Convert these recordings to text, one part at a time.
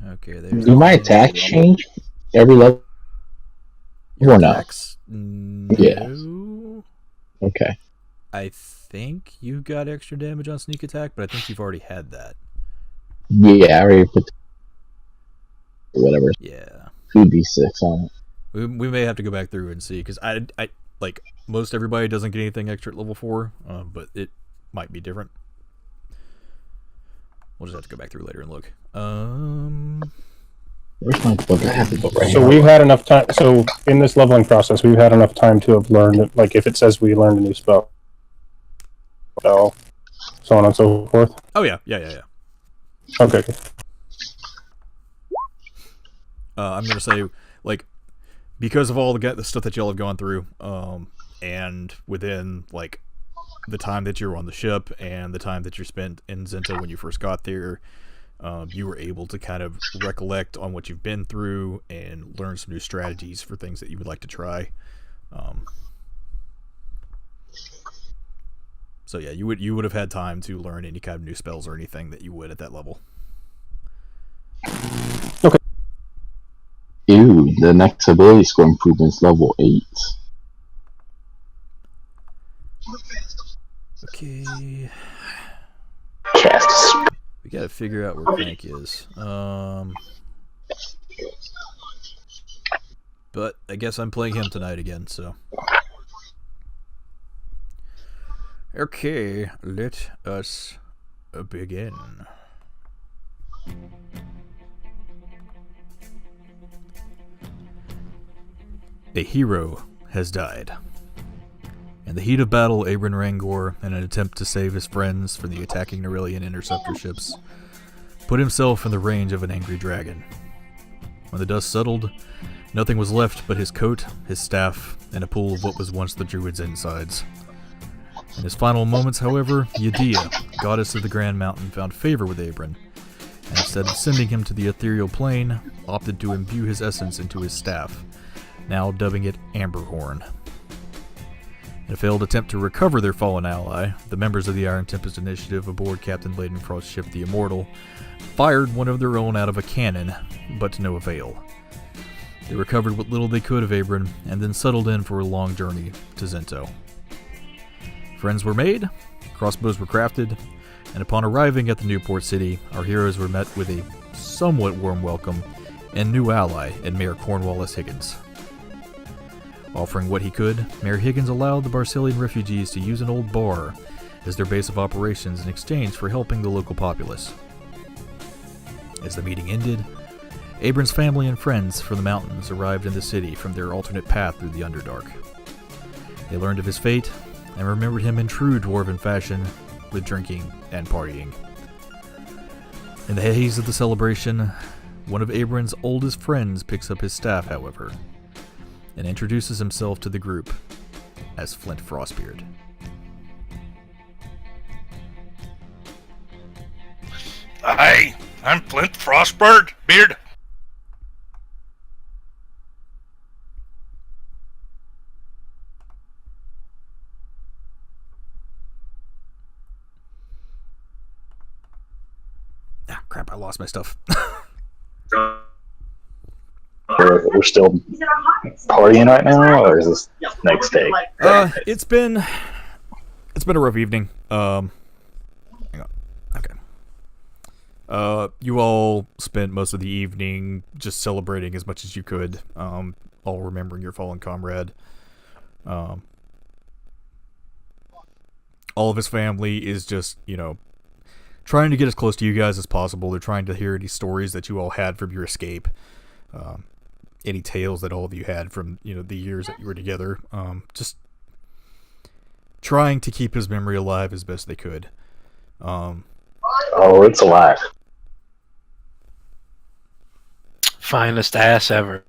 Okay, there's Do my attacks change every level your or no? attacks? No. Yeah. Okay. I think you got extra damage on sneak attack, but I think you've already had that. Yeah, I already put whatever. Yeah. 2d6 on it. We may have to go back through and see, because I like most everybody doesn't get anything extra at level 4, but it might be different. We'll just have to go back through later and look. Where's my book? I have the book right So here. we've had enough time. So in this leveling process, we've had enough time to have learned. Like if it says we learned a new spell, so on and so forth. Oh yeah. Okay. I'm gonna say, like, because of all the stuff that y'all have gone through, and within like the time that you were on the ship and the time that you spent in Zenta when you first got there, you were able to kind of recollect on what you've been through and learn some new strategies for things that you would like to try. So yeah, you would have had time to learn any kind of new spells or anything that you would at that level. Okay. Ew, the next ability score improvement is level 8. Okay. Cast. We gotta figure out where Crank is. But I guess I'm playing him tonight again, so. Okay, let us begin. A hero has died. In the heat of battle, Abram Rangor, in an attempt to save his friends from the attacking Nerillian interceptor ships, put himself in the range of an angry dragon. When the dust settled, nothing was left but his coat, his staff, and a pool of what was once the druid's insides. In his final moments, however, Yedea, goddess of the Grand Mountain, found favor with Abram, and instead of sending him to the ethereal plane, opted to imbue his essence into his staff, now dubbing it Amberhorn. In a failed attempt to recover their fallen ally, the members of the Iron Tempest Initiative aboard Captain Leidenfrost's ship the Immortal fired one of their own out of a cannon, but to no avail. They recovered what little they could of Abram, and then settled in for a long journey to Zento. Friends were made, crossbows were crafted, and upon arriving at the Newport City, our heroes were met with a somewhat warm welcome and new ally in Mayor Cornwallis Higgins. Offering what he could, Mayor Higgins allowed the Barcelian refugees to use an old bar as their base of operations in exchange for helping the local populace. As the meeting ended, Abram's family and friends from the mountains arrived in the city from their alternate path through the Underdark. They learned of his fate and remembered him in true dwarven fashion, with drinking and partying. In the haze of the celebration, one of Abram's oldest friends picks up his staff, however, and introduces himself to the group as Flint Frostbeard. Hi, I'm Flint Frostbeard. Beard. Ah, crap, I lost my stuff. We're still partying right now, or is this next day? It's been a rough evening. Hang on. Okay. You all spent most of the evening just celebrating as much as you could, all remembering your fallen comrade. All of his family is just, trying to get as close to you guys as possible. They're trying to hear any stories that you all had from your escape. Any tales that all of you had from, the years that you were together. Just trying to keep his memory alive as best they could. Oh, it's alive. Finest ass ever.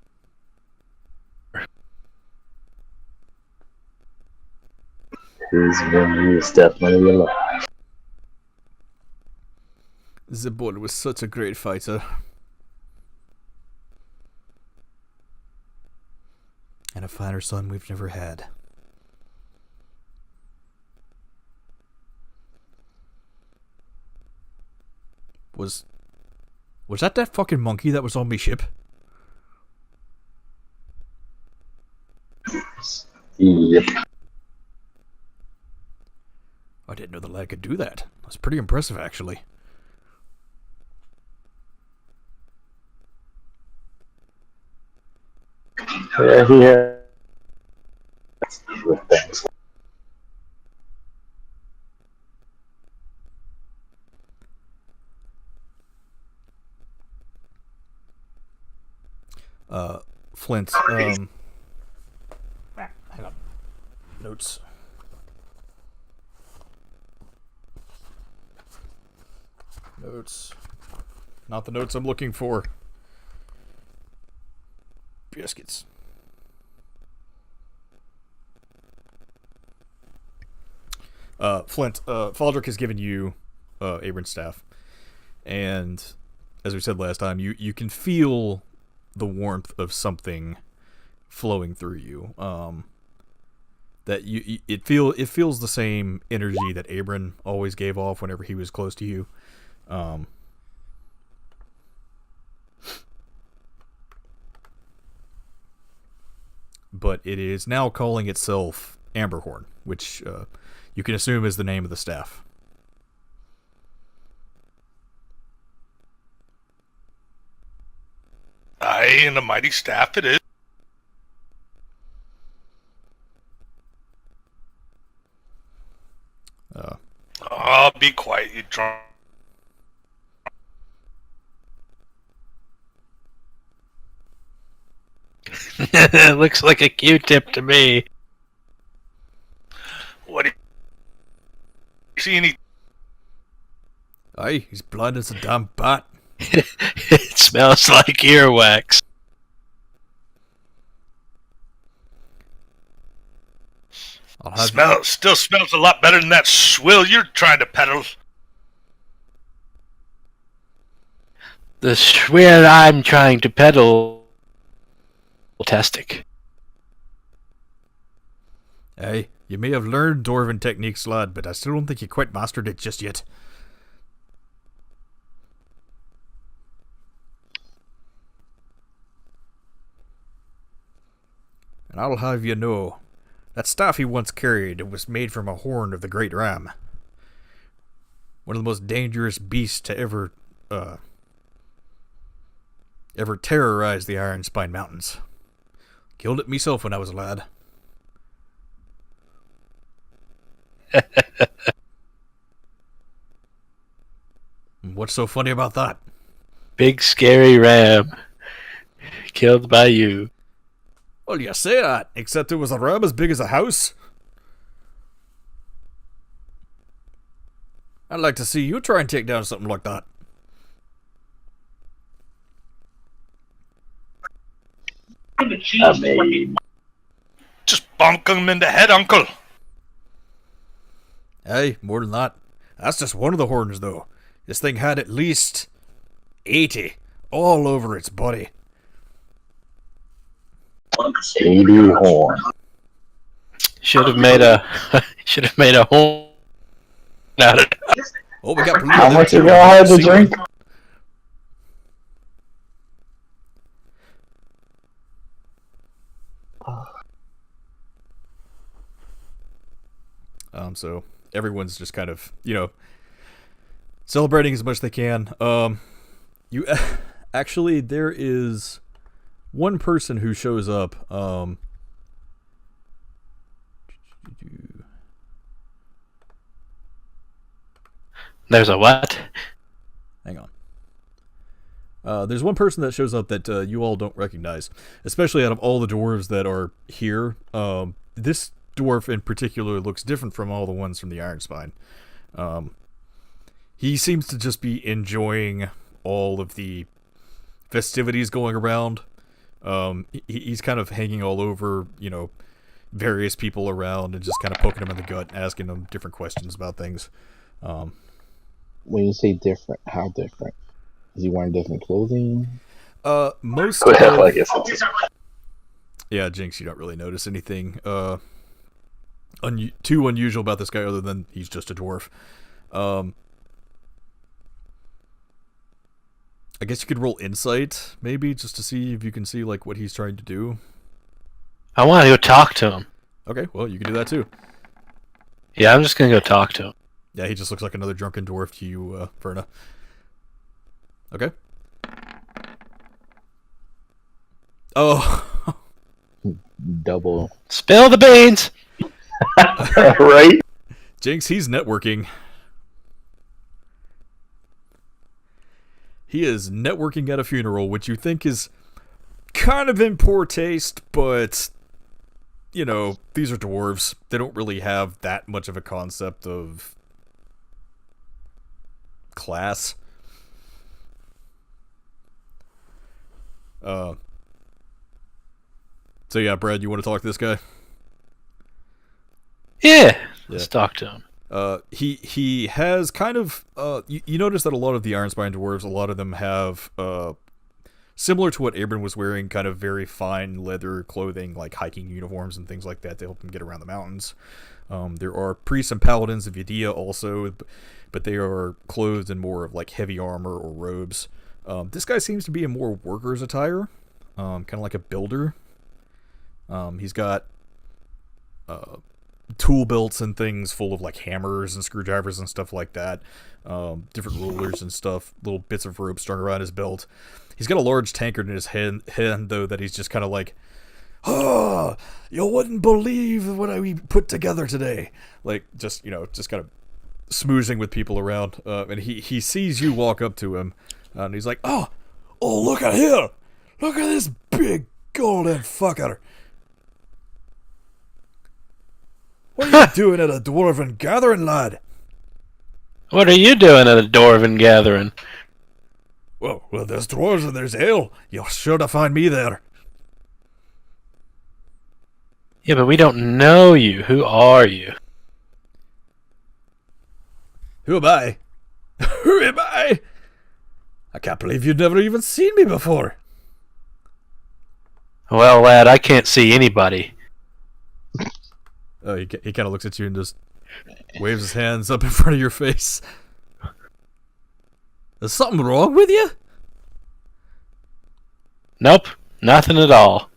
His memory is definitely alive. The boy was such a great fighter. And a finer son we've never had. Was Was that fucking monkey that was on my ship? Yep. I didn't know the lad could do that. That's pretty impressive, actually. Yeah, he had with things. Flint, hang on. Notes. Notes. Not the notes I'm looking for. Biscuits. Flint, Faldrick has given you Abram's staff. And as we said last time, you can feel the warmth of something flowing through you. That it feels the same energy that Abram always gave off whenever he was close to you. But it is now calling itself Amberhorn, which you can assume is the name of the staff. Aye, and a mighty staff it is. Oh, be quiet, you drunk. Looks like a Q-tip to me. What do you see any? Aye, he's blind as a damn bat. It smells like earwax. Still smells a lot better than that swill you're trying to peddle. The swill I'm trying to peddle. Fantastic. Hey, you may have learned Dwarven techniques, lad, but I still don't think you quite mastered it just yet. And I'll have you know, that staff he once carried was made from a horn of the great ram. One of the most dangerous beasts to ever terrorize the Iron Spine Mountains. Killed it myself when I was a lad. What's so funny about that? Big scary ram. Killed by you. Well, you say that, except it was a ram as big as a house. I'd like to see you try and take down something like that. I mean, Just bonk him in the head, Uncle. Hey, more than that. That's just one of the horns, though. This thing had at least 80 all over its body. 80 horn. Should have made a horn out of it. Oh, we got blue. How much of y'all had to drink? So everyone's just kind of, celebrating as much as they can. You actually, there is one person who shows up. There's a what? Hang on. There's one person that shows up that you all don't recognize, especially out of all the dwarves that are here. This dwarf in particular looks different from all the ones from the Iron Spine. He seems to just be enjoying all of the festivities going around. He's kind of hanging all over, various people around and just kind of poking them in the gut, asking them different questions about things. When you say different, how different? Is he wearing different clothing? Most Well, of, I guess it's yeah, Jinx, you don't really notice anything too unusual about this guy other than he's just a dwarf. I guess you could roll insight, maybe, just to see if you can see like what he's trying to do. I want to go talk to him. Okay, well you can do that too. Yeah, I'm just gonna go talk to him. Yeah, he just looks like another drunken dwarf to you, Verna. Okay. Oh. Double. Spill the beans. Right? Jinx, he's networking. He is networking at a funeral, which you think is kind of in poor taste, but, you know, these are dwarves. They don't really have that much of a concept of class. So yeah, Brad, you want to talk to this guy? Yeah, let's talk to him. He has kind of you notice that a lot of the Ironspine dwarves, a lot of them have similar to what Abram was wearing, kind of very fine leather clothing, like hiking uniforms and things like that to help him get around the mountains. There are priests and paladins of Yedea also, but they are clothed in more of like heavy armor or robes. This guy seems to be in more worker's attire, kind of like a builder. He's got tool belts and things full of like hammers and screwdrivers and stuff like that. Different rulers and stuff, little bits of rope strung around his belt. He's got a large tankard in his hand though, that he's just kind of like, oh, you wouldn't believe what we put together today. Like, just, you know, just kind of smoozing with people around. And he sees you walk up to him, and he's like, oh, look at here. Look at this big golden fucker. What are you doing at a dwarven gathering, lad? What are you doing at a dwarven gathering? Well, there's dwarves and there's ale. You're sure to find me there. Yeah, but we don't know you. Who are you? Who am I? Who am I? I can't believe you've never even seen me before. Well, lad, I can't see anybody. Oh, he kind of looks at you and just waves his hands up in front of your face. Is something wrong with you? Nope, nothing at all.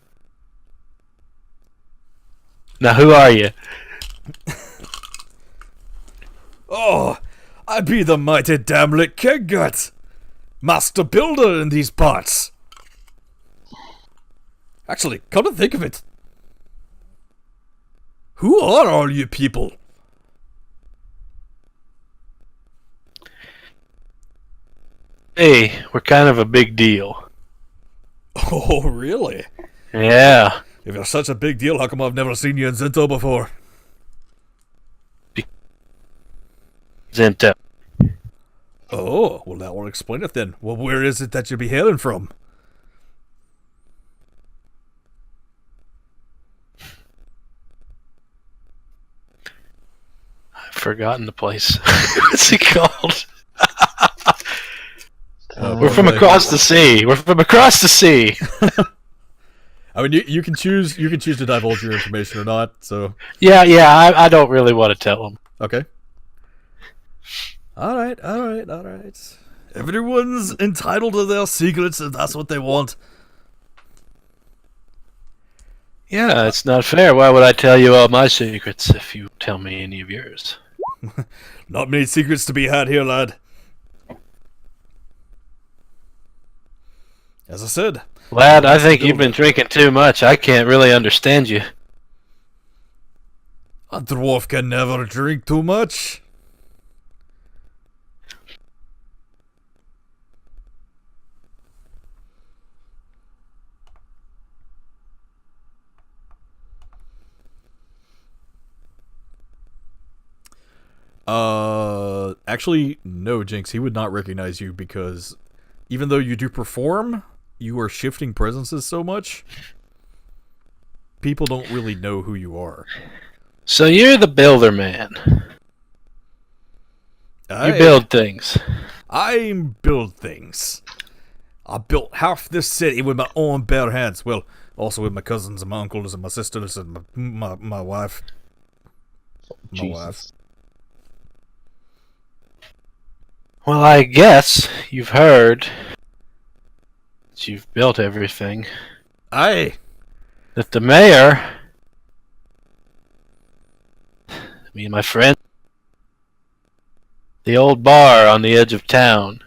Now, who are you? Oh, I be the mighty Damlet Keggut, master builder in these parts. Actually, come to think of it, who are all you people? Hey, we're kind of a big deal. Oh, really? Yeah. If you're such a big deal, how come I've never seen you in Zinto before? Zinto. Oh, well that will explain it then. Well, where is it that you be hailing from? I've forgotten the place. What's it called? We're from across the sea. We're from across the sea. I mean, you can choose to divulge your information or not. So Yeah, I don't really want to tell them. okay. All right. Everyone's entitled to their secrets if that's what they want. Yeah, it's not fair. Why would I tell you all my secrets if you tell me any of yours? Not many secrets to be had here, lad. As I said, Lad, I think you've been drinking too much. I can't really understand you. a dwarf can never drink too much. Actually, no, Jinx, he would not recognize you because even though you do perform, you are shifting presences so much, people don't really know who you are. So you're the builder man. You build things. I build things. I built half this city with my own bare hands. Well, also with my cousins and my uncles and my sisters and my wife. My wife. Well, I guess you've heard that you've built everything, Aye. that the mayor, me and my friend, the old bar on the edge of town.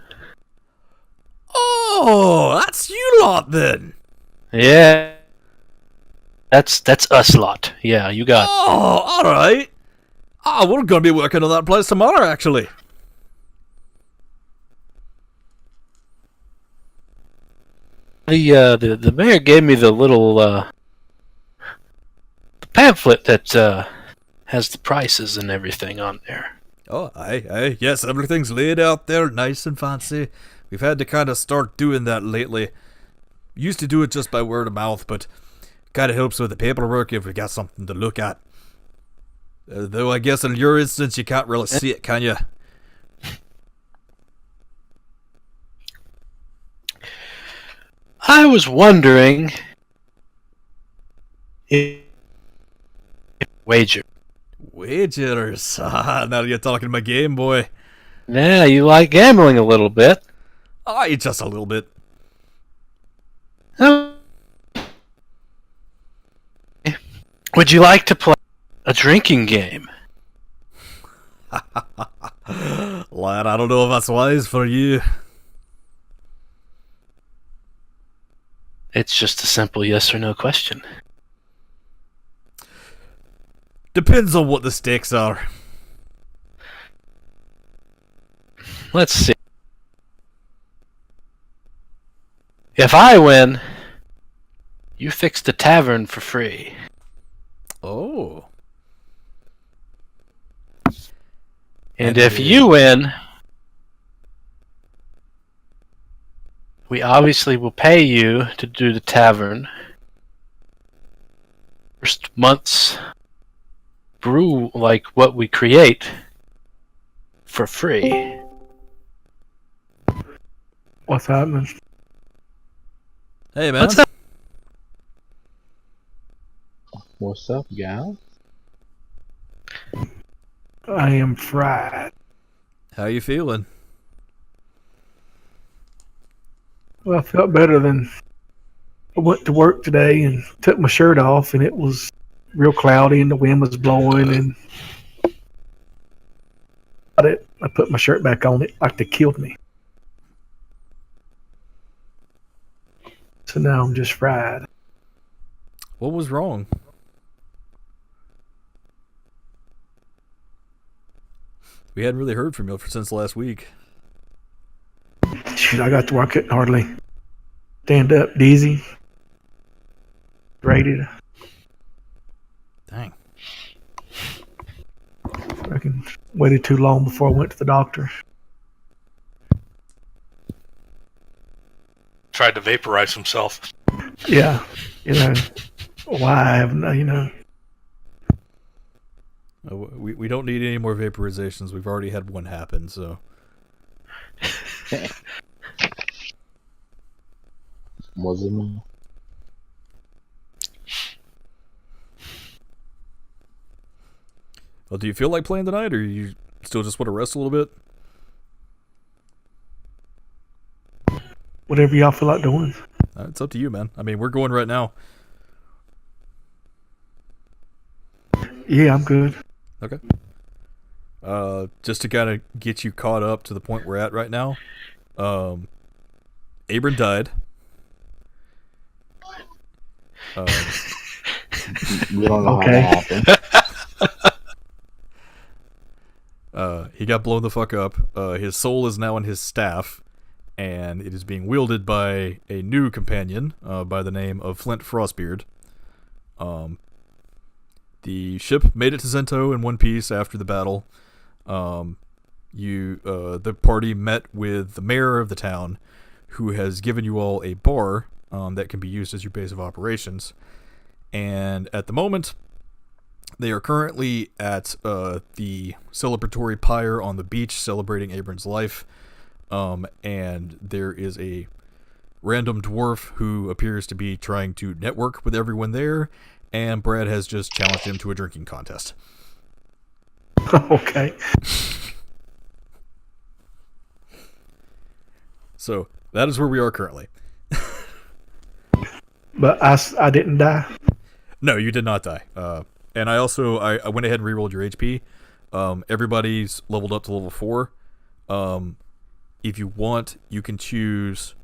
Oh, that's you lot then. Yeah, that's us lot. Yeah, you got. Oh, all right. We're gonna be working on that place tomorrow, actually. The mayor gave me the little the pamphlet that has the prices and everything on there. Oh, aye. Yes, everything's laid out there, nice and fancy. We've had to kind of start doing that lately. Used to do it just by word of mouth, but kind of helps with the paperwork if we got something to look at. Though I guess in your instance, you can't really see it, can you? I was wondering if wager. Wagers. Now you're talking my game, boy. Yeah, you like gambling a little bit. Aye, just a little bit. Would you like to play a drinking game? Lad, I don't know if that's wise for you. It's just a simple yes or no question. Depends on what the stakes are. Let's see. If I win, you fix the tavern for free. Oh. And if you win, we obviously will pay you to do the tavern. First month's brew, like what we create, for free. What's happening? Hey, man. What's up? What's up, gal? I am fried. How you feeling? Well, I felt better than I went to work today and took my shirt off, and it was real cloudy and the wind was blowing, and I put my shirt back on. It like they killed me. So now I'm just fried. What was wrong? We hadn't really heard from you since last week. Shoot, I got to work. I couldn't hardly stand up, dizzy, rated. Dang. I waited too long before I went to the doctor. Tried to vaporize himself. Yeah, why haven't I, We don't need any more vaporizations. We've already had one happen, so. Was it me? Well, do you feel like playing tonight, or you still just want to rest a little bit? Whatever y'all feel like doing. It's up to you, man. I mean, we're going right now. Yeah, I'm good. Okay. Just to kind of get you caught up to the point we're at right now. Abram died. We don't know Okay. how that happened. He got blown the fuck up. His soul is now in his staff, and it is being wielded by a new companion by the name of Flint Frostbeard. The ship made it to Zento in one piece after the battle. The party met with the mayor of the town, who has given you all a bar that can be used as your base of operations. And at the moment, they are currently at the celebratory pyre on the beach celebrating Abram's life. And there is a random dwarf who appears to be trying to network with everyone there, and Brad has just challenged him to a drinking contest. Okay. So that is where we are currently. but I didn't die. No, you did not die. And I also I went ahead and rerolled your HP. Everybody's leveled up to level 4. If you want, you can choose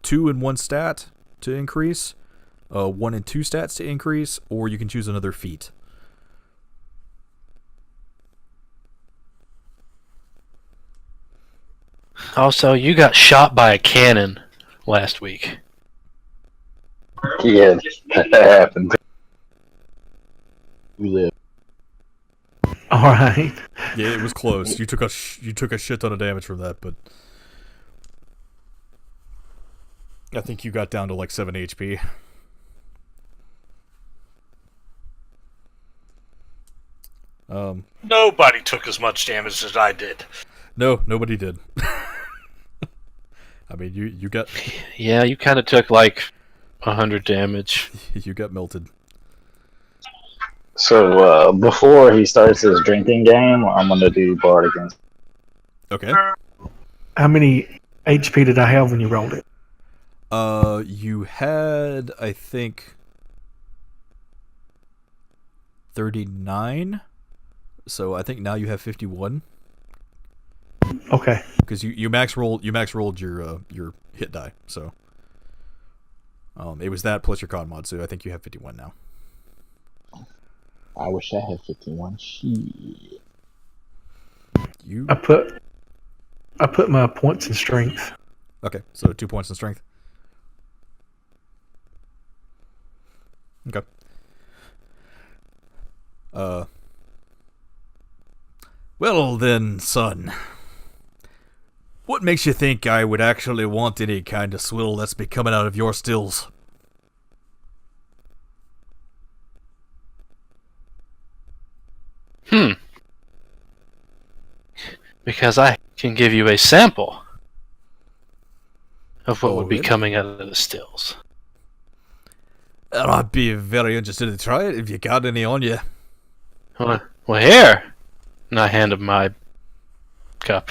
2 and 1 stat to increase, 1 and 2 stats to increase, or you can choose another feat. Also, you got shot by a cannon last week. Yeah, that happened. We live. All right. Yeah, it was close. You took a shit ton of damage from that, but I think you got down to like 7 HP. Nobody took as much damage as I did. No, nobody did. I mean, you got Yeah, you kind of took like 100 damage. you got melted. So before he starts his drinking game, I'm gonna do Bard against. Okay. How many HP did I have when you rolled it? You had, I think, 39. So I think now you have 51 Okay. because you max rolled your hit die. So it was that plus your con mod. So I think you have 51 now. I wish I had 51. Shit. You I put my points in strength. okay? So 2 points in strength. Okay. Well then, son. What makes you think I would actually want any kind of swill that's be coming out of your stills? Because I can give you a sample of what Oh, would be really? coming out of the stills. Well, I'd be very interested to try it if you got any on you. Well, here! And I hand him my cup.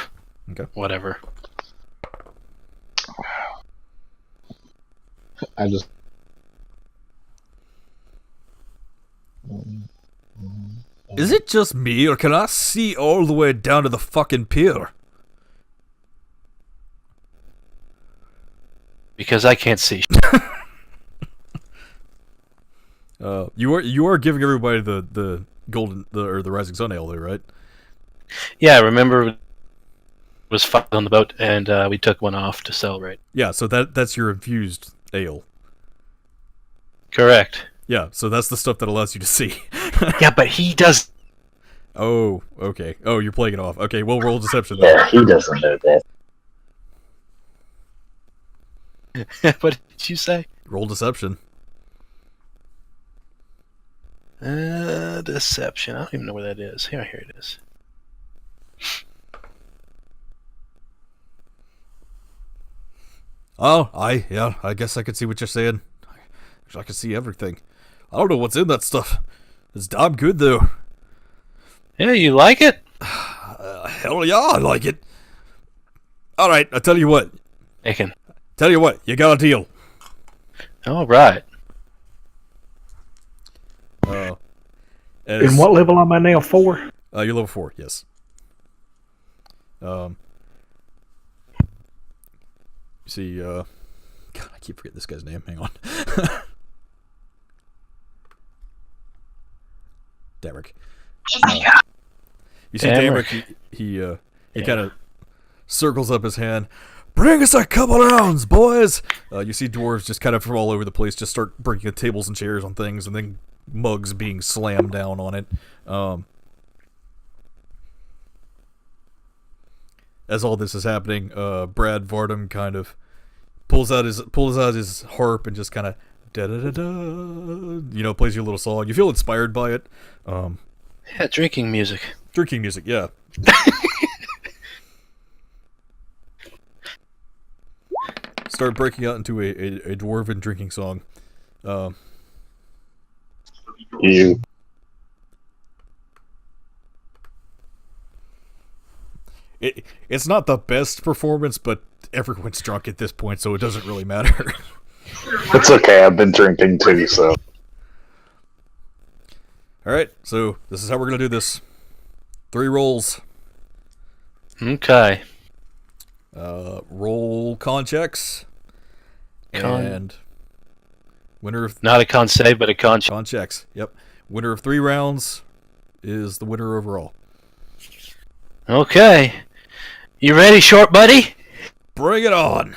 Okay. Whatever. I just. Is it just me, or can I see all the way down to the fucking pier? Because I can't see. You are giving everybody the golden or the rising sun ale, though, right? Yeah, I remember it was fight on the boat, and we took one off to celebrate. Yeah, so that's your infused ale. Correct. Yeah, so that's the stuff that allows you to see. Yeah, but he does. Oh, okay. Oh, you're playing it off. Okay, we'll roll deception then. Yeah, he doesn't know that. What did you say? Roll deception. Deception. I don't even know where that is. Here it is. Oh, I guess I can see what you're saying. I can see everything. I don't know what's in that stuff. It's damn good, though. Yeah, you like it? Hell yeah, I like it. Alright, I'll tell you what. Aiken. You got a deal. All right. And what level am I now? 4? You're level 4, yes. You see, God, I keep forgetting this guy's name. Hang on. Damrick. You see Damrick, he kind of circles up his hand. Bring us a couple rounds, boys! You see dwarves just kind of from all over the place just start breaking tables and chairs on things, and then mugs being slammed down on it. As all this is happening, Brad Vardam kind of pulls out his harp and just kind of da da da da, plays you a little song. You feel inspired by it. Yeah, drinking music. Drinking music, yeah. Start breaking out into a dwarven drinking song. You. It's not the best performance, but everyone's drunk at this point, so it doesn't really matter. It's okay. I've been drinking too, so. All right, so this is how we're gonna do this. 3 rolls. Okay. Roll con checks. And winner of Not a con save, but a con. con checks. Yep. Winner of 3 rounds is the winner overall. Okay. You ready, short buddy? Bring it on.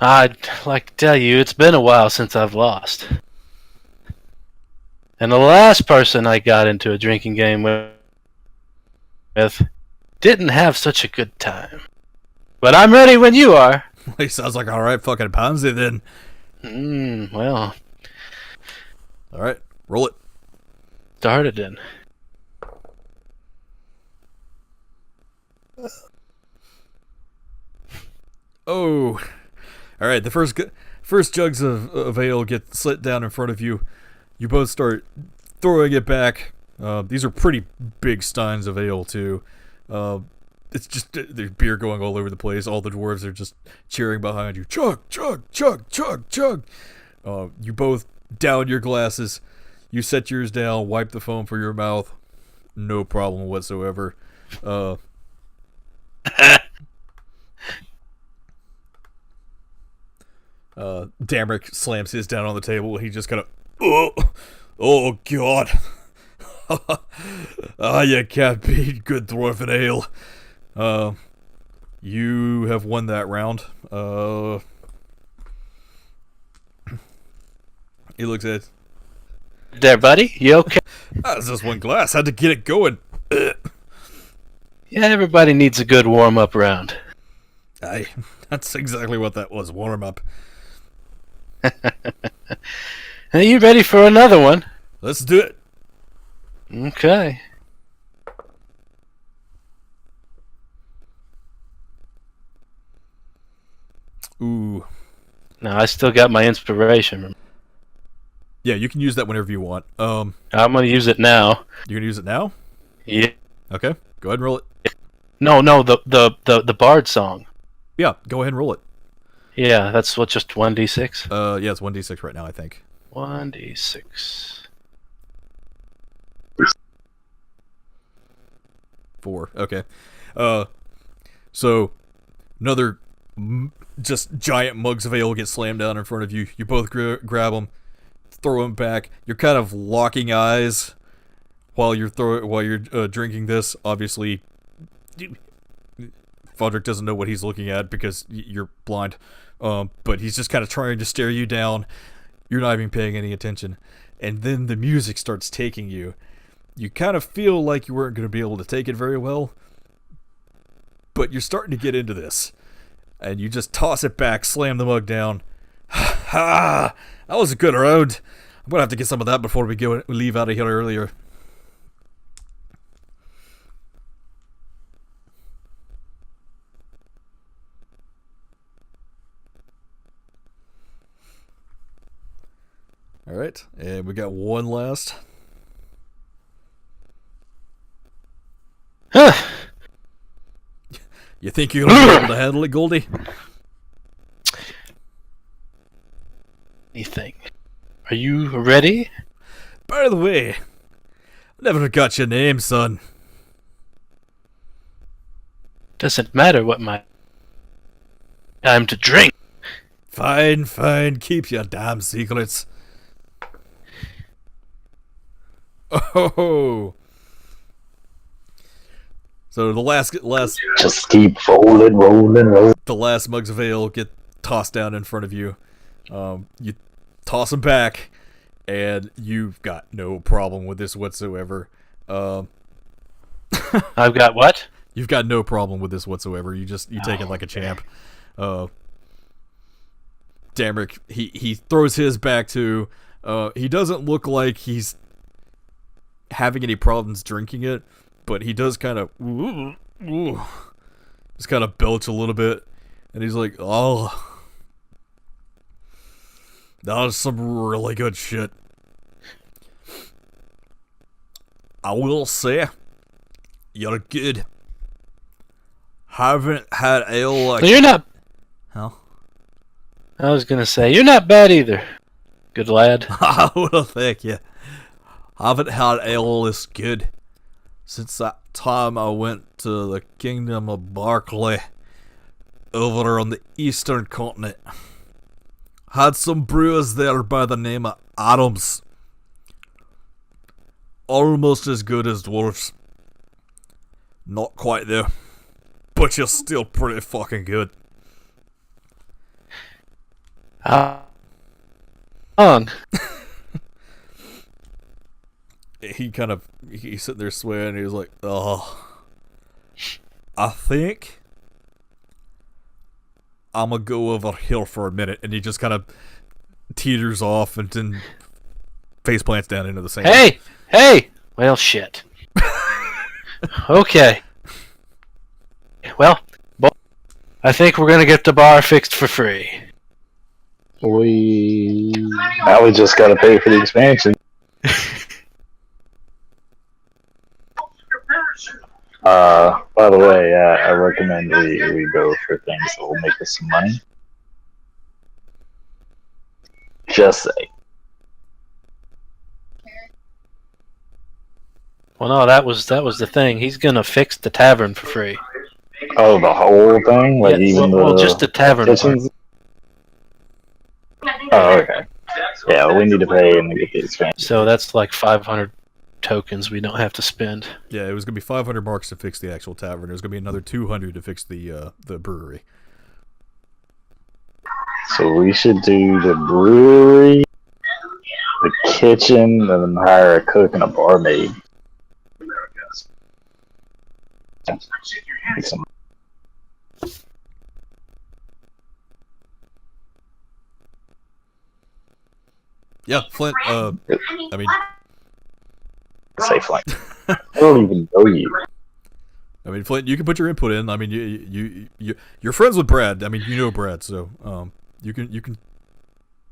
I'd like to tell you, it's been a while since I've lost. And the last person I got into a drinking game with didn't have such a good time. But I'm ready when you are. He sounds like all right fucking pansy then. Well, All right, roll it. started then. Oh, all right. The first jugs of ale get slit down in front of you. You both start throwing it back. These are pretty big steins of ale too. It's just there's beer going all over the place. All the dwarves are just cheering behind you. Chug, chug, chug, chug, chug. You both down your glasses. You set yours down. Wipe the foam for your mouth. No problem whatsoever. Damrick slams his down on the table. He just kind of, oh god. You can't beat good dwarven ale. You have won that round. He looks at, There, buddy. You okay? that's just one glass. Had to get it going. Yeah, everybody needs a good warm-up round. Aye, that's exactly what that was. Warm up. Are you ready for another one? Let's do it. Okay. Ooh. Now, I still got my inspiration. Yeah, you can use that whenever you want. I'm going to use it now. You're gonna use it now? Yeah. Okay. Go ahead and roll it. No, the Bard song. Yeah, go ahead and roll it. Yeah, that's what, just 1d6? Yeah, it's 1d6 right now, I think. 1d6. 4. Okay. So another just giant mugs of ale get slammed down in front of you. You both grab them, throw them back. You're kind of locking eyes while you're drinking this. Obviously, Fodrick doesn't know what he's looking at because you're blind. But he's just kind of trying to stare you down. You're not even paying any attention. And then the music starts taking you. You kind of feel like you weren't going to be able to take it very well. But you're starting to get into this. And you just toss it back, slam the mug down. Ha! That was a good round. I'm going to have to get some of that before we leave out of here earlier. Alright, and we got one last. You think you're going to be able to handle it, Goldie? Anything. Are you ready? By the way, I never got your name, son. Doesn't matter what my time to drink. Fine, fine, keep your damn secrets. Oh. So the last Just keep rolling. the last mugs of ale get tossed down in front of you. You toss them back, and you've got no problem with this whatsoever. I've got what? You've got no problem with this whatsoever. You take it like a champ. Damrick, he throws his back too. He doesn't look like he's having any problems drinking it, but he does kind of just kind of belch a little bit, and he's like, "Oh, that was some really good shit." I will say, you're good. Haven't had ale like You're not. huh? I was gonna say, you're not bad either. Good lad. Well, thank you. I haven't had ale this good since that time I went to the Kingdom of Barclay over on the eastern continent. Had some brewers there by the name of Adams. Almost as good as dwarves. Not quite there, but you're still pretty fucking good. Long. He's sitting there swearing, and he was like, oh, I think I'm gonna go over here for a minute, and he just kind of teeters off and then face plants down into the sand. Hey! Well, shit. Okay. Well, I think we're gonna get the bar fixed for free. Now we just gotta pay for the expansion. By the way, I recommend we go for things that will make us some money. Just say. Well, no, that was the thing. He's gonna fix the tavern for free. Oh, the whole thing? Like Yeah, even well, the just the tavern kitchens? Oh, okay. Yeah, well, we need to pay and get the expansion. So that's like 500 tokens we don't have to spend. Yeah, it was gonna be 500 marks to fix the actual tavern. It was gonna be another 200 to fix the brewery. So we should do the brewery, the kitchen, and then hire a cook and a barmaid. Some Yeah, Flint. I mean, say flank. I don't even know you. Flint, you can put your input in. I mean, you're friends with Brad. I mean, you know Brad, so you can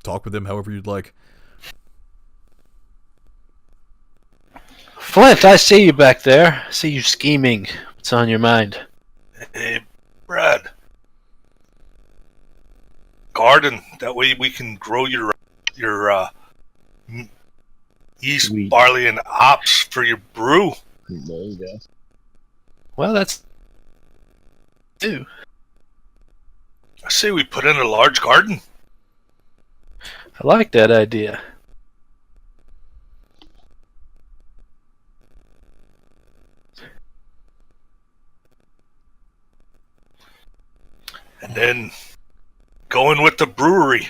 talk with him however you'd like. Flint, I see you back there. I see you scheming. What's on your mind? Hey, Brad. Garden. That way we can grow your yeast, Sweet. barley, and hops for your brew. There you go. Well, that's... do. I say we put in a large garden. I like that idea. And then go in with the brewery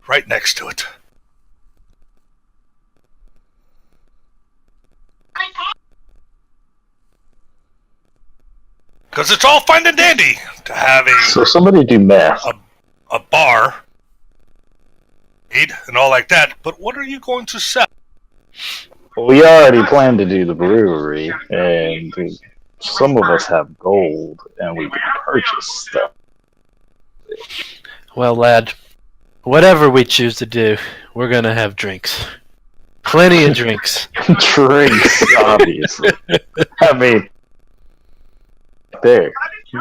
right next to it. Because it's all fine and dandy to have So somebody do math. a bar and all like that, but what are you going to sell? We already planned to do the brewery, and some of us have gold, and we can purchase stuff. Well, lad, whatever we choose to do, we're gonna have drinks. Plenty of drinks. Drinks, obviously. I mean, there.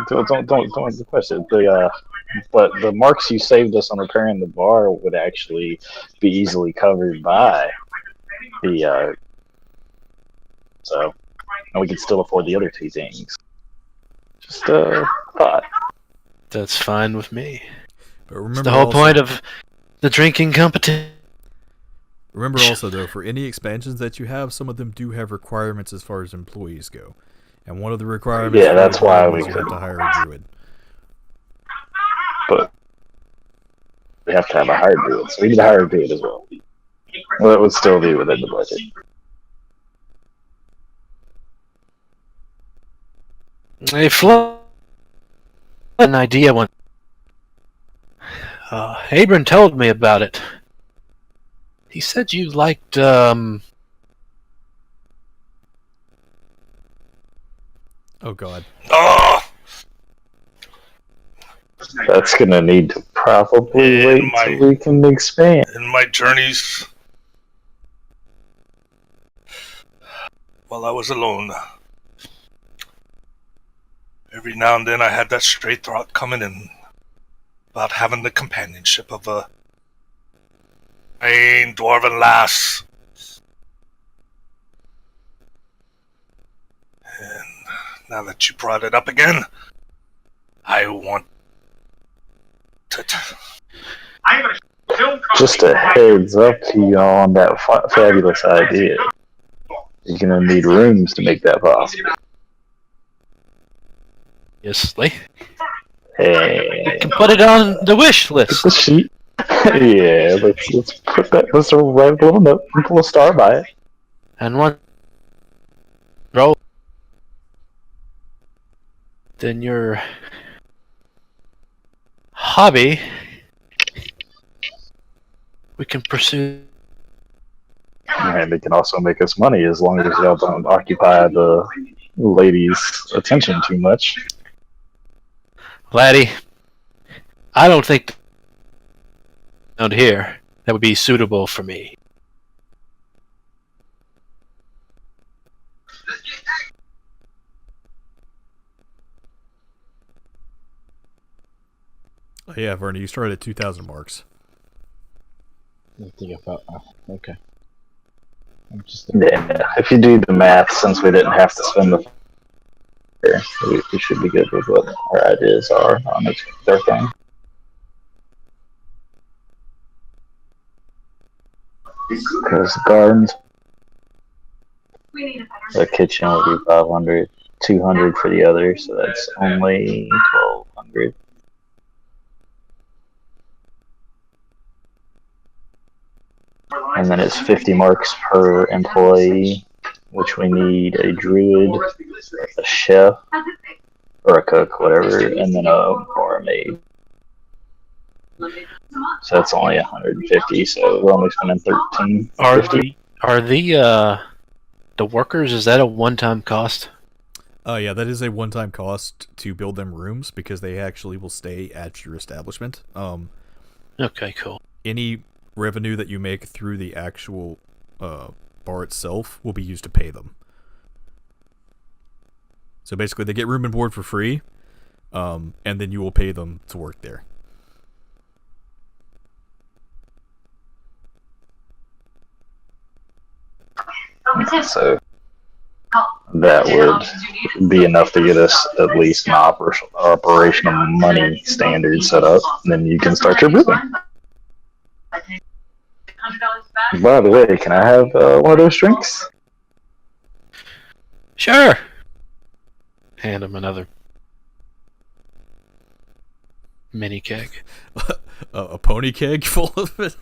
Don't ask the question. But the marks you saved us on repairing the bar would actually be easily covered by the so, and we could still afford the other two things. Just thought. That's fine with me. But remember It's the whole also, point of the drinking competition. Remember also, though, for any expansions that you have, some of them do have requirements as far as employees go. And one of the requirements Yeah, that's why we is you have to hire a druid. But we have to have a hired druid, so we need to hire a druid as well. Well, it would still be within the budget. Hey, Flo, an idea one. Abram told me about it. He said you liked, Oh, God. Oh, That's gonna need to probably wait till we can expand. in my journeys while I was alone, every now and then I had that stray thought coming in. about having the companionship of a fine dwarven lass. And now that you brought it up again, I want it. Just a heads up to you on that fabulous idea. You're gonna need rooms to make that possible. Yes, Lee. Hey, You can put it on the wish list. the sheet. Yeah, let's put that. Let's write a little note and pull a star by it. And one roll. Then your hobby, we can pursue. And it can also make us money as long as y'all don't occupy the ladies' attention too much. Laddie, I don't think out here that would be suitable for me. Oh, yeah, Vernon, you started at 2,000 marks. I think I felt. Okay. I'm just. Yeah, if you do the math, since we didn't have to spend the we should be good with what our ideas are on their thing. Because the gardens, the kitchen will be 500, 200 for the other, so that's only 1,200. And then it's 50 marks per employee, which we need a druid, a chef, or a cook, whatever, and then a barmaid. So that's only 150. So we're only spending 13. Are the workers? Is that a one-time cost? Yeah, that is a one-time cost to build them rooms because they actually will stay at your establishment. Okay, cool. Any revenue that you make through the actual bar itself will be used to pay them. So basically, they get room and board for free, and then you will pay them to work there. So that would be enough to get us at least an operational money standard set up, and then you can start your brewing. By the way, can I have one of those drinks? Sure. Hand him another mini keg. A pony keg full of it?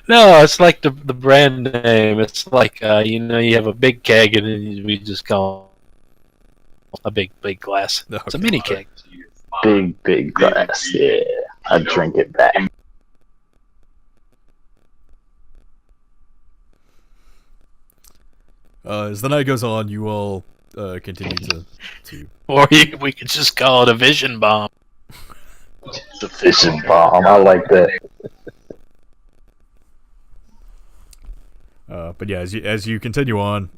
No, it's like the brand name. It's like you have a big keg and then we just call a big glass. Okay. It's a mini keg. Big glass. Yeah, I drink it back. As the night goes on, you all continue to Or we could just call it a vision bomb. The fishing bomb. I like that. but yeah, as you continue on,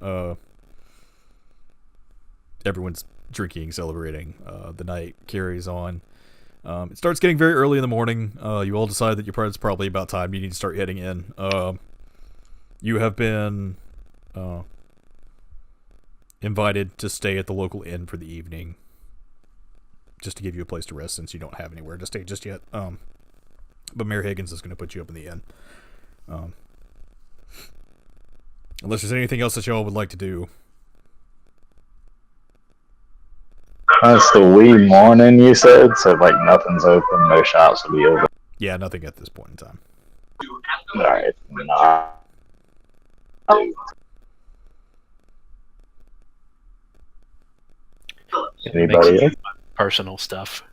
everyone's drinking, celebrating. The night carries on. It starts getting very early in the morning. You all decide that it's probably about time you need to start heading in. You have been invited to stay at the local inn for the evening, just to give you a place to rest since you don't have anywhere to stay just yet. But Mayor Higgins is going to put you up in the inn. Unless there's anything else that y'all would like to do. That's the wee morning you said, so like nothing's open, no shops will be open. Yeah, nothing at this point in time. Alright, nah. Anybody else? Personal stuff.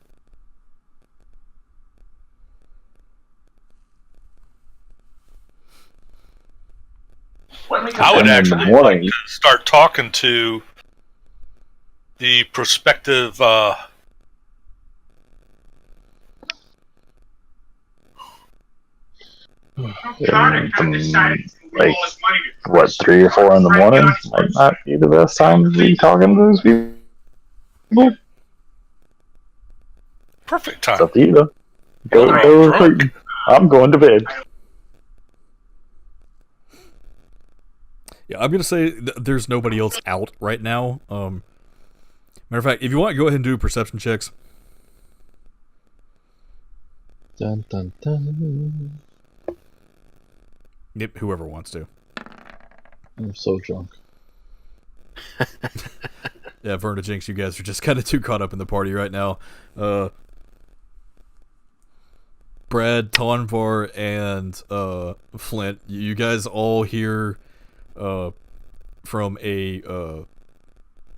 I would And in the actually morning, start talking to the prospective like what, 3 or 4 in the morning might not be the best time to be talking to those people. Perfect It's time. up to you, though. Go, Well, go they're all drunk. recruiting. I'm going to bed. Yeah, I'm gonna say there's nobody else out right now. Matter of fact, if you want, go ahead and do perception checks. Dun, dun, dun. Yep, whoever wants to. I'm so drunk. Yeah, Verna Jinx, you guys are just kind of too caught up in the party right now. Brad, Tonvar, and Flint, you guys all hear from a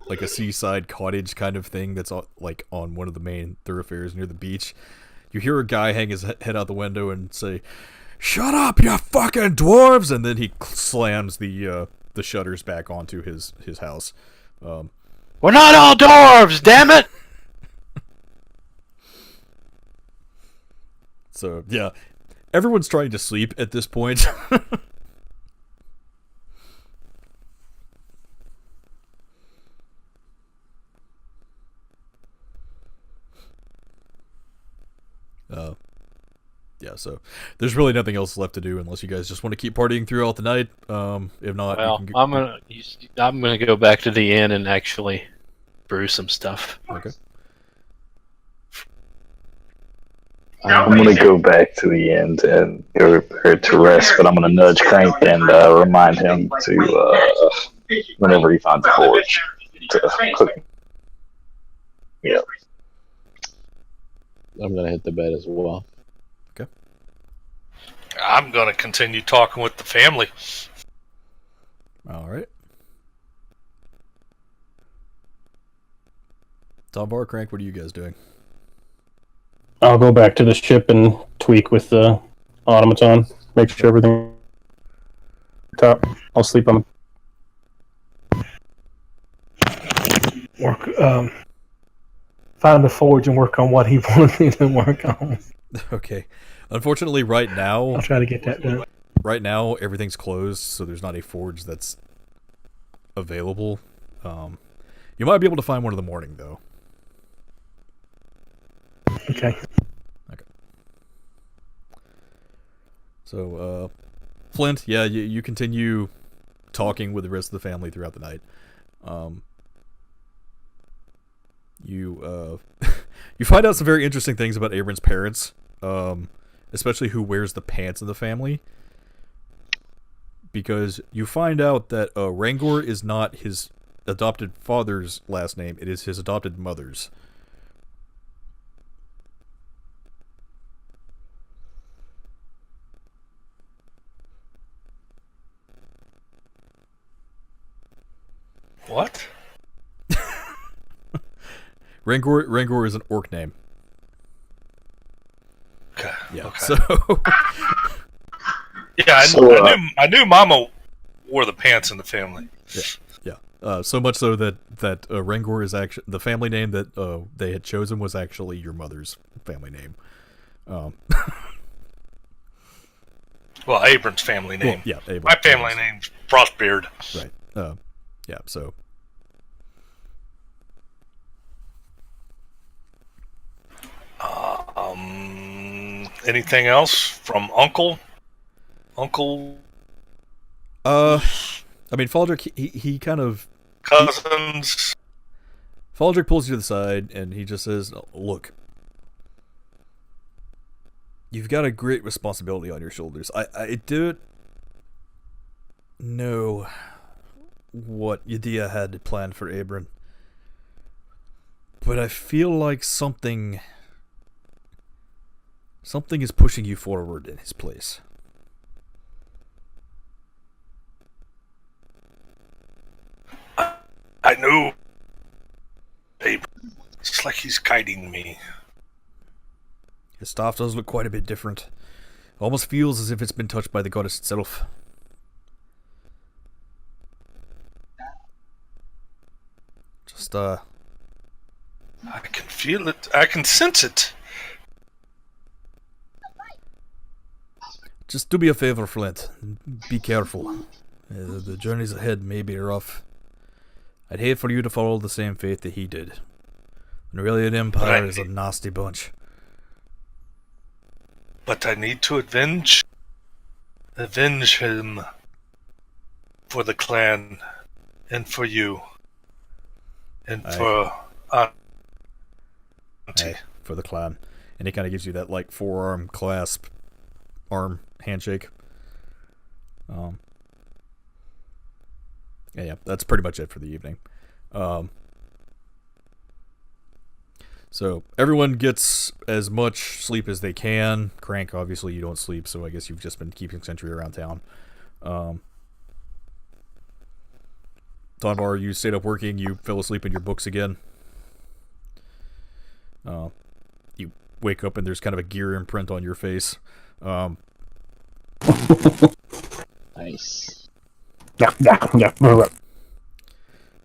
like a seaside cottage kind of thing that's like on one of the main thoroughfares near the beach. You hear a guy hang his head out the window and say, "Shut up, you fucking dwarves!" And then he slams the shutters back onto his house. We're not all dwarves, damn it! So yeah, everyone's trying to sleep at this point. Yeah, so there's really nothing else left to do unless you guys just want to keep partying throughout the night. If not, Well, you can I'm gonna go back to the inn and actually brew some stuff. Okay. I'm going to go back to the end and go prepare to rest, but I'm going to nudge Crank and remind him to, whenever he finds a forge, to cook. Yeah. I'm gonna hit the bed as well. I'm going to continue talking with the family. All right. Tom Bar, Crank, what are you guys doing? I'll go back to the ship and tweak with the automaton. Make sure everything top. I'll sleep on. Work. Find the forge and work on what he wanted me to work on. Okay. Unfortunately, right now, I'll try to get that done. everything's closed, so there's not a forge that's available. You might be able to find one in the morning, though. Okay. So, Flint, yeah, you continue talking with the rest of the family throughout the night. You you find out some very interesting things about Abram's parents, especially who wears the pants in the family. Because you find out that Rangor is not his adopted father's last name; it is his adopted mother's. What? Rangor is an orc name. Okay. Yeah. Okay. So Yeah, So, I knew Mama wore the pants in the family. yeah. So much so that Rangor is actually the family name that they had chosen was actually your mother's family name. Well, Abram's family name. Well, yeah, Abram. My family name's Frostbeard. Right. Yeah. So. Anything else from Uncle? Uncle, I mean, Faldrick, he kind of cousins. Faldrick pulls you to the side and he just says, "Look, you've got a great responsibility on your shoulders. I don't know what Yedea had planned for Abram, but I feel like something is pushing you forward in his place." I knew. It's like he's guiding me. His staff does look quite a bit different. Almost feels as if it's been touched by the goddess itself. Just, I can feel it. I can sense it. Just do me a favor, Flint. Be careful. The journeys ahead may be rough. I'd hate for you to follow the same fate that he did. The Aurelian Empire is a nasty bunch. But I need to avenge him for the clan and for you and Aye. for Auntie. Hey, for the clan. And he kind of gives you that like forearm clasp, arm handshake. Yeah, that's pretty much it for the evening. So everyone gets as much sleep as they can. Crank, obviously, you don't sleep, so I guess you've just been keeping sentry around town. Tonbar, you stayed up working. You fell asleep in your books again. You wake up and there's kind of a gear imprint on your face. Nice. Yeah.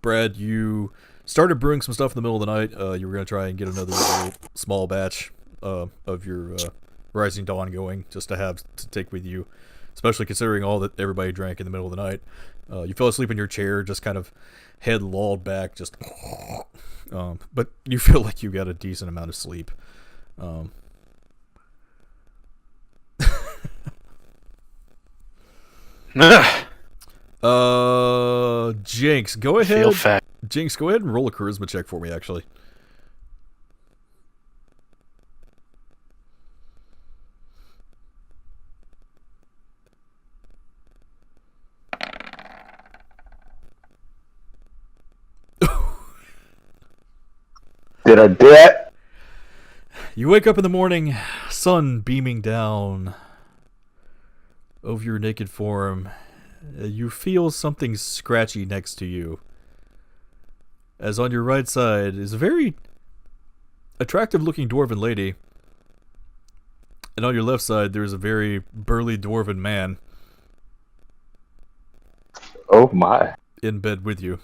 Brad, you started brewing some stuff in the middle of the night. You were going to try and get another little small batch of your Rising Dawn going, just to have to take with you, especially considering all that everybody drank in the middle of the night. You fell asleep in your chair, just kind of head lolled back, just... but you feel like you got a decent amount of sleep. Jinx, go ahead. Feel fat. Jinx, go ahead and roll a charisma check for me, actually. Did I do it? You wake up in the morning, sun beaming down over your naked form. You feel something scratchy next to you, as on your right side is a very attractive-looking dwarven lady, and on your left side there is a very burly dwarven man Oh my. in bed with you.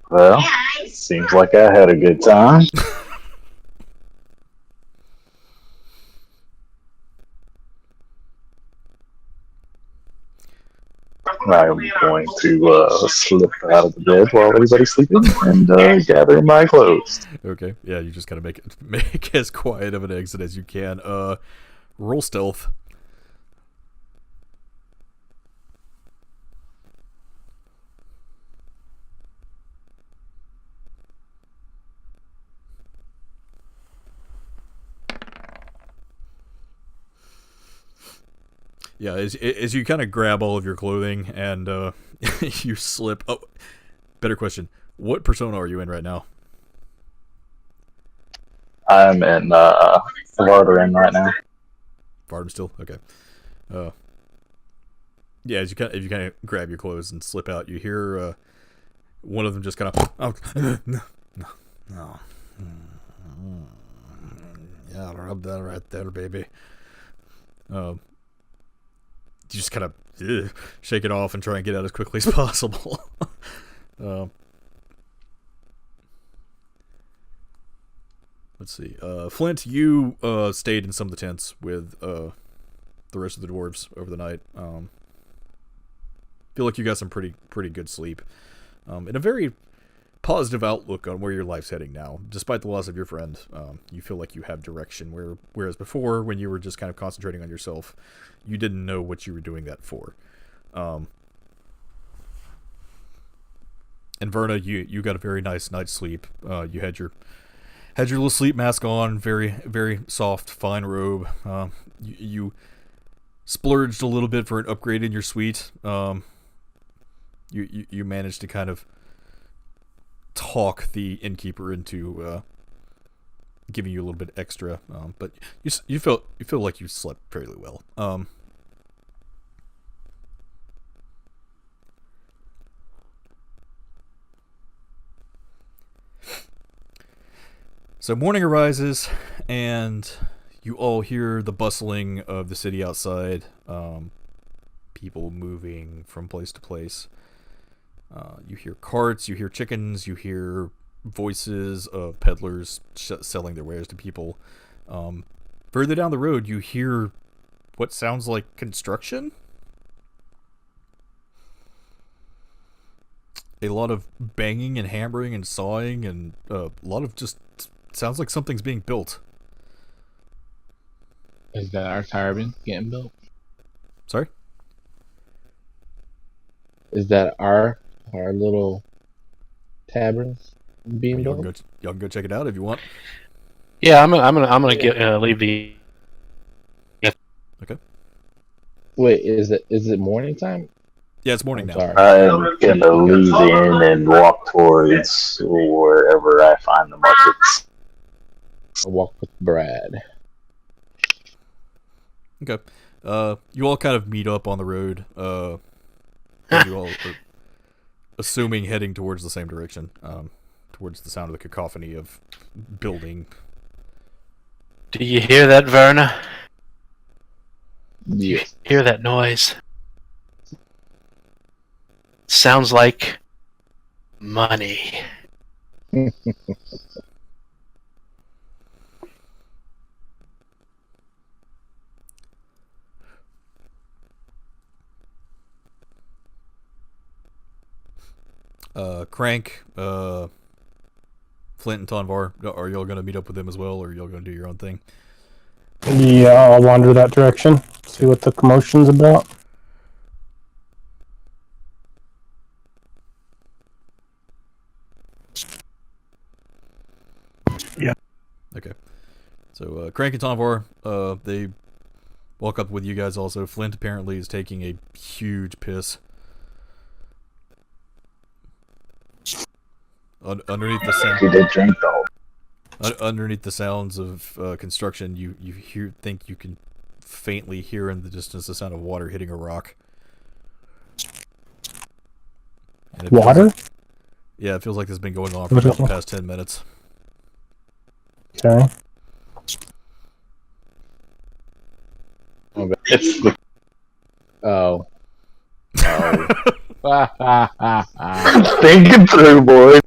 Well, seems like I had a good time. I'm going to slip out of the bed while everybody's sleeping and gather my clothes. Okay, yeah, you just gotta make as quiet of an exit as you can. Roll stealth. Yeah, as you kind of grab all of your clothing and you slip. Oh, better question. What persona are you in right now? I'm in Florida right now. Varden still? Okay. Yeah, as you kind of grab your clothes and slip out, you hear one of them just kind of, no. Yeah, rub that right there, baby. You just kind of shake it off and try and get out as quickly as possible. Let's see. Flint, you stayed in some of the tents with the rest of the dwarves over the night. Feel like you got some pretty good sleep, and a very positive outlook on where your life's heading now. Despite the loss of your friend, you feel like you have direction. Whereas before, when you were just kind of concentrating on yourself, you didn't know what you were doing that for. And Verna, you got a very nice night's sleep. You had your little sleep mask on, very very soft, fine robe. You splurged a little bit for an upgrade in your suite. You managed to kind of talk the innkeeper into giving you a little bit extra, but you feel like you slept fairly well. So morning arises, and you all hear the bustling of the city outside. People moving from place to place. You hear carts, you hear chickens, you hear voices of peddlers selling their wares to people. Further down the road, you hear what sounds like construction. A lot of banging and hammering and sawing, and a lot of just sounds like something's being built. Is that our tavern getting built? Sorry? Is that our little tavern being Y'all can, built? y'all can go check it out if you want. Yeah, I'm gonna leave the. Wait, is it morning time? Yeah, it's morning I'm now. sorry. I'm gonna leave in and walk towards wherever I find the markets. I'll walk with Brad. Okay. You all kind of meet up on the road. As you all are assuming heading towards the same direction. Towards the sound of the cacophony of building. Do you hear that, Verna? Do you Yes. hear that noise? Sounds like money. Crank, Flint and Tonvar, are y'all going to meet up with them as well, or are y'all going to do your own thing? Yeah, I'll wander that direction. See what the commotion's about. Okay. So, Crank and Tonvar, they walk up with you guys also. Flint apparently is taking a huge piss. Underneath the sound. He did drink though. Underneath the sounds of construction, you think you can faintly hear in the distance the sound of water hitting a rock. And it feels Water? like- yeah, it feels like this has been going on for about the past 10 minutes. Okay. It's the Oh. thinking through, boy.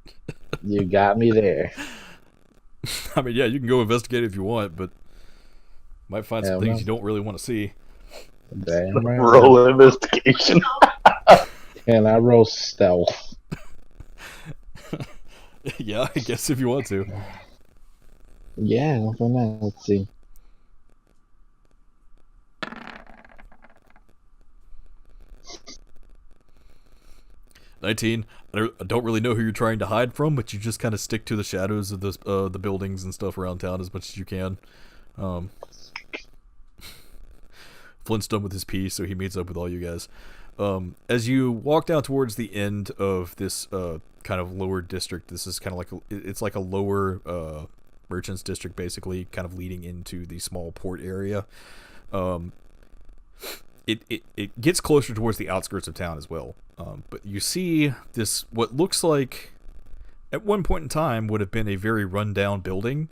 You got me there. I mean, yeah, you can go investigate if you want, but might find some Hell things no. you don't really want to see. Damn right. Roll investigation. And I roll stealth. Yeah, I guess if you want to. Yeah, for now. Let's see. 19. I don't really know who you're trying to hide from, but you just kind of stick to the shadows of the buildings and stuff around town as much as you can. Flint's done with his piece, so he meets up with all you guys. As you walk down towards the end of this kind of lower district, this is kind of like it's like a lower merchants district, basically, kind of leading into the small port area. It gets closer towards the outskirts of town as well. But you see this, what looks like at one point in time would have been a very rundown building,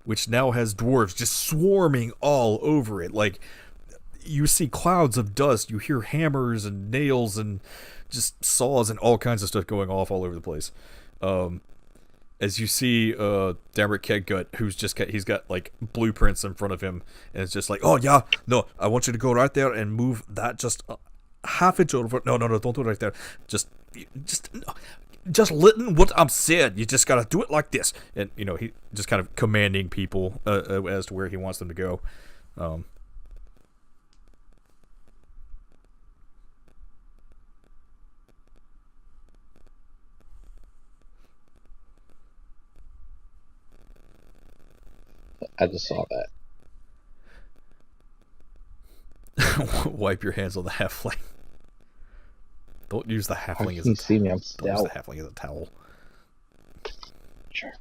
which now has dwarves just swarming all over it. Like, you see clouds of dust, you hear hammers and nails and just saws and all kinds of stuff going off all over the place. As you see Damrick Keggut, he's got like blueprints in front of him, and it's just like, oh yeah, no, I want you to go right there and move that just half inch over. No, don't do it right there. Just listen what I'm saying. You just gotta do it like this, and he just kind of commanding people as to where he wants them to go. I just saw that. Wipe your hands on the halfling. Don't use the halfling as a You see me, I'm don't use stealth. the halfling as a towel. Sure.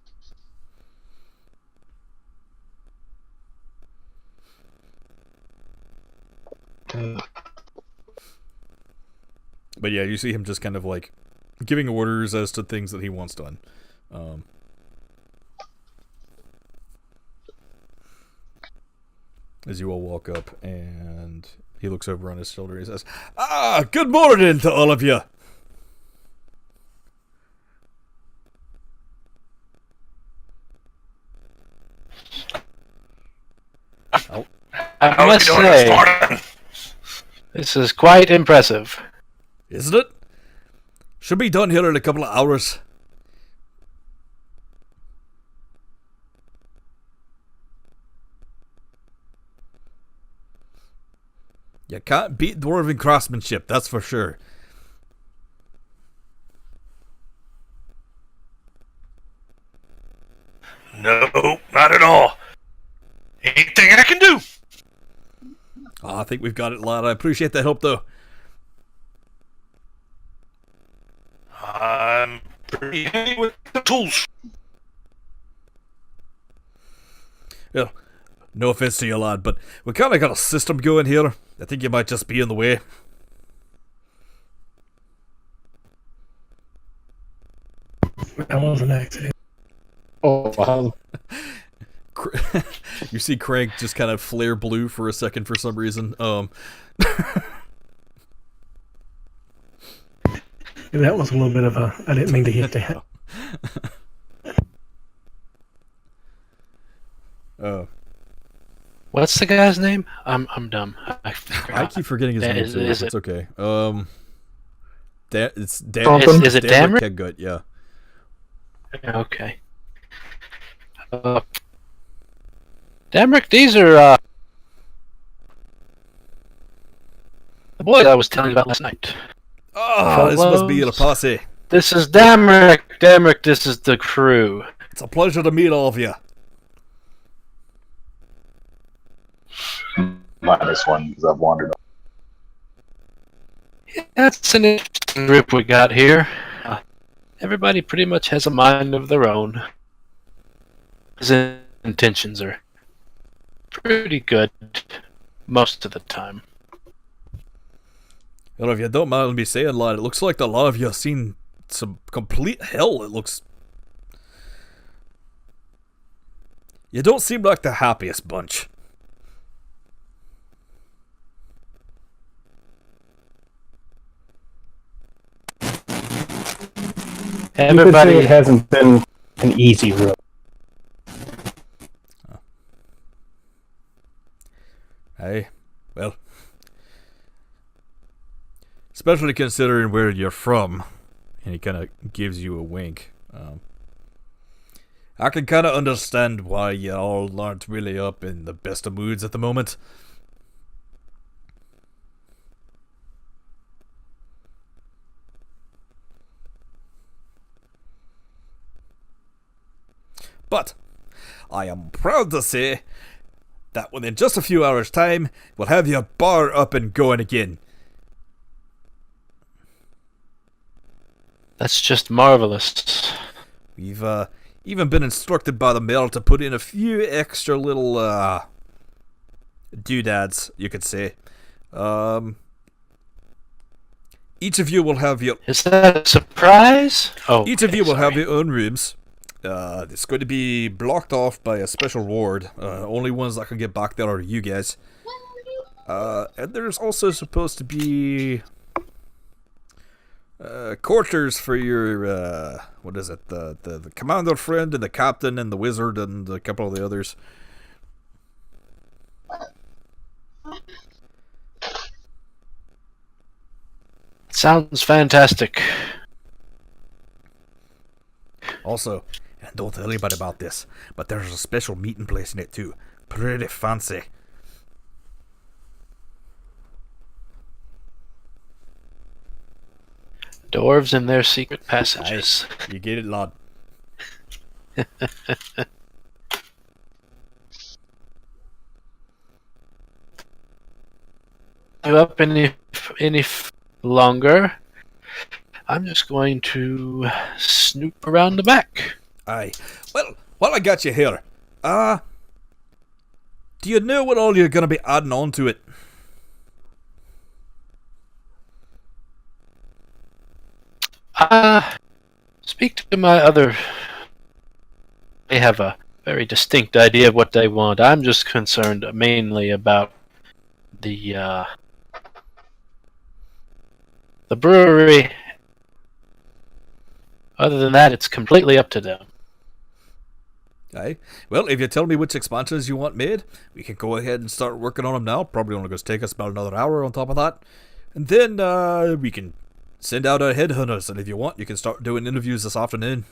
But yeah, you see him just kind of like giving orders as to things that he wants done. As you all walk up, and he looks over on his shoulder and he says, good morning to all of you. I must say, this is quite impressive. Isn't it? Should be done here in a couple of hours. You can't beat dwarven craftsmanship, that's for sure. No, not at all. Anything I can do. Oh, I think we've got it, lad. I appreciate the help, though. I'm pretty handy with the tools. Yeah, no offense to you, lad, but we kind of got a system going here. I think you might just be in the way. That was an accident. Oh, wow. You see Craig just kind of flare blue for a second for some reason. That was a little bit of a. I didn't mean to hit that. Oh, What's the guy's name? I'm dumb. I keep forgetting his name Is- too. is It's it- okay. It's Dan. Is it Damrick Damrick? Keggut, yeah. Okay. Damrick, these are the boys I was telling you about last night. Oh, this must be your posse. This is Damrick. Damrick, this is the crew. It's a pleasure to meet all of you. -1 because I've wandered. That's an interesting group we got here. Everybody pretty much has a mind of their own. His intentions are pretty good most of the time. Well, if you don't mind me saying, lad, it looks like a lot of you have seen some complete hell. It looks. You don't seem like the happiest bunch. You could say Everybody, it hasn't been an easy road. Hey, well. Especially considering where you're from. And he kind of gives you a wink. I can kind of understand why you all aren't really up in the best of moods at the moment. But I am proud to say that within just a few hours' time, we'll have your bar up and going again. that's just marvelous. We've even been instructed by the mayor to put in a few extra little doodads, you could say. Each of you will have your Is that a surprise? Oh, each of you will have sorry. your own rooms. It's going to be blocked off by a special ward. Only ones that can get back there are you guys. And there's also supposed to be quarters for your what is it? The commander friend and the captain and the wizard and a couple of the others. Sounds fantastic. Also, and don't tell anybody about this, but there's a special meeting place in it too. Pretty fancy. Dwarves and their secret passages. You get it, lad. You up any longer? I'm just going to snoop around the back. Aye. Well, while I got you here, do you know what all you're gonna be adding on to it? Speak to my other. They have a very distinct idea of what they want. I'm just concerned mainly about the brewery. Other than that, it's completely up to them. Aye. Well, if you tell me which expansions you want made, we can go ahead and start working on them now. Probably only going to take us about another hour on top of that. And then we can send out our headhunters, and if you want, you can start doing interviews this afternoon.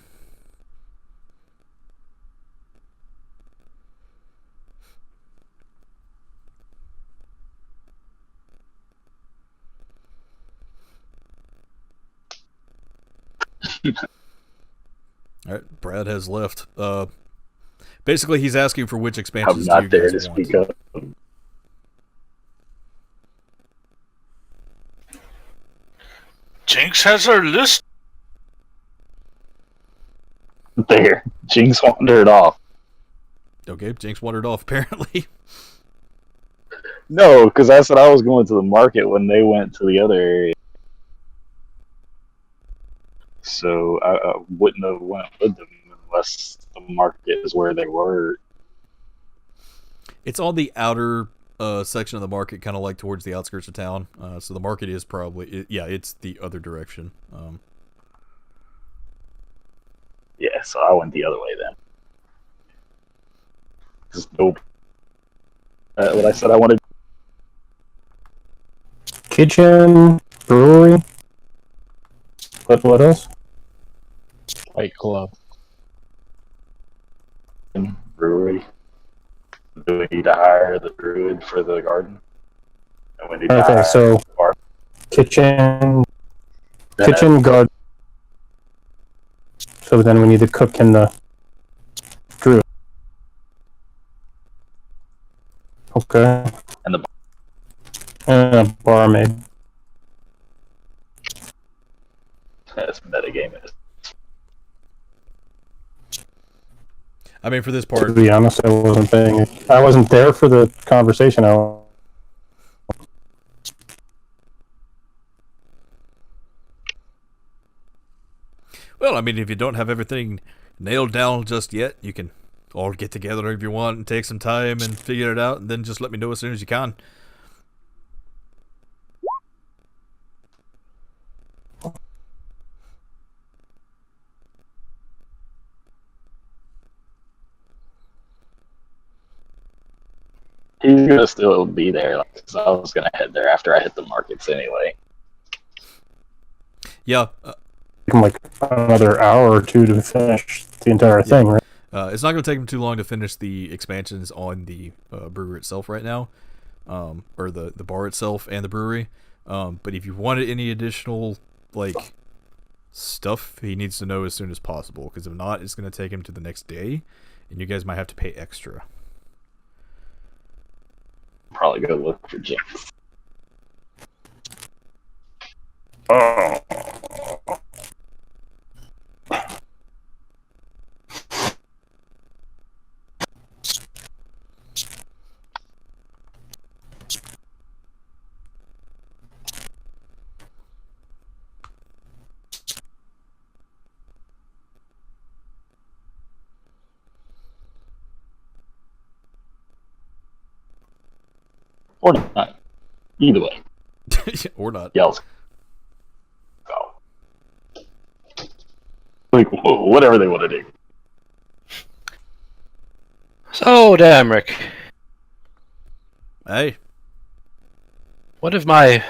Alright, Brad has left. Basically, he's asking for which expansions I'm do you not there guys to want. speak up. Jinx has her list. There, Jinx wandered off. Okay, Jinx wandered off, apparently. No, because I said I was going to the market when they went to the other area. So I wouldn't have went with them unless the market is where they were. It's on the outer section of the market, kind of like towards the outskirts of town. So the market is probably... it's the other direction. Yeah, so I went the other way then. Just nope. What I said I wanted. Kitchen, brewery. What else? Fight Club. Brewery. Do we need to hire the druid for the garden? And we need to Okay, hire so the bar. kitchen, Then guard. So then we need to cook in the druid. Okay. And the And a barmaid. That's metagame. I mean, for this To part... be honest, I wasn't there for the conversation. Well, I mean, if you don't have everything nailed down just yet, you can all get together if you want and take some time and figure it out, and then just let me know as soon as you can. He's gonna still be there, like, 'cause I was gonna head there after I hit the markets anyway. Yeah, Like another hour or two to finish the entire thing, right? it's not going to take them too long to finish the expansions on the brewery itself right now, or the bar itself and the brewery. But if you wanted any additional like stuff, he needs to know as soon as possible, because if not, it's going to take him to the next day, and you guys might have to pay extra. Probably go look for Jinx. Oh. Or not. Either way. Or not. Yells. Go. Like, whatever they want to do. So, Damrick, Hey, what if my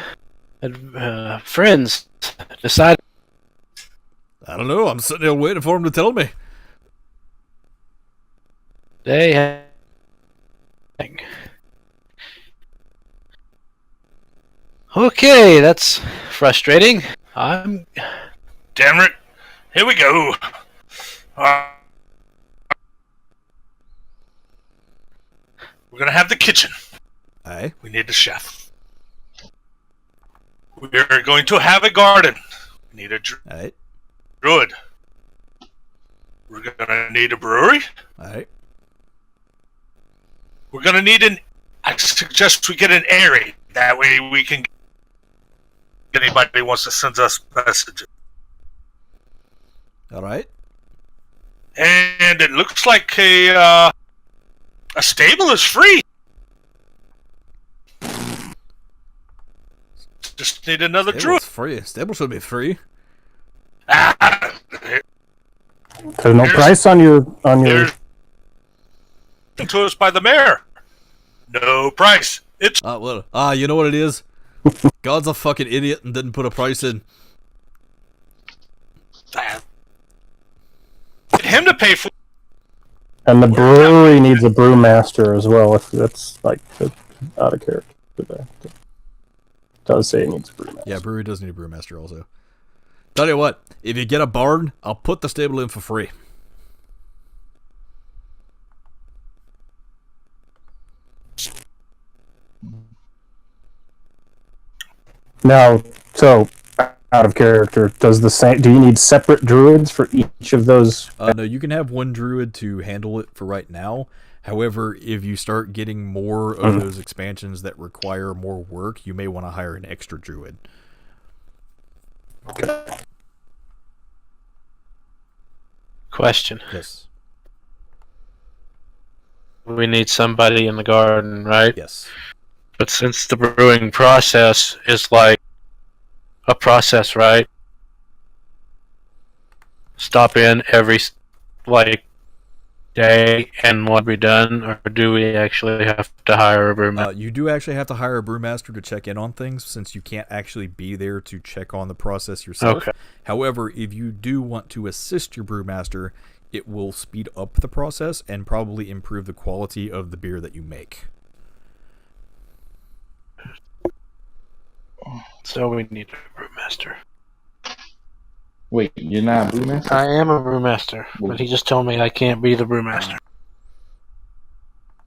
friends decide? I don't know. I'm sitting there waiting for him to tell me. They have... Okay, that's frustrating. I'm... Damn it. Here we go. We're gonna have the kitchen. Hey, We need a chef. We're going to have a garden. We need a hey, druid. We're gonna need a brewery. hey. We're gonna need an... I suggest we get an airy. That way we can... Anybody wants to send us messages. All right. And it looks like a stable is free. Just need another druid. Stable's free. Stable should be free. Ah, There's no price on your here's to us by the mayor. No price. It's You know what it is? God's a fucking idiot and didn't put a price in. get him to pay for. and the brewery needs a brewmaster as well. If that's like out of character, it does say it needs a brewmaster. Yeah, brewery does need a brewmaster also. Tell you what, if you get a barn, I'll put the stable in for free. Now, so out of character, do you need separate druids for each of those? No, you can have one druid to handle it for right now. However, if you start getting more of those expansions that require more work, you may want to hire an extra druid. Question. Yes. We need somebody in the garden, right? Yes. But since the brewing process is like a process, right? Stop in every like day and what be done, or do we actually have to hire a brewmaster? You do actually have to hire a brewmaster to check in on things, since you can't actually be there to check on the process yourself. Okay. However, if you do want to assist your brewmaster, it will speed up the process and probably improve the quality of the beer that you make. So we need a brewmaster. Wait, you're not a brewmaster? I am a brewmaster, but he just told me I can't be the brewmaster.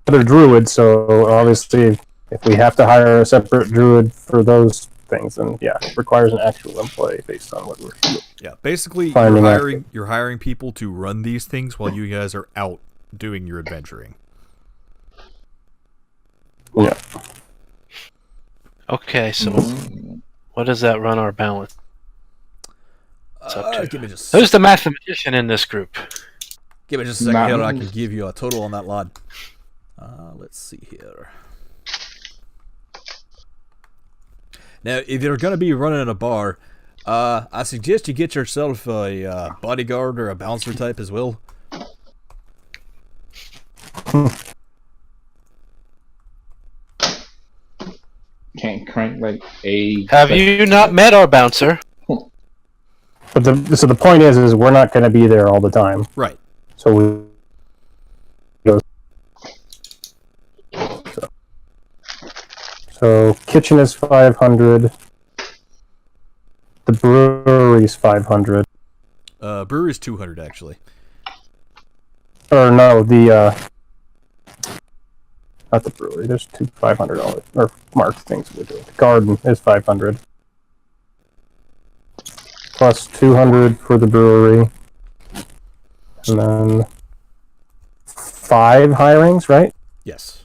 Other druids, so obviously, if we have to hire a separate druid for those things, then yeah, it requires an actual employee based on what we're doing. Yeah, basically, Finding you're hiring people to run these things while you guys are out doing your adventuring. Yeah. Okay, so what does that run our balance up to? Give me just Who's the mathematician in this group? give me just a second here, and I can give you a total on that lot. Let's see here. Now, if you're going to be running a bar, I suggest you get yourself a bodyguard or a bouncer type as well. Can't crank like a. Have you not met our bouncer? But the point is we're not going to be there all the time. Right. So we. So kitchen is 500. The brewery's 500. Brewery's 200 actually. Or no, not the brewery. There's two $500 or marked things we do. The garden is 500. Plus 200 for the brewery. And then 5 hirings, right? Yes.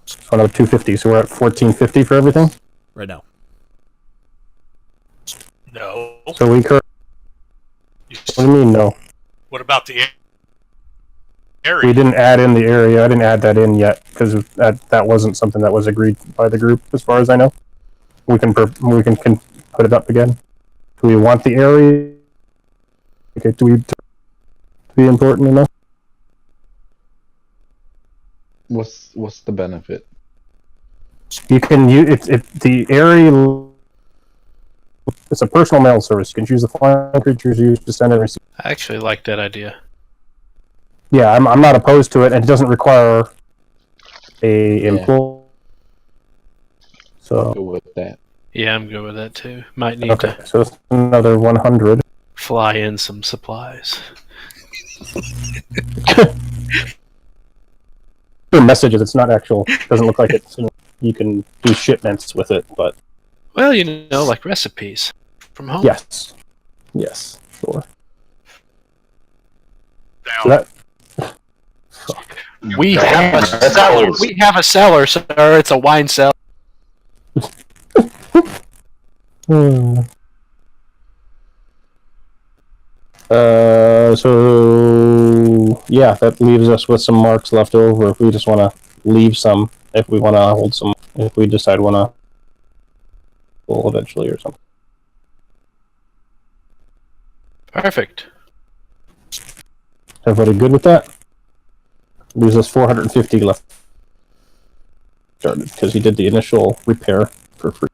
So another 250. So we're at 1450 for everything. Right now. No. So we What do you mean no? What about the area? We didn't add in the area. I didn't add that in yet because that wasn't something that was agreed by the group, as far as I know. We can put it up again. Do we want the area? Okay, do we be important enough? What's the benefit? You can use it. The area. It's a personal mail service. You can choose the flying creatures used to send and receive. I actually like that idea. Yeah, I'm not opposed to it, and it doesn't require a employee. So Go with that. Yeah, I'm good with that too. Might need okay, to so it's another 100. fly in some supplies. For messages, it's not actual. Doesn't look like it's. You can do shipments with it, but Well, you know, like recipes from home. yes, sure. Down. That, We have a That's cellar. close. We have a cellar, sir. It's a wine cellar. So yeah, that leaves us with some marks left over if we just want to leave some, if we want to hold some, if we decide want to pull eventually or something. Perfect. Everybody good with that? Leaves us 450 left. Started because he did the initial repair for free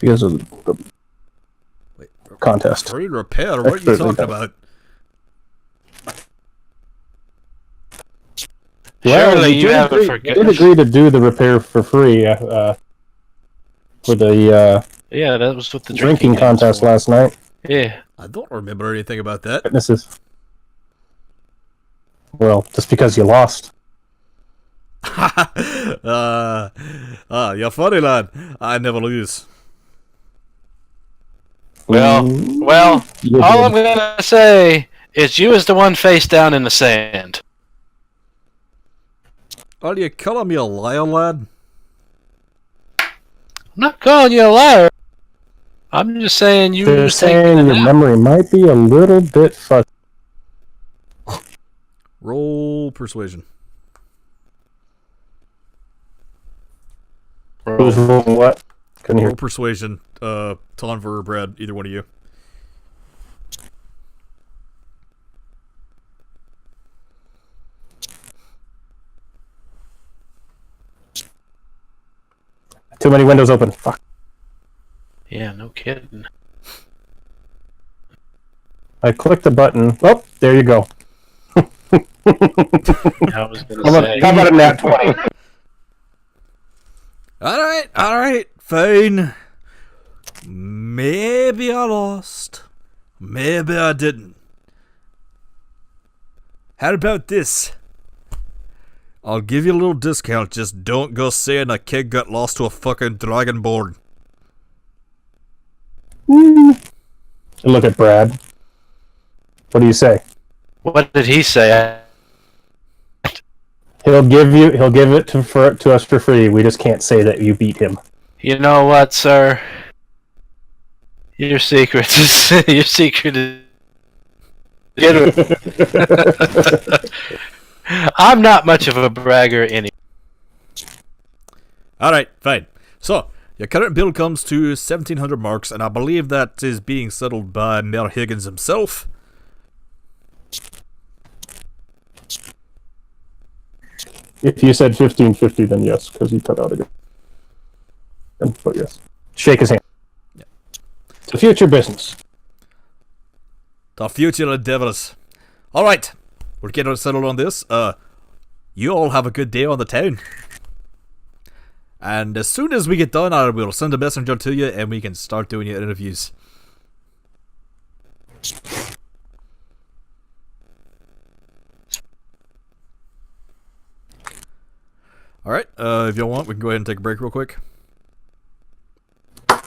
because of the Wait, contest. free repair? What are you Expertly talking done. about? Surely we you did haven't agree, forgotten. we did agree to do the repair for free for the Yeah, that was with the drinking games contest for. last night. Yeah. I don't remember anything about that. Witnesses. Well, just because you lost. You're funny, lad. I never lose. Well, You all did. I'm gonna say is you was the one face down in the sand. Are you calling me a liar, lad? I'm not calling you a liar. I'm just saying you They're was taking saying a your nap. memory might be a little bit fuzzy. Roll persuasion. Who's rolling what? Couldn't hear. Roll persuasion. Tonver or Brad, either one of you. Too many windows open. Fuck. Yeah, no kidding. I clicked the button. Oh, there you go. I was gonna say. How about a nat 20? Alright, fine. Maybe I lost. Maybe I didn't. How about this? I'll give you a little discount, just don't go saying a kid got lost to a fucking dragonborn. Look at Brad. What do you say? What did he say? He'll give it to us for free. We just can't say that you beat him. You know what, sir? Your secret is I'm not much of a bragger anyway. Alright, fine. So, your current bill comes to 1,700 marks, and I believe that is being settled by Mayor Higgins himself. If you said 1550, then yes, because he cut out again. But yes. Shake his hand. Yeah. To future business. The future endeavors. Alright, we'll get settled on this. You all have a good day on the town. And as soon as we get done, I will send a messenger to you and we can start doing your interviews. Alright, if y'all want, we can go ahead and take a break real quick.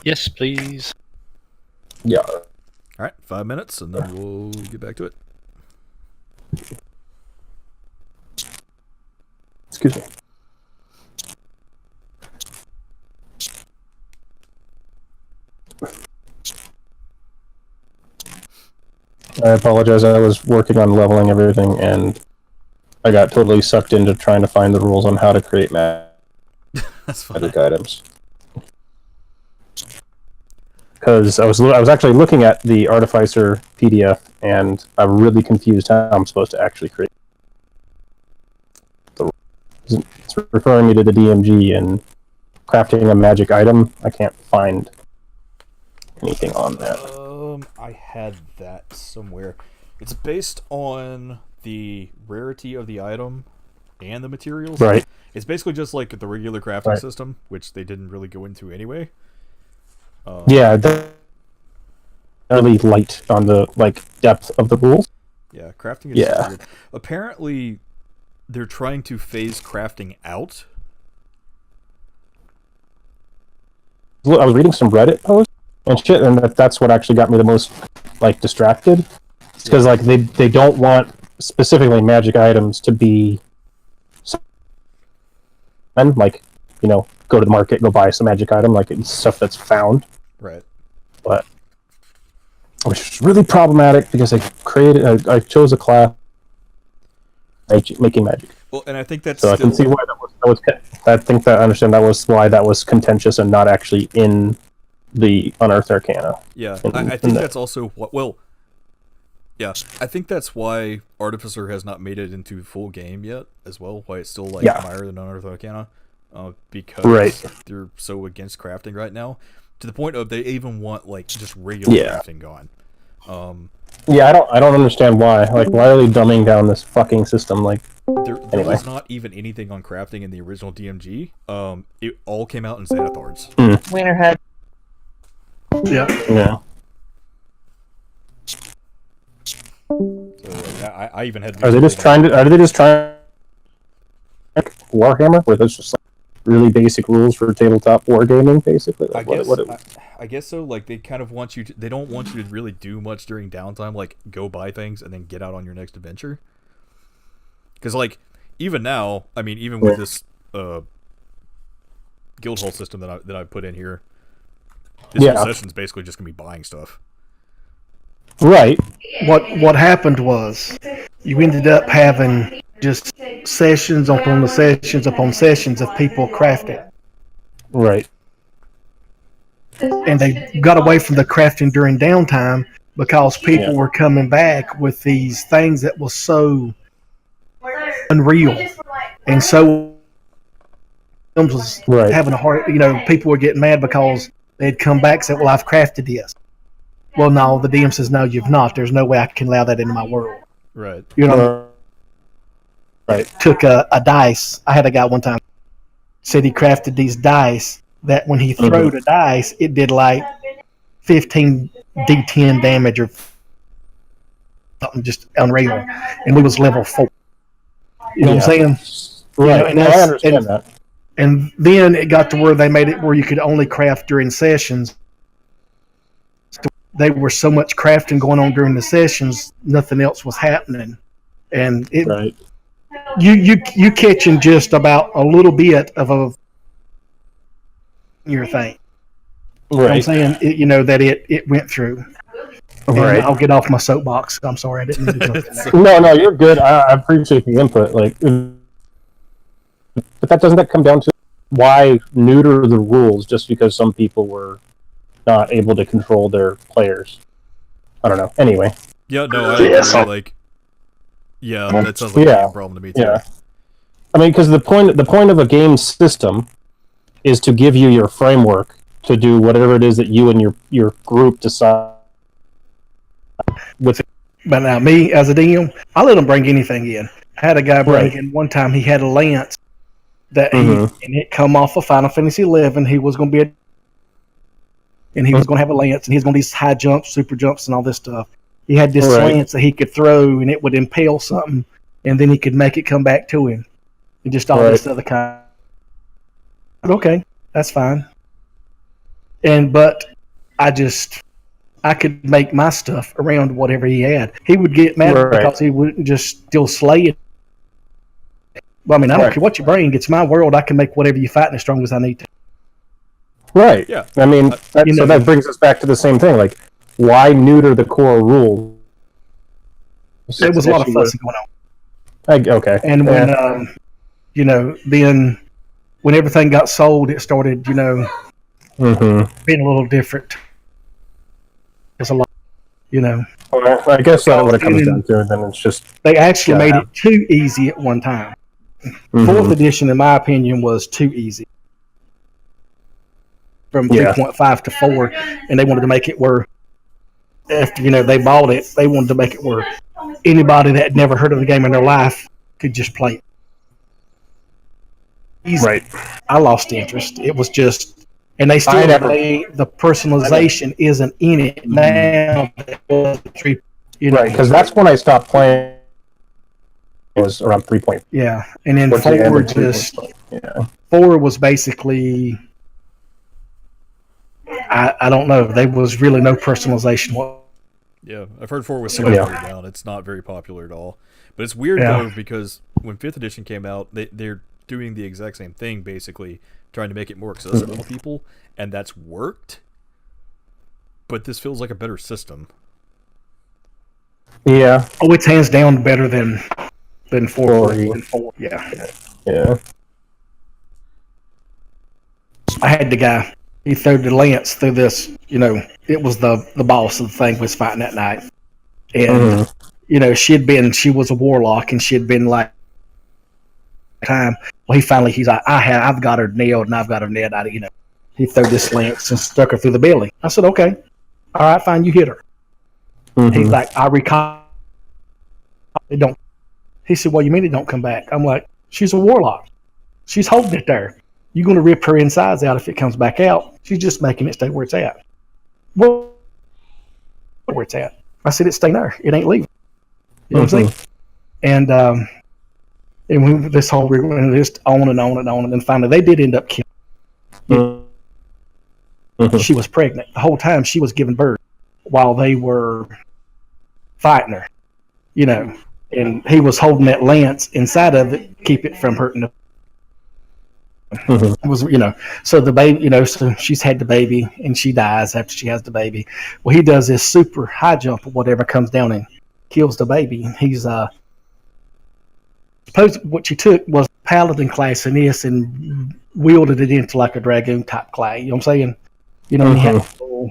Yes, please. Yeah. Alright, 5 minutes and then we'll get back to it. Excuse me. I apologize. I was working on leveling everything, and I got totally sucked into trying to find the rules on how to create That's fine. magic items. Because I was actually looking at the Artificer PDF, and I'm really confused how I'm supposed to actually create the rules. It's referring me to the DMG and crafting a magic item. I can't find anything on that. I had that somewhere. It's based on the rarity of the item and the materials. Right. It's basically just like the regular crafting system, which they didn't really go into anyway. Yeah, they're really light on the depth of the rules. Yeah, crafting is weird. Apparently, they're trying to phase crafting out. I was reading some Reddit posts and shit, and that's what actually got me the most distracted. It's because they don't want specifically magic items to be go to the market, go buy some magic item, it's stuff that's found. Right. But which is really problematic because I chose a class making magic. Well, and I think that's so I can see why that was I understand that was why that was contentious and not actually in the Unearthed Arcana. Yeah, I think that's also what. Well, yeah, I think that's why Artificer has not made it into full game yet, as well. Why it's still higher than Unearthed Arcana, because they're so against crafting right now, to the point of they even want just regular crafting gone. Yeah, I don't understand why. Why are they dumbing down this fucking system? There was not even anything on crafting in the original DMG. It all came out in Xanathards. Winterhead. Yeah. So I even had. Are they just trying Warhammer, where there's just like really basic rules for tabletop wargaming, basically. I Like, guess I guess so. Like they kind of want you to. They don't want you to really do much during downtime. Like go buy things and then get out on your next adventure. Because like even now, I mean, even with this guild hall system that I put in here, this whole session's basically just gonna be buying stuff. Right. What happened was you ended up having just sessions upon the sessions upon sessions of people crafting. Right. And they got away from the crafting during downtime because people were coming back with these things that was so unreal and so was having a hard, people were getting mad because they'd come back and said, well, I've crafted this. Well, no, the DM says, no, you've not. There's no way I can allow that into my world. Right. Right. Took a dice. I had a guy one time said he crafted these dice that when he threw the dice, it did like 15 D10 damage or something just unreal. And we was level 4. You know what I'm saying? Right. And I understand that. And then it got to where they made it where you could only craft during sessions. They were so much crafting going on during the sessions, nothing else was happening. And it you catching just about a little bit of your thing. Right. You know what I'm saying? That it went through. Right. And I'll get off my soapbox. I'm sorry, I didn't mean to jump in there. No, you're good. I appreciate the input. But doesn't that come down to why neuter the rules just because some people were not able to control their players? I don't know. Anyway. Yeah, no, I agree. That sounds like a problem to me too. Yeah. I mean, because the point of a game system is to give you your framework to do whatever it is that you and your group decide. But now, me as a DM, I let them bring anything in. I had a guy bring in one time. He had a lance that and it come off of Final Fantasy 11. He was going to be and he was going to have a lance, and he was going to do these high jumps, super jumps, and all this stuff. He had this lance that he could throw, and it would impale something, and then he could make it come back to him, and just all this other kind. Okay, that's fine. But I could make my stuff around whatever he had. He would get mad because he wouldn't just still slay it. Well, I mean, I don't care what you bring. It's my world. I can make whatever you fighting as strong as I need to. Right. Yeah. I mean, so that brings us back to the same thing. Like, why neuter the core rule? There was a lot of fussing going on. Okay. And when, then when everything got sold, it started, being a little different. There's a lot, Well, I guess that's what it comes down to. Then it's just they actually made it too easy at one time. 4th edition, in my opinion, was too easy. From 3.5 to 4, and they wanted to make it where after they bought it, they wanted to make it where anybody that had never heard of the game in their life could just play it. Easy. Right. I lost interest. It was just, and they still the personalization isn't in it now. Right, because that's when I stopped playing. It was around 3. Yeah, and then 4 just 4 was basically. I don't know. There was really no personalization. Yeah, I've heard 4 was so down. It's not very popular at all. But it's weird though because when 5th edition came out, they're doing the exact same thing, basically trying to make it more accessible to people, and that's worked. But this feels like a better system. Yeah. Oh, it's hands down better than 4. Yeah. I had the guy. He threw the lance through this, it was the boss of the thing was fighting that night. And, she was a warlock and she had been like, time. Well, he's like, I've got her nailed and I've got her nailed out of, he threw this lance and stuck her through the belly. I said, okay, all right, fine, you hit her. He's like, I recall it don't. He said, well, you mean it don't come back? I'm like, she's a warlock. She's holding it there. You're going to rip her insides out if it comes back out. She's just making it stay where it's at. Well, where it's at. I said, it's staying there. It ain't leaving. You know what I'm saying? And And this whole just on and on and on, and then finally they did end up killing. She was pregnant the whole time. She was giving birth while they were fighting her, and he was holding that lance inside of it, keep it from hurting her. It was, so the baby, so she's had the baby and she dies after she has the baby. Well, he does this super high jump or whatever, comes down and kills the baby. And he's suppose what she took was paladin class in this and wielded it into like a dragoon type class. You know what I'm saying? He had a little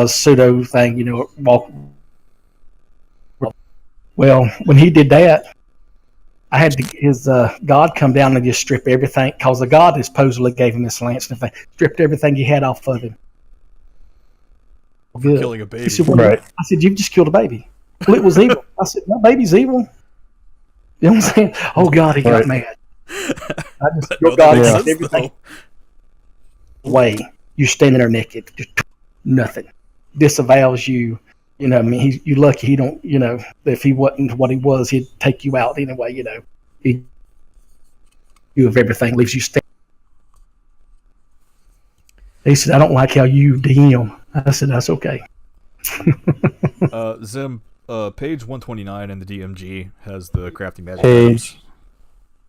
pseudo thing, walk. Well, when he did that, I had his god come down and just strip everything, because the god supposedly gave him this lance and everything, stripped everything he had off of him. Good. Killing a baby. He said, I said, you've just killed a baby. Well, it was evil. I said, no, baby's evil. You know what I'm saying? Oh, God, he got mad. I just, your God takes everything away. You're standing there naked. Just nothing. Disavows you. You're lucky he don't, if he wasn't what he was, he'd take you out anyway, He you of everything, leaves you standing. He said, I don't like how you DM. I said, that's okay. Zim, page 129 in the DMG has the crafting magic page items.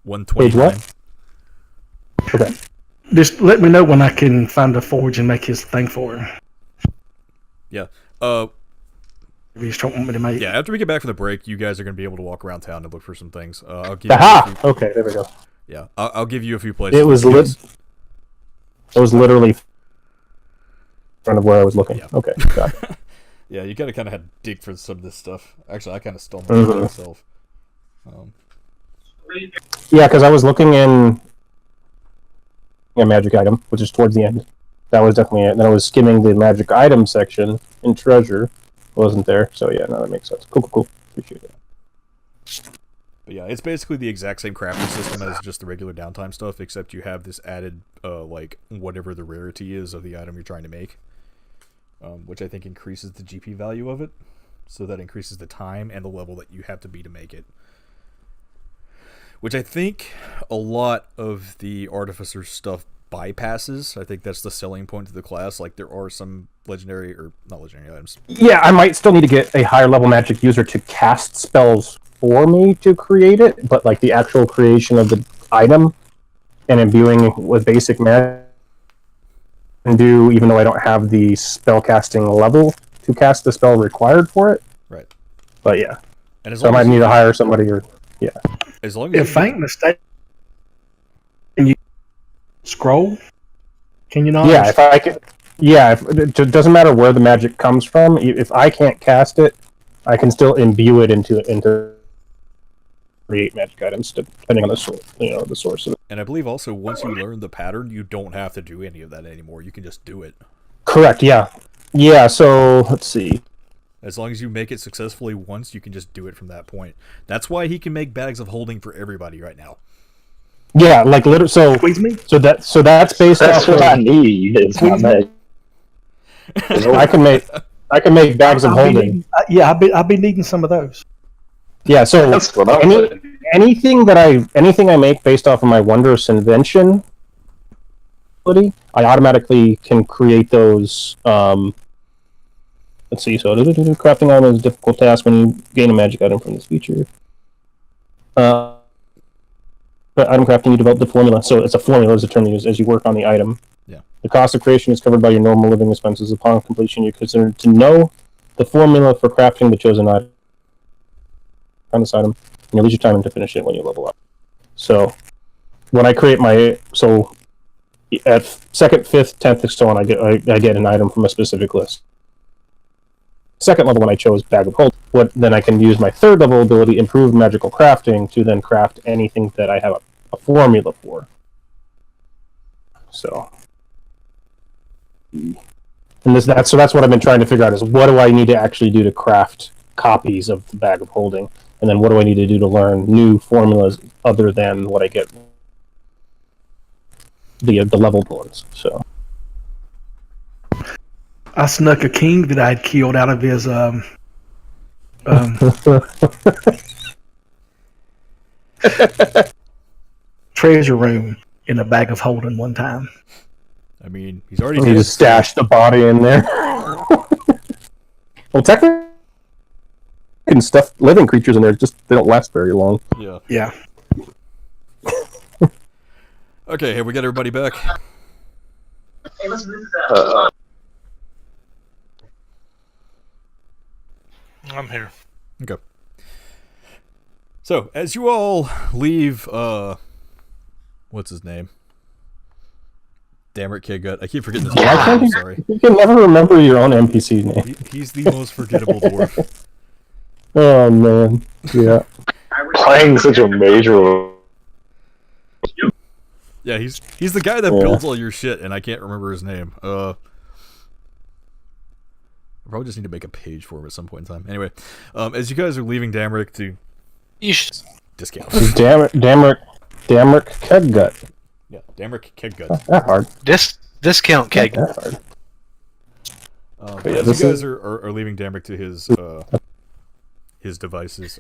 129. Page what? Okay. Just let me know when I can find a forge and make his thing for him. Yeah. If you just don't want me to make. Yeah, after we get back from the break, you guys are going to be able to walk around town and look for some things. I'll give Okay, there we go. Yeah, I'll give you a few places. It was literally in front of where I was looking. Yeah. Okay, got it. Yeah, you gotta kind of have to dig for some of this stuff. Actually, I kind of stole myself. Yeah, because I was looking in a magic item, which is towards the end. That was definitely it. Then I was skimming the magic item section in treasure. Wasn't there, so yeah, no, that makes sense. Cool. Appreciate it. But yeah, it's basically the exact same crafting system as just the regular downtime stuff, except you have this added, whatever the rarity is of the item you're trying to make, which I think increases the GP value of it, so that increases the time and the level that you have to be to make it. Which I think a lot of the Artificer stuff bypasses. I think that's the selling point of the class. Like, there are some legendary, or not legendary items. Yeah, I might still need to get a higher level magic user to cast spells for me to create it, but like the actual creation of the item and imbuing with basic magic and do, even though I don't have the spell casting level to cast the spell required for it. Right. But yeah. And as so I might need to hire somebody or as long as if I ain't mistaken, can you scroll? Can you not? Yeah, if I can. Yeah, it doesn't matter where the magic comes from. If I can't cast it, I can still imbue it into create magic items, depending on the source, the source of it. And I believe also once you learn the pattern, you don't have to do any of that anymore. You can just do it. Correct. Yeah. Yeah. So let's see. As long as you make it successfully once, you can just do it from that point. That's why he can make bags of holding for everybody right now. Yeah, like literally. So that's based. That's what I need. It's not that. I can make bags of holding. I'll be needing some of those. Yeah. So anything I make based off of my wondrous invention ability, I automatically can create those. Let's see. So crafting item is a difficult task when you gain a magic item from this feature. Item crafting, you develop the formula. So it's a formula is a term used as you work on the item. Yeah. The cost of creation is covered by your normal living expenses. Upon completion, you're considered to know the formula for crafting the chosen item on this item, and you lose your time to finish it when you level up. So when I create at 2nd, 5th, 10th, and so on, I get an item from a specific list. Second level, when I chose Bag of Hold, then I can use my 3rd level ability, Improved Magical Crafting, to then craft anything that I have a formula for. So, that's what I've been trying to figure out, is what do I need to actually do to craft copies of the Bag of Holding, and then what do I need to do to learn new formulas other than what I get the leveled ones. So I snuck a king that I'd killed out of his treasure room in a bag of holding one time. I mean, he's already We dead. just stashed the body in there. Well, technically, you can stuff living creatures in there. Just they don't last very long. Yeah. Yeah. Okay, have we got everybody back? I'm here. Okay. So, as you all leave, what's his name? Damn it, Kidgut. I keep forgetting his name. Why can't I'm you- sorry. You can never remember your own NPC name. He's the most forgettable dwarf. Oh man, yeah. Playing such a major. Yeah, he's the guy that Yeah. builds all your shit, and I can't remember his name. I probably just need to make a page for him at some point in time. Anyway, as you guys are leaving Damrick to You should. discount. Damrick Keggut. Yeah, Damrick Keggut. Not that hard. Discount Not keg. that hard. As yeah, you this guys is- are leaving Damrick to his devices,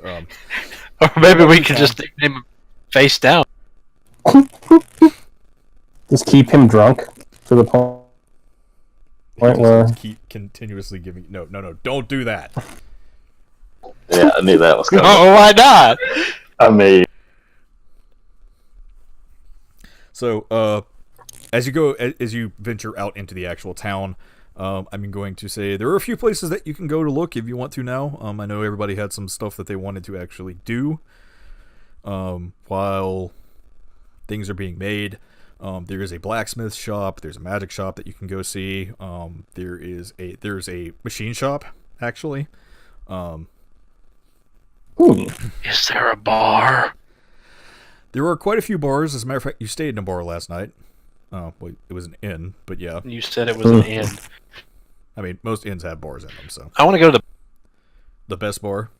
Or maybe we could just nickname him face down. Just keep him drunk to the point just where keep continuously giving. No, don't do that. Yeah, I knew that was coming. Oh, why not? I mean, So, as you venture out into the actual town, I'm going to say there are a few places that you can go to look if you want to now. I know everybody had some stuff that they wanted to actually do while things are being made. There is a blacksmith shop. There's a magic shop that you can go see. There's a machine shop actually. Is there a bar? There are quite a few bars. As a matter of fact, you stayed in a bar last night. Well, it was an inn, but yeah. You said it was an inn. I mean, most inns have bars in them, so. I want to go to The best bar.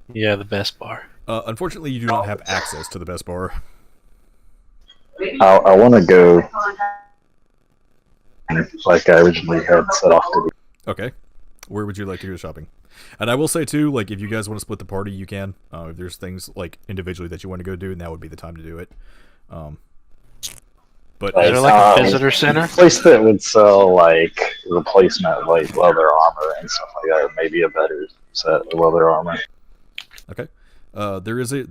the best bar. Unfortunately, you do not have access to the best bar. I want to go like I originally had set off to do. Okay. Where would you like to go shopping? And I will say, too, like, if you guys want to split the party, you can. If there's things, like, individually that you want to go do, and that would be the time to do it. But Is there like a visitor center? A place that would sell like replacement like leather armor and stuff like that. Maybe a better set of leather armor. okay. There is a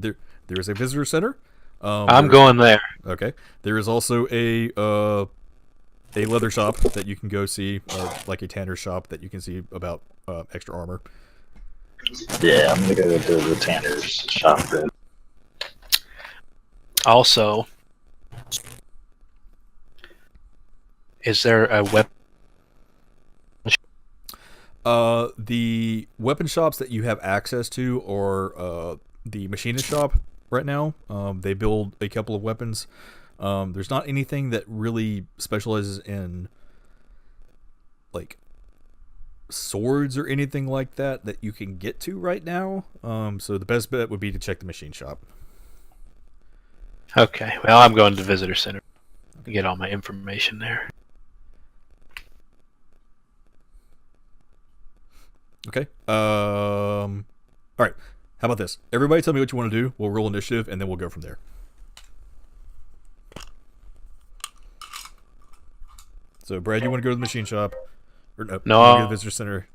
visitor center. I'm going there. Okay. There is also a leather shop that you can go see, like a tanner shop that you can see about extra armor. Yeah, I'm gonna go to the tanner's shop then. Also, is there a weapon? The weapon shops that you have access to are the machinist shop right now. They build a couple of weapons. There's not anything that really specializes in like swords or anything like that that you can get to right now. So the best bet would be to check the machine shop. Okay, well, I'm going to the visitor center to get all my information there. Okay. All right. How about this? Everybody tell me what you want to do. We'll roll initiative, and then we'll go from there. So, Brad, you want to go to the machine shop? Or no, No. you want to go to the visitor center?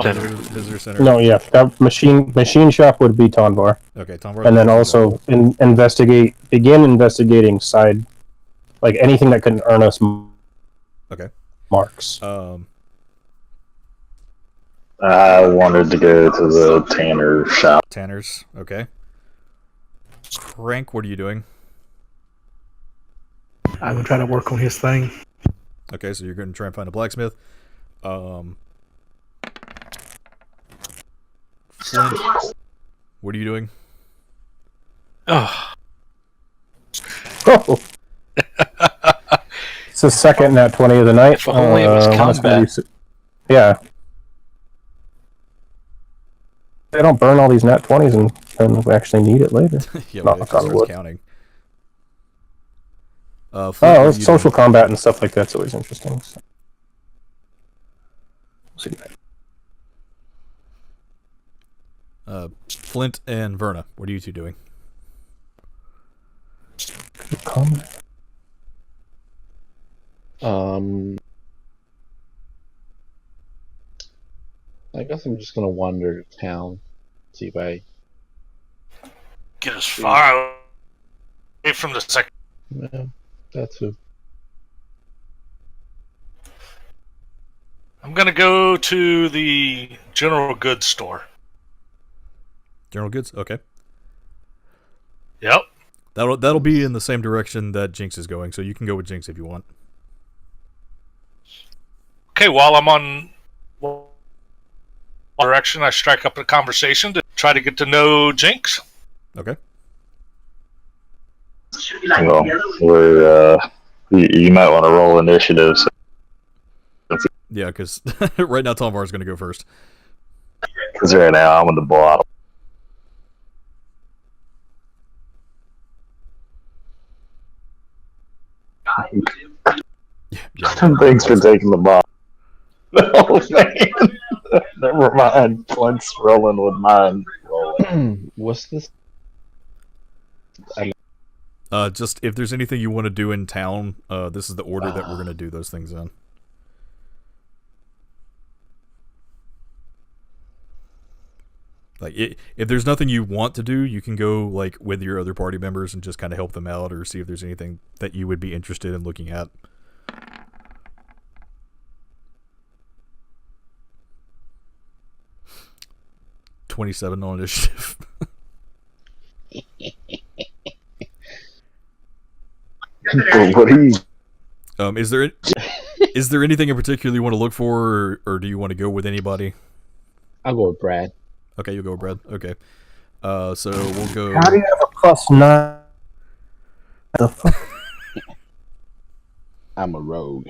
You wanna go to the visitor center? no, yeah, that machine shop would be Tonvar, Okay, Tom. and then also begin investigating side, like anything that can earn us Okay. marks. I wanted to go to the tanner shop. Tanner's. Okay. Frank, what are you doing? I'm gonna try to work on his thing. Okay, so you're going to try and find a blacksmith. Flint, what are you doing? Oh, Oh. It's the second nat 20 of the night. If only it was when it's gonna combat. yeah. They don't burn all these nat 20s and then we actually need it later. Yeah, Knock when it on starts wood. counting. Flint, what are Oh, you social doing? combat and stuff like that's always interesting. So. See. Flint and Verna, what are you two doing? comment. I guess I'm just gonna wander town, see if I. Get as far away from the second. Yeah, that's who. I'm gonna go to the general goods store. General goods. Okay. Yep. That'll be in the same direction that Jinx is going, so you can go with Jinx if you want. Okay, while I'm on direction, I strike up a conversation to try to get to know Jinx. Okay. Well, you might want to roll initiative. Yeah, because right now Tomvar's going to go first. Because right now I'm on the bottom. Yeah. Thanks for taking the bottom. Oh, man. Never mind. Flint's rolling with mine. Rolling. What's this? Just if there's anything you want to do in town, this is the order that we're going to do those things in. Like, if there's nothing you want to do, you can go like with your other party members and just kind of help them out, or see if there's anything that you would be interested in looking at. $27 on initiative. What are you? Is there anything in particular you want to look for, or do you want to go with anybody? I'll go with Brad. Okay, you'll go with Brad. Okay. So we'll go. How do you have a +9? The fuck? I'm a rogue.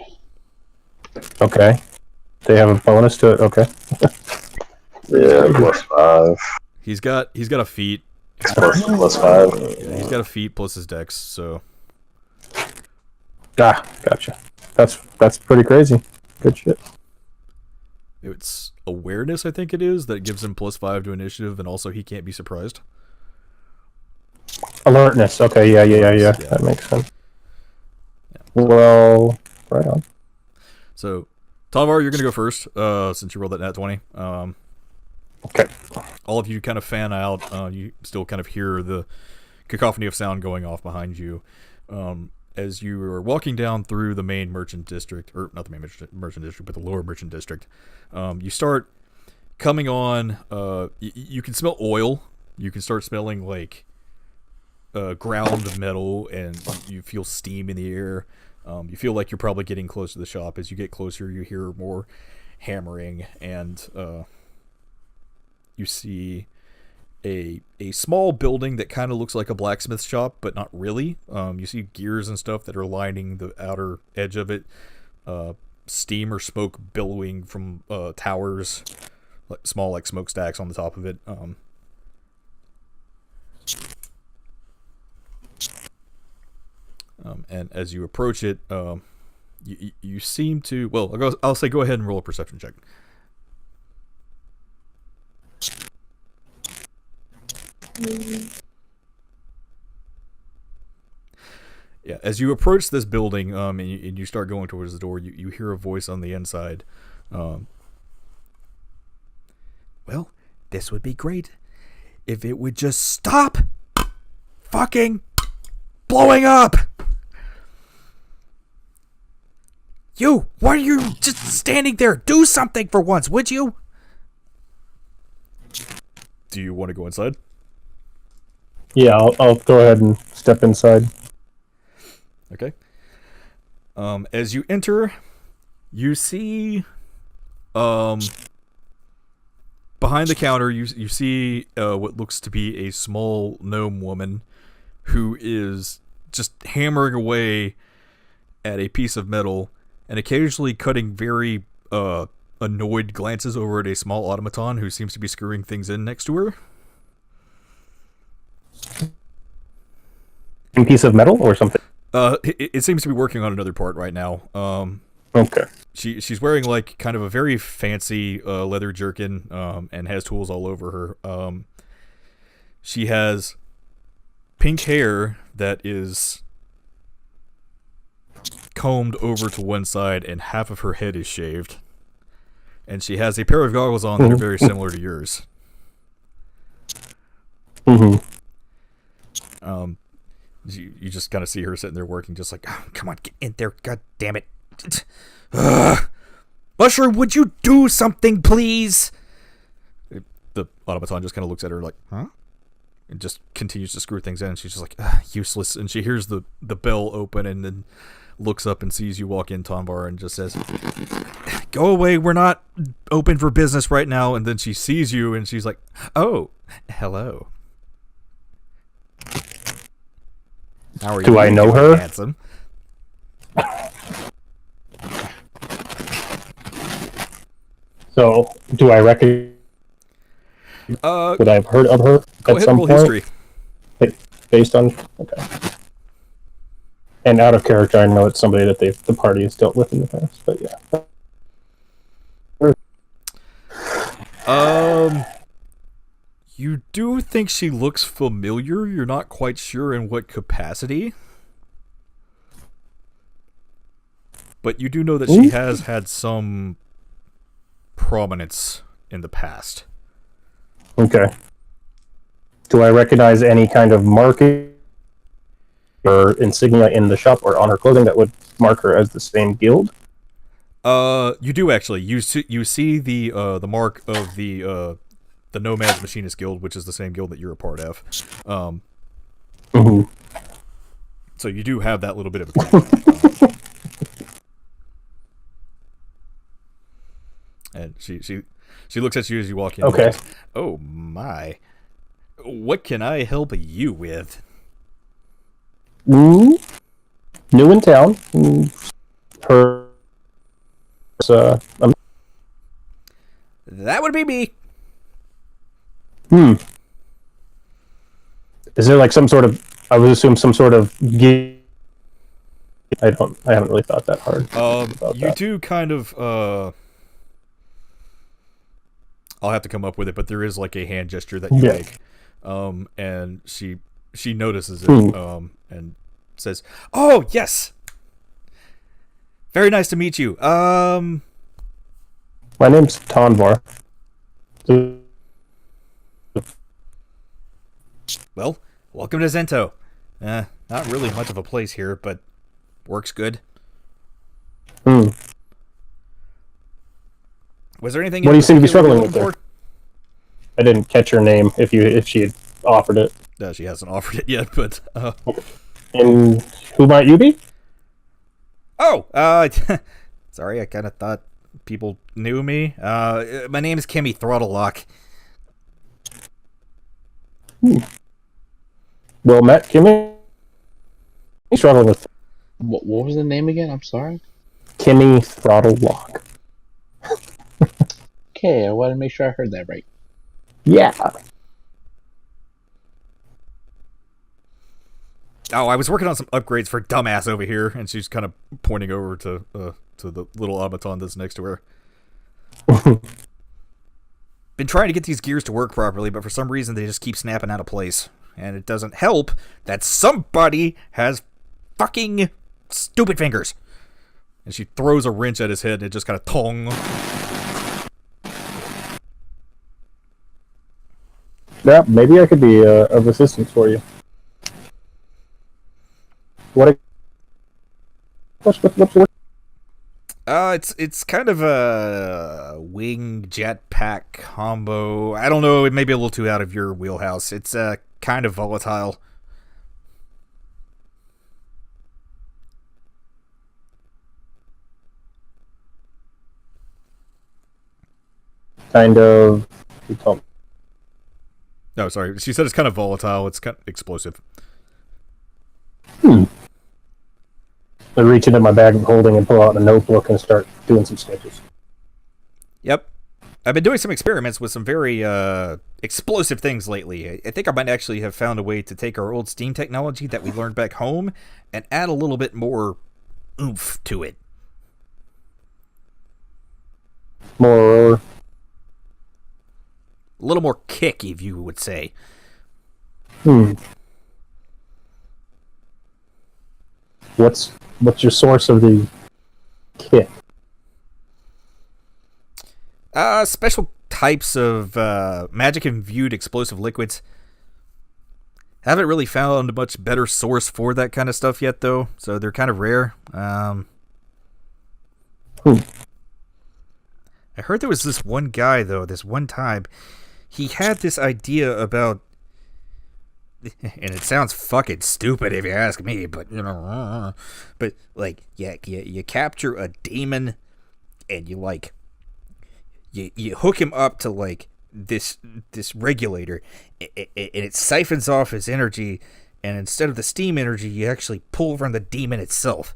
Okay. They have a bonus to it. Okay. Yeah, +5. He's got a feat. +5. Yeah, he's got a feat plus his dex. So Gotcha. That's pretty crazy. Good shit. it's awareness, I think it is, that gives him +5 to initiative, and also he can't be surprised. Alertness. Okay. Yeah. That makes sense. Yeah. Well, right on. So, Tomvar, you're gonna go first, since you rolled that nat 20. Okay. All of you kind of fan out. You still kind of hear the cacophony of sound going off behind you. As you are walking down through the main merchant district, or not the main merchant district, but the lower merchant district, you start coming on. You can smell oil. You can start smelling like ground metal, and you feel steam in the air. You feel like you're probably getting close to the shop. As you get closer, you hear more hammering, and you see a small building that kind of looks like a blacksmith shop, but not really. You see gears and stuff that are lining the outer edge of it. Steam or smoke billowing from towers, like small like smokestacks on the top of it. And as you approach it, you seem to. Well, I'll say go ahead and roll a perception check. Yeah, as you approach this building, and you start going towards the door, you hear a voice on the inside. Well, this would be great if it would just stop fucking blowing up. You, why are you just standing there? Do something for once, would you? Do you want to go inside? Yeah, I'll go ahead and step inside. Okay. As you enter, you see, behind the counter, you see what looks to be a small gnome woman who is just hammering away at a piece of metal and occasionally cutting very annoyed glances over at a small automaton who seems to be screwing things in next to her. A piece of metal or something? It seems to be working on another part right now. Okay. She's wearing like kind of a very fancy leather jerkin, and has tools all over her. She has pink hair that is combed over to one side, and half of her head is shaved. And she has a pair of goggles on that are very similar to yours. Mm-hmm. You just kind of see her sitting there working, just like, oh, come on, get in there, god damn it. Ugh. Mushroom, would you do something, please? The automaton just kind of looks at her like, huh? And just continues to screw things in, and she's just like, useless. And she hears the bell open and then looks up and sees you walk in, Tombar, and just says, go away, we're not open for business right now. And then she sees you and she's like, oh, hello. How are you? Do I know her? Handsome. So, do I recognize? Would I have heard of her go at ahead some and roll point? history. Based on, okay. And out of character, I know it's somebody that the party has dealt with in the past. But yeah. You do think she looks familiar. You're not quite sure in what capacity. But you do know that she has had some prominence in the past. Okay. Do I recognize any kind of marking or insignia in the shop or on her clothing that would mark her as the same guild? You do actually. You see the mark of the Nomads Machinist Guild, which is the same guild that you're a part of. Mm-hmm. So you do have that little bit of a and she looks at you as you walk in. Okay. And goes, oh my. What can I help you with? New in town. Her. That would be me. Is there like some sort of? I would assume some sort of. I haven't really thought that hard. You do kind of. I'll have to come up with it, but there is like a hand gesture that you make. And she notices it, and says, "Oh yes, very nice to meet you. My name's Tonvar. Well, welcome to Zento. Not really much of a place here, but works good. Was there anything? What do you seem to be struggling with there? there? I didn't catch her name. If she had offered it. No, she hasn't offered it yet. But and who might you be? Oh, sorry. I kind of thought people knew me. My name is Kimmy Throttlelock. Well met, Kimmy. Struggling with. What was the name again? I'm sorry. Kimmy Throttlelock. Okay, I want to make sure I heard that right. Yeah. Oh, I was working on some upgrades for dumbass over here, and she's kind of pointing over to the little automaton that's next to her. Been trying to get these gears to work properly, but for some reason they just keep snapping out of place. And it doesn't help that somebody has fucking stupid fingers. And she throws a wrench at his head, and it just kind of tong. Yeah, maybe I could be of assistance for you. What's It's kind of a wing jetpack combo. I don't know, it may be a little too out of your wheelhouse. It's kind of volatile. kind of? You tell me. No, sorry. She said it's kind of volatile. It's kind of explosive. I reach into my bag of holding and pull out a notebook and start doing some sketches. Yep. I've been doing some experiments with some very explosive things lately. I think I might actually have found a way to take our old steam technology that we learned back home and add a little bit more oomph to it. More. A little more kick, if you would say. What's your source of the kit? Special types of magic-imbued explosive liquids. Haven't really found a much better source for that kind of stuff yet, though. So they're kind of rare. I heard there was this one guy, though, this one time. He had this idea about... And it sounds fucking stupid if you ask me, but, you know... But, like, you capture a demon, and you, like... You hook him up to, like, this regulator, and it siphons off his energy, and instead of the steam energy, you actually pull from the demon itself.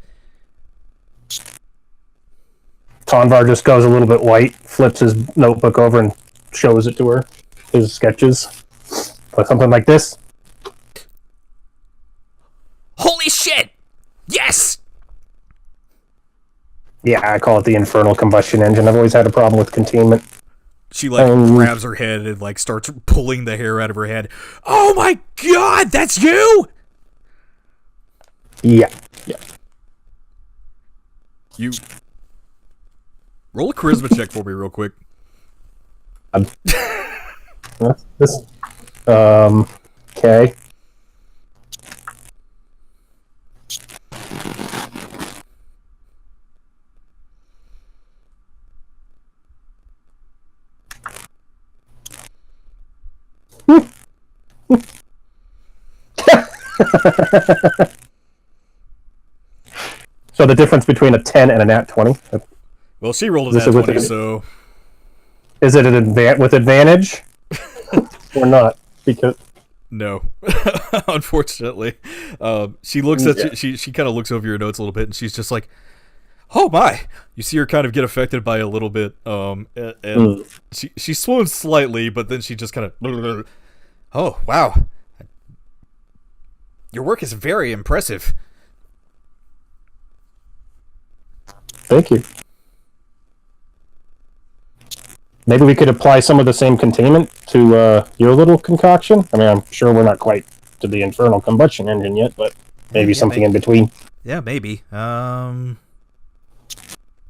Tonvar just goes a little bit white, flips his notebook over, and shows it to her. His sketches. But something like this. Holy shit! Yes! Yeah, I call it the infernal combustion engine. I've always had a problem with containment. She, like, grabs her head and, like, starts pulling the hair out of her head. Oh my god, that's you?! Yeah. You... Roll a charisma check for me real quick. This... Okay. So the difference between a 10 and a nat 20? Well, she rolled a nat 20, so... Is it with advantage? Or not? Because... No. Unfortunately. She looks at you, she kind of looks over your notes a little bit, and she's just like, oh my! You see her kind of get affected by it a little bit, and she swoons slightly, but then she just kind of... Oh, wow. Your work is very impressive. Thank you. Maybe we could apply some of the same containment to your little concoction. I mean, I'm sure we're not quite to the infernal combustion engine yet, but maybe something in between. Yeah, maybe. Tell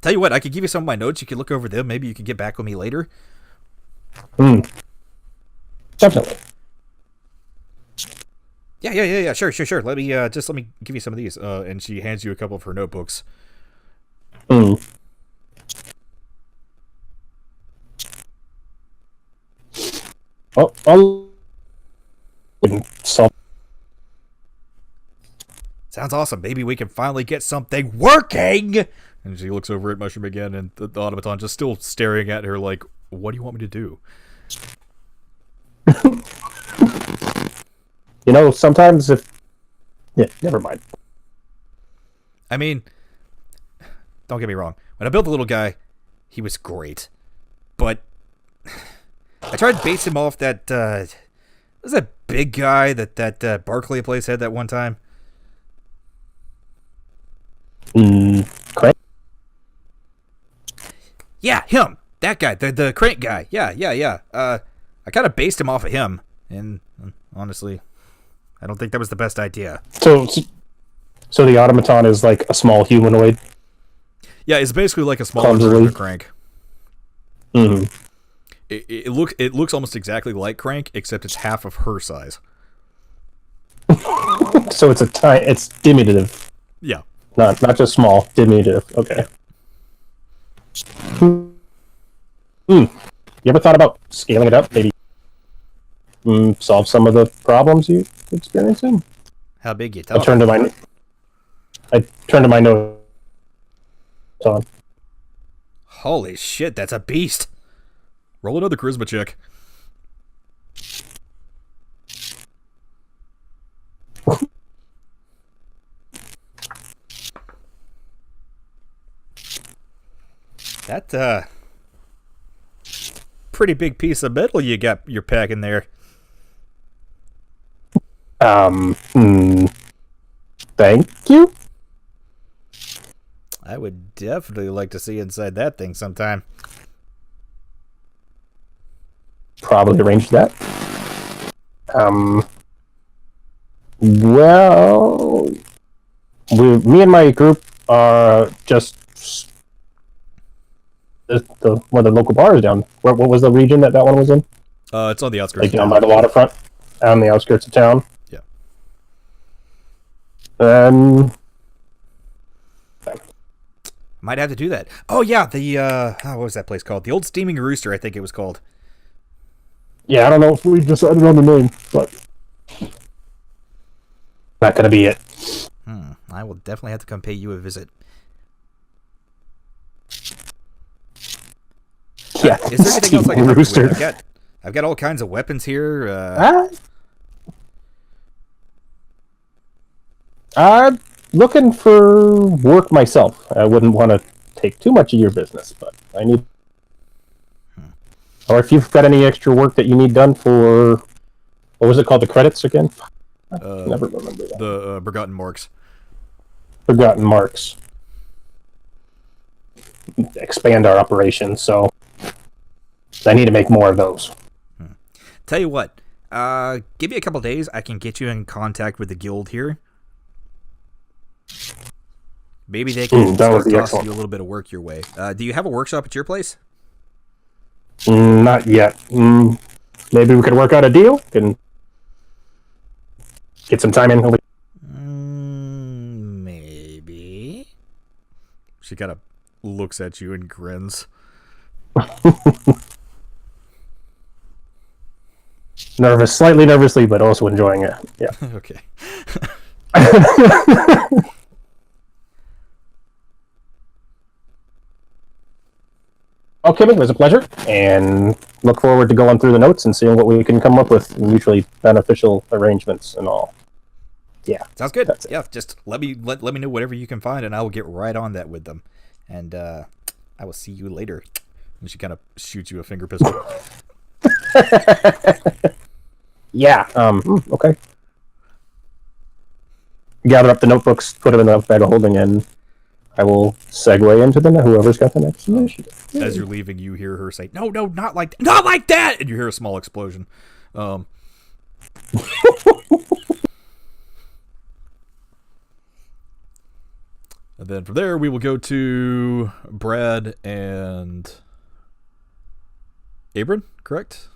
you what, I could give you some of my notes. You could look over them. Maybe you could get back with me later. Definitely. Yeah. Sure. Let me give you some of these. And she hands you a couple of her notebooks. I'll Sounds awesome. Maybe we can finally get something working. And she looks over at Mushroom again, and the automaton just still staring at her like, what do you want me to do? You know, sometimes if... Yeah, never mind. I mean, don't get me wrong. When I built the little guy, he was great. But I tried to base him off that, was that big guy that Barclay place had that one time? Crank? Yeah, him. That guy. The crank guy. Yeah. I kind of based him off of him. And honestly, I don't think that was the best idea. So the automaton is like a small humanoid? Yeah, it's basically like a smaller version of Crank. It looks almost exactly like Crank, except it's half of her size. So it's diminutive. Yeah. Not just small, diminutive. Okay. You ever thought about scaling it up? Maybe solve some of the problems you're experiencing? How big you I talking? turned to my note on. Holy shit, that's a beast. Roll another charisma check. That pretty big piece of metal you're packing there. Thank you. I would definitely like to see inside that thing sometime. Probably arrange that. Well, me and my group are just one of the local bars down. What was the region that one was in? It's on the outskirts. Like of down town. by the waterfront, on the outskirts of town. Yeah. Might have to do that. Oh yeah, the what was that place called? The Old Steaming Rooster, I think it was called. Yeah, I don't know if we decided on the name, but not gonna be it. I will definitely have to come pay you a visit. Yeah. Is there anything else I can help you Rooster. with? I've got all kinds of weapons here. I'm looking for work myself. I wouldn't want to take too much of your business, but I need. Or if you've got any extra work that you need done for, what was it called? The credits again? Never remember that. The Forgotten Marks. Forgotten Marks. Expand our operations, so I need to make more of those. Tell you what, give me a couple days. I can get you in contact with the guild here. Maybe they can start tossing you a little bit of work your way. Do you have a workshop at your place? Not yet. Maybe we could work out a deal and get some time in. Maybe. She kind of looks at you and grins. Slightly nervously, but also enjoying it. Yeah. Okay. Okay, it was a pleasure, and look forward to going through the notes and seeing what we can come up with mutually beneficial arrangements and all. Yeah, sounds good. Yeah, just let me know whatever you can find, and I will get right on that with them. And I will see you later. And she kind of shoots you a finger pistol. Yeah. Okay. Gather up the notebooks, put them in the bag of holding, and I will segue into whoever's got the next initiative. As you're leaving, you hear her say, "No, not like that!" And you hear a small explosion. And then from there, we will go to Brad and Abram, correct?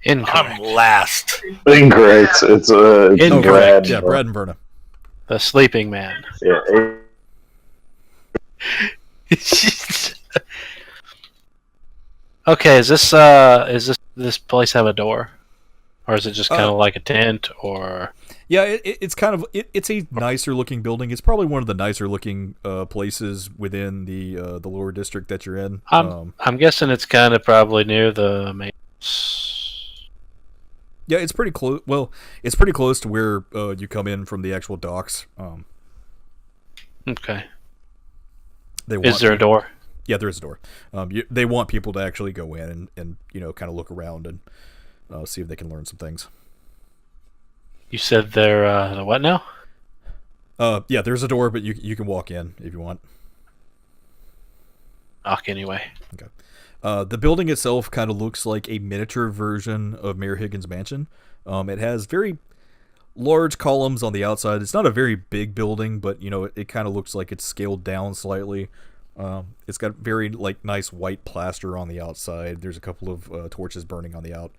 Incorrect. I'm last. Incorrect. It's Incorrect. Brad. Yeah, Brad and Verna. The sleeping man. Yeah. Okay, is this place have a door, or is it just kind of like a tent, or? Yeah, it's kind of it's a nicer looking building. It's probably one of the nicer looking places within the lower district that you're in. I'm guessing it's kind of probably near the main. Yeah, it's pretty close. Well, it's pretty close to where you come in from the actual docks. Okay. Is there a door? Yeah, there is a door. They want people to actually go in and kind of look around and see if they can learn some things. You said they're what now? Yeah, there's a door, but you can walk in if you want. Knock anyway. Okay. The building itself kind of looks like a miniature version of Mayor Higgins' mansion. It has very large columns on the outside. It's not a very big building, but it kind of looks like it's scaled down slightly. It's got very nice white plaster on the outside. There's a couple of torches burning on the out.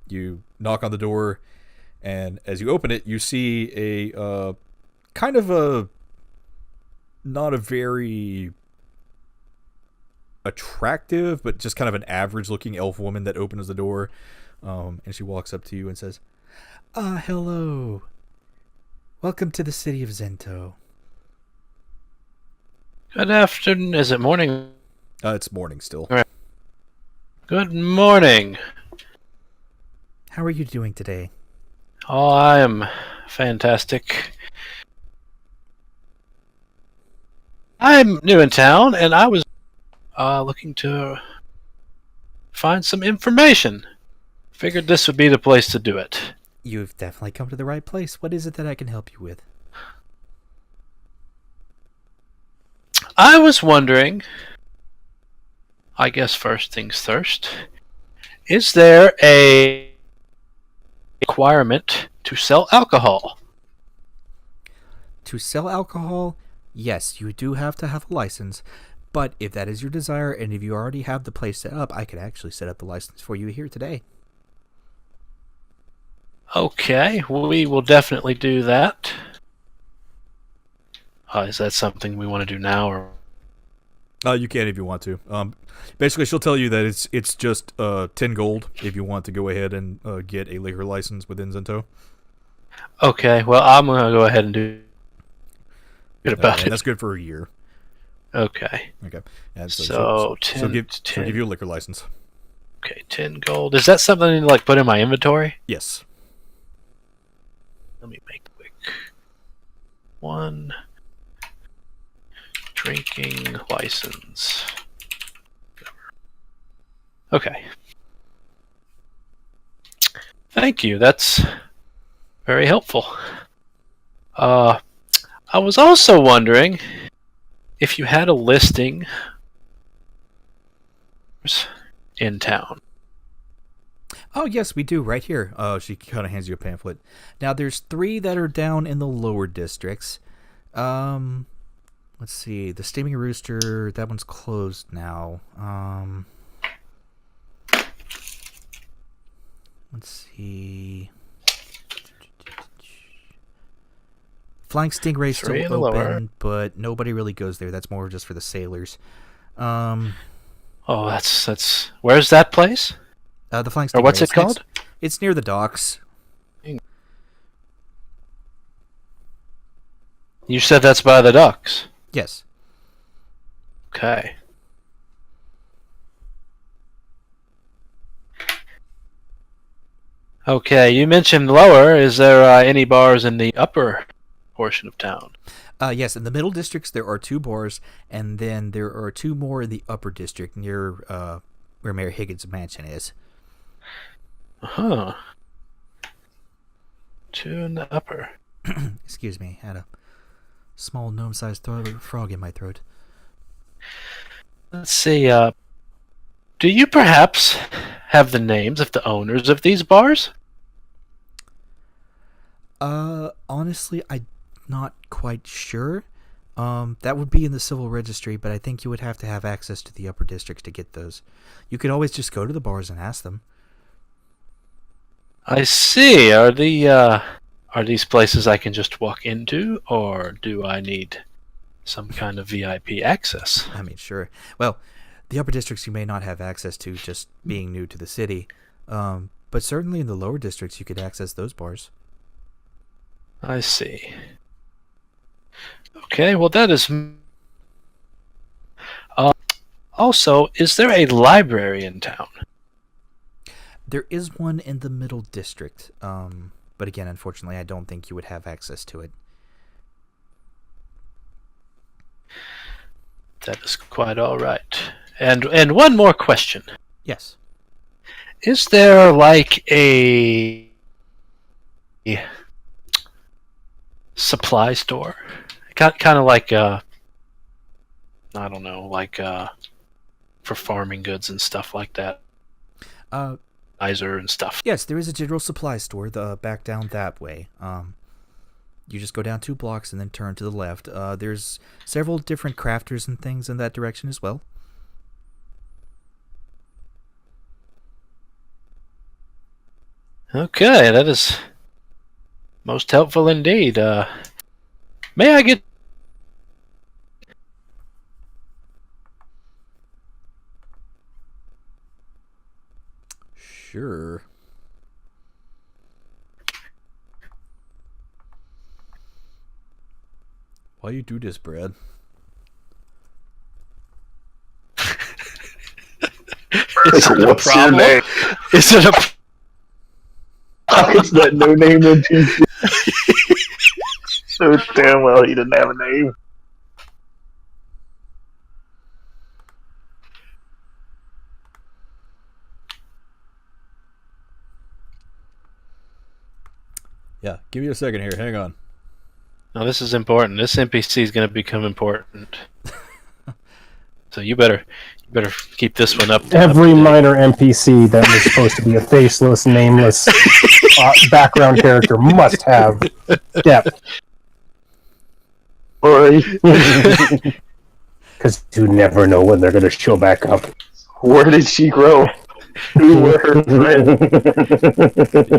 You knock on the door, and as you open it, you see a kind of a not a very attractive, but just kind of an average looking elf woman that opens the door, and she walks up to you and says, hello, welcome to the city of Zento. Good afternoon. Is it morning? It's morning still. All right. Good morning. How are you doing today? Oh, I am fantastic. I'm new in town, and I was looking to find some information. Figured this would be the place to do it. You've definitely come to the right place. What is it that I can help you with? I was wondering, I guess first things first, is there a requirement to sell alcohol? to sell alcohol, yes, you do have to have a license. But if that is your desire, and if you already have the place set up, I could actually set up the license for you here today. Okay, we will definitely do that. Is that something we want to do now, or? You can if you want to. Basically, she'll tell you that it's just 10 gold if you want to go ahead and get a liquor license within Zento. Okay, well, I'm gonna go ahead and do it about And it. that's good for a year. Okay. Okay. And So she'll 10. give you a liquor license. Okay, 10 gold. Is that something I need to like put in my inventory? Yes. Let me make quick. 1 drinking license. Okay. Thank you. That's very helpful. I was also wondering if you had a listing in town. Oh, yes, we do, right here. She kind of hands you a pamphlet. Now, there's 3 that are down in the lower districts. Let's see. The Steaming Rooster, that one's closed now. Let's see. Flying Stingray's 3 in still the open, lower. but nobody really goes there. That's more just for the sailors. Oh, that's where's that place? The Flying Stingray. Or what's it it's next- called? It's near the docks. You said that's by the docks. Yes. Okay. Okay, you mentioned lower. Is there any bars in the upper portion of town? Yes, in the middle districts there are 2 bars, and then there are 2 more in the upper district near where Mayor Higgins' mansion is. Huh. 2 in the upper. Excuse me, I had a small gnome-sized frog in my throat. Let's see. Do you perhaps have the names of the owners of these bars? Honestly, I'm not quite sure. That would be in the civil registry, but I think you would have to have access to the upper districts to get those. You could always just go to the bars and ask them. I see. Are these places I can just walk into, or do I need some kind of VIP access? I mean, sure. Well, the upper districts you may not have access to just being new to the city, but certainly in the lower districts you could access those bars. I see. Okay, well that is... also, is there a library in town? There is one in the middle district, but again, unfortunately, I don't think you would have access to it. That is quite all right. And one more question. Yes. Is there like a supply store? Kind of like I don't know, like for farming goods and stuff like that. Fertilizer and stuff. Yes, there is a general supply store back down that way. You just go down 2 blocks and then turn to the left. There's several different crafters and things in that direction as well. Okay, that is most helpful indeed. May I get... Sure. Why you do this, Brad? Is it a What's your problem? name? Is it a... It's that no name NPC. So damn well he didn't have a name. Yeah, give me a second here. Hang on. No, this is important. This NPC is going to become important. So you better keep this one up. Every minor NPC that is supposed to be a faceless, nameless background character must have depth. Because you never know when they're going to show back up. Where did she grow? Who were her friends?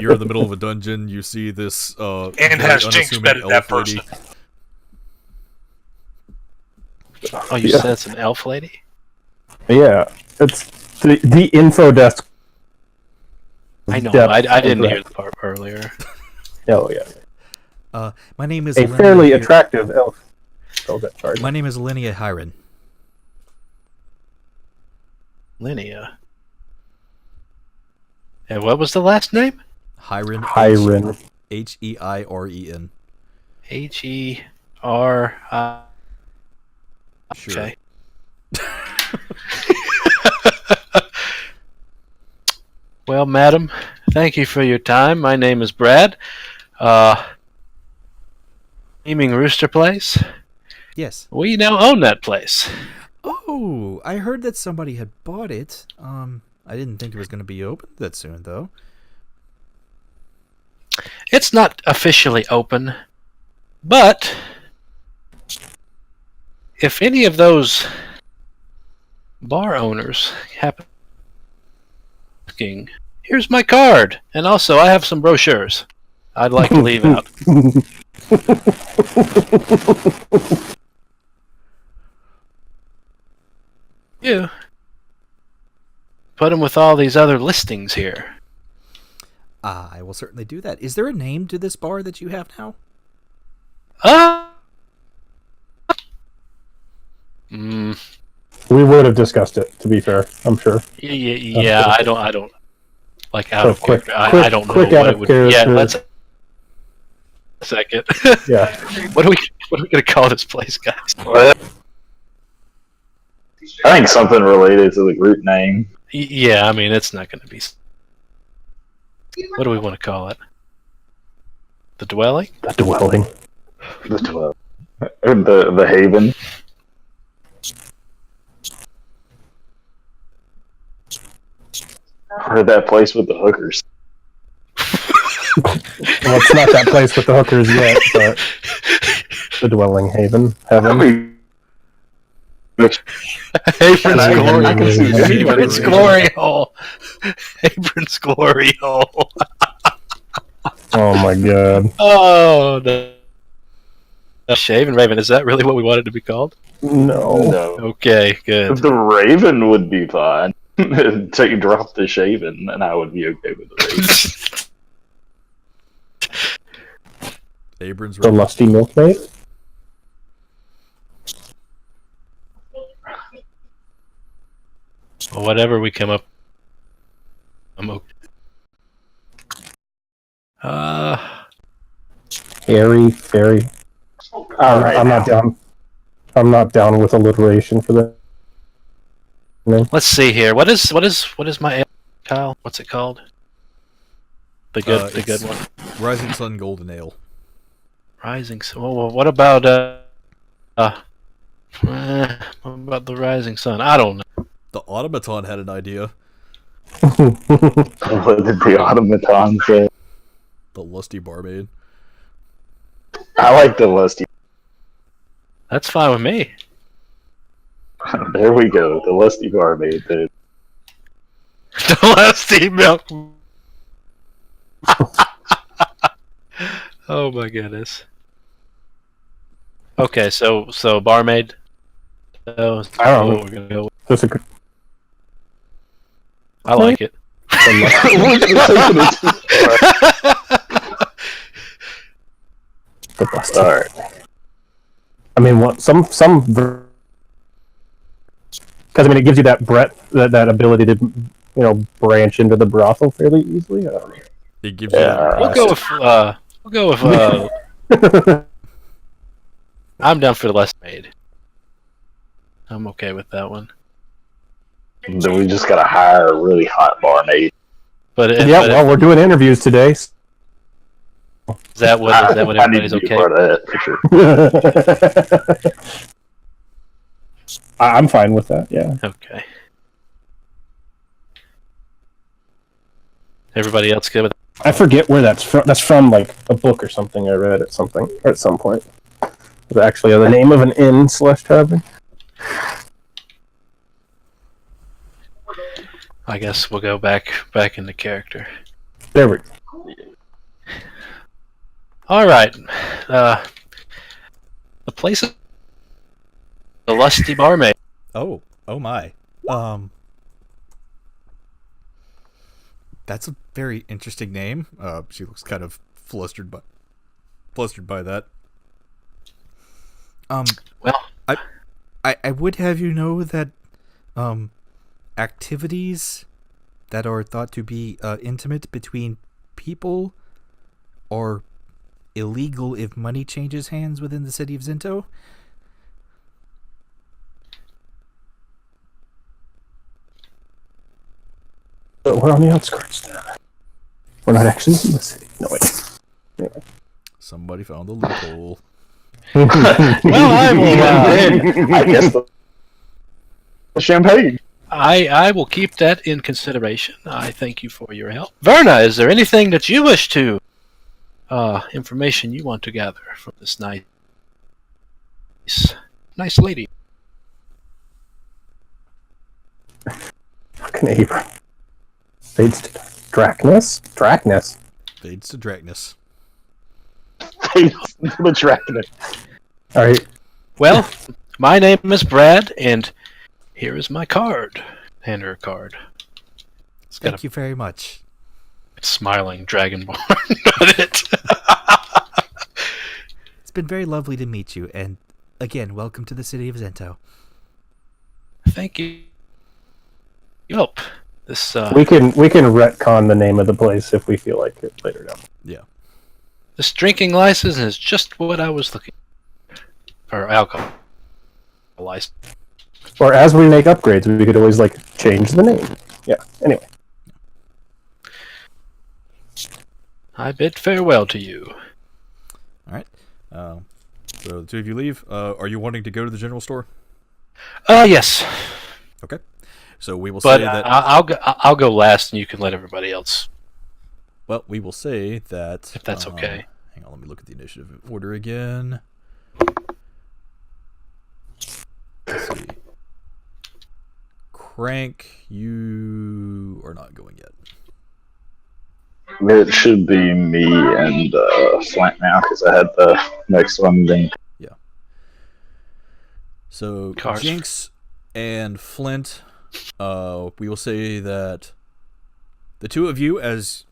You're in the middle of a dungeon. You see this And very has Jinx unassuming bedded that elf lady. person? Oh, you said it's an elf lady? Yeah, it's the info desk. I know. Depth I didn't and hear the part earlier. Oh yeah, My name is a Linnea fairly Hi- attractive elf. Oh, that sorry. My name is Linnea Hiron. Linnea. And what was the last name? Hiron. Hiron. H-E-I-R-E-N. H-E-R-I. Sure. Okay. Well, madam, thank you for your time. My name is Brad. Aiming Rooster Place. Yes. We now own that place. Oh, I heard that somebody had bought it. I didn't think it was going to be open that soon, though. It's not officially open, but if any of those bar owners happen asking, here's my card, and also I have some brochures I'd like to leave out. You put them with all these other listings here. I will certainly do that. Is there a name to this bar that you have now? We would have discussed it, to be fair. I'm sure. Yeah, I don't like out So of quick- character. quick- I don't know quick what out it of would. Yeah, character. let's a second. Yeah. What are we gonna call this place, guys? Well, I think something related to the group name. Yeah, I mean it's not gonna be. What do we want to call it? The dwelling? The dwelling. The Haven. Or that place with the hookers. Well, it's not that place with the hookers yet, but the dwelling haven. I Heaven. mean, Apron's I glory. can see that. Apron's glory hole. Apron's glory hole. Oh my god. Oh no. Shaven Raven, is that really what we wanted to be called? No. no. Okay, good. The Raven would be fine. Until you drop the Shaven, and I would be okay with the Raven. Abrams. The lusty milkmaid? Whatever we come up. I'm okay. Airy, fairy. I'm not down. I'm not down with alliteration for that. No. Let's see here. What is my ale, Kyle? What's it called? The good It's one. Rising Sun Golden Ale. Rising Sun. Well, what about what about the Rising Sun? I don't know. The Automaton had an idea. What did the automaton say? The Lusty Barmaid. I like the Lusty. That's fine with me. There we go. The Lusty Barmaid. The The lusty milk. Oh my goodness. Okay, so barmaid. Oh, I don't know. what we're gonna go with. That's a good. I like it. The bust. Alright. I mean, what some because I mean it gives you that breadth, that ability to branch into the brothel fairly easily. I don't know. It gives you. Yeah. We'll go with I'm down for the less made. I'm okay with that one. Then we just gotta hire a really hot barmaid. But Yeah, well, we're doing interviews today. is that what I need everybody's to be okay? part of that for sure. I'm fine with that. Yeah. Okay. Everybody else good with I forget where that's from. That's from like a book or something I read at some point. It's actually the name of an inn/tavern. I guess we'll go back into character. There we go. All right. The place is the Lusty Barmaid. Oh my. That's a very interesting name. She looks kind of flustered by that. Well, I would have you know that activities that are thought to be intimate between people are illegal if money changes hands within the city of Zinto. But we're on the outskirts now. We're not actually in the city. No, wait. Anyway. Somebody found the loophole. well, I will. I guess the champagne. I will keep that in consideration. I thank you for your help. Verna, is there anything that you wish to, information you want to gather from this nice lady? Fucking Abram. Fades to Dracnus? Dracnus. Fades to Dracnus. The dragon. Alright. Well, my name is Brad, and here is my card. Hand her a card. It's got Thank you very much. a smiling dragonborn on it. It's been very lovely to meet you, and again, welcome to the city of Zento. Thank you. Yup. This We can retcon the name of the place if we feel like it later down. Yeah. this drinking license is just what I was looking for. Alcohol license. Or as we make upgrades, we could always change the name. Yeah. Anyway. I bid farewell to you. All right. So the two of you leave. Are you wanting to go to the general store? Yes. Okay. So we will But say that. I'll go last, and you can let everybody else. Well, we will say that. If that's okay. Hang on, let me look at the initiative order again. Let's see. Crank, you are not going yet. It should be me and Flint now because I had the next one. Then So Cars. Jinx and Flint, we will say that the two of you, as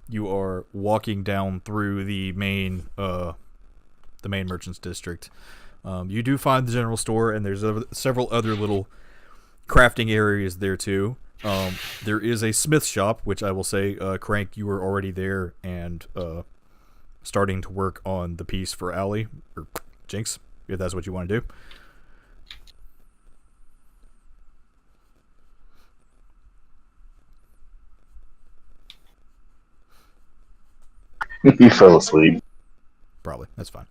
you are walking down through the main merchants district, you do find the general store, and there's several other little crafting areas there too. There is a smith shop, which I will say, Crank, you were already there and starting to work on the piece for Allie, or Jinx, if that's what you want to do. you fell asleep. Probably. That's fine.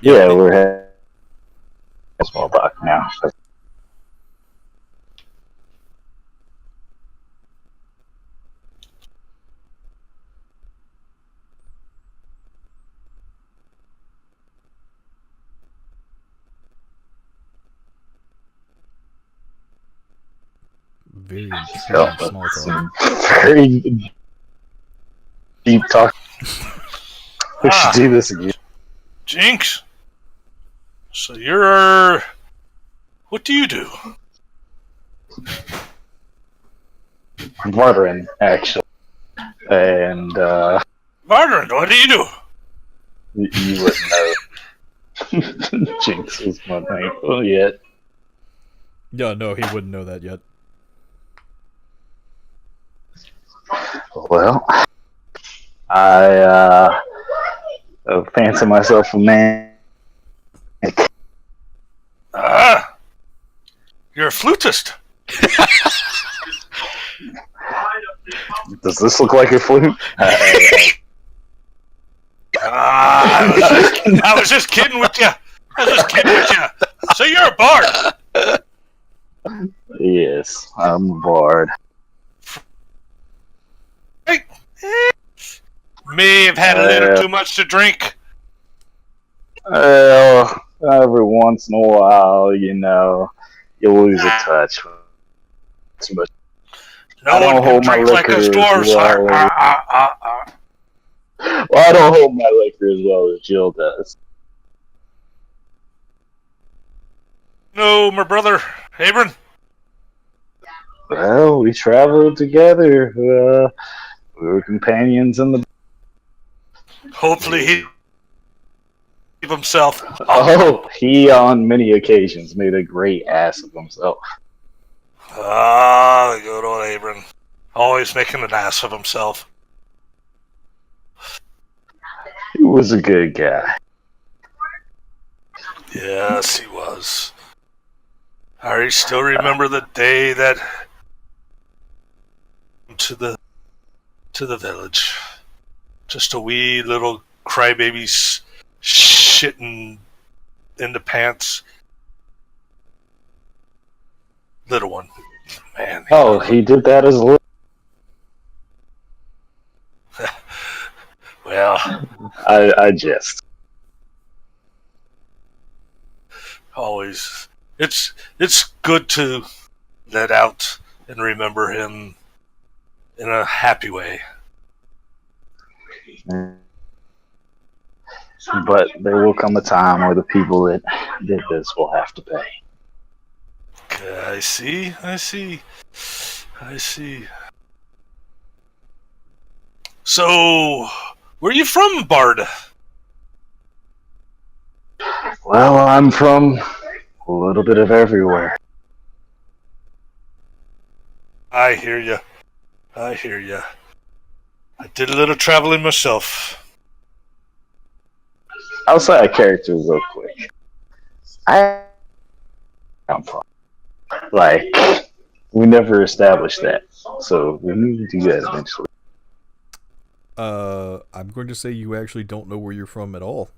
Yeah, we're having a small talk now. Very Yeah, intriguing small talk. very deep talk. We should do this again. Jinx. So you're. What do you do? Bartering, actually. And Vardarin, what do you do? you wouldn't know. Jinx is my name. Oh, yet. Yeah, no, he wouldn't know that yet. Well, I fancy myself a man. Ah, you're a flutist. Does this look like a flute? I was just kidding with you. So you're a bard. Yes, I'm a bard. May have had a little too much to drink. Well, every once in a while, you lose a touch. But No I don't one can hold my drink like us liquor as dwarves. well. Well, I don't hold my liquor as well as Jill does. No, my brother, Abram. Well, we traveled together. We were companions in the. Hopefully he himself. Oh, he on many occasions made a great ass of himself. Ah, the good old Abram. Always making an ass of himself. He was a good guy. Yes, he was. I still remember the day that to the village. Just a wee little crybaby shitting in the pants. Little one. Man. Oh, he did that as a little. Well, I jest. always. It's good to let out and remember him in a happy way. But there will come a time where the people that did this will have to pay. I see. So, where are you from, Bard? Well, I'm from a little bit of everywhere. I hear you. I did a little traveling myself. Outside of character real quick. I'm from. Like, we never established that. So we need to do that eventually. I'm going to say you actually don't know where you're from at all.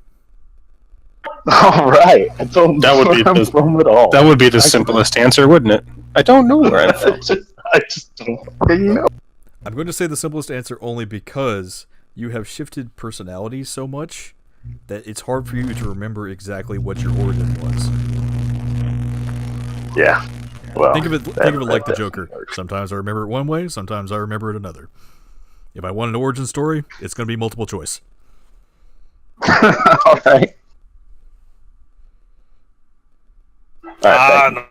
All right. I don't That know would be where I'm the- from at all. That would be the simplest answer, wouldn't it? I don't know where I'm from. I just don't fucking know. I'm going to say the simplest answer only because you have shifted personalities so much that it's hard for you to remember exactly what your origin was. Yeah. Well, Think of it like the Joker. Sometimes I remember it one way, sometimes I remember it another. If I want an origin story, it's going to be multiple choice. All right. No.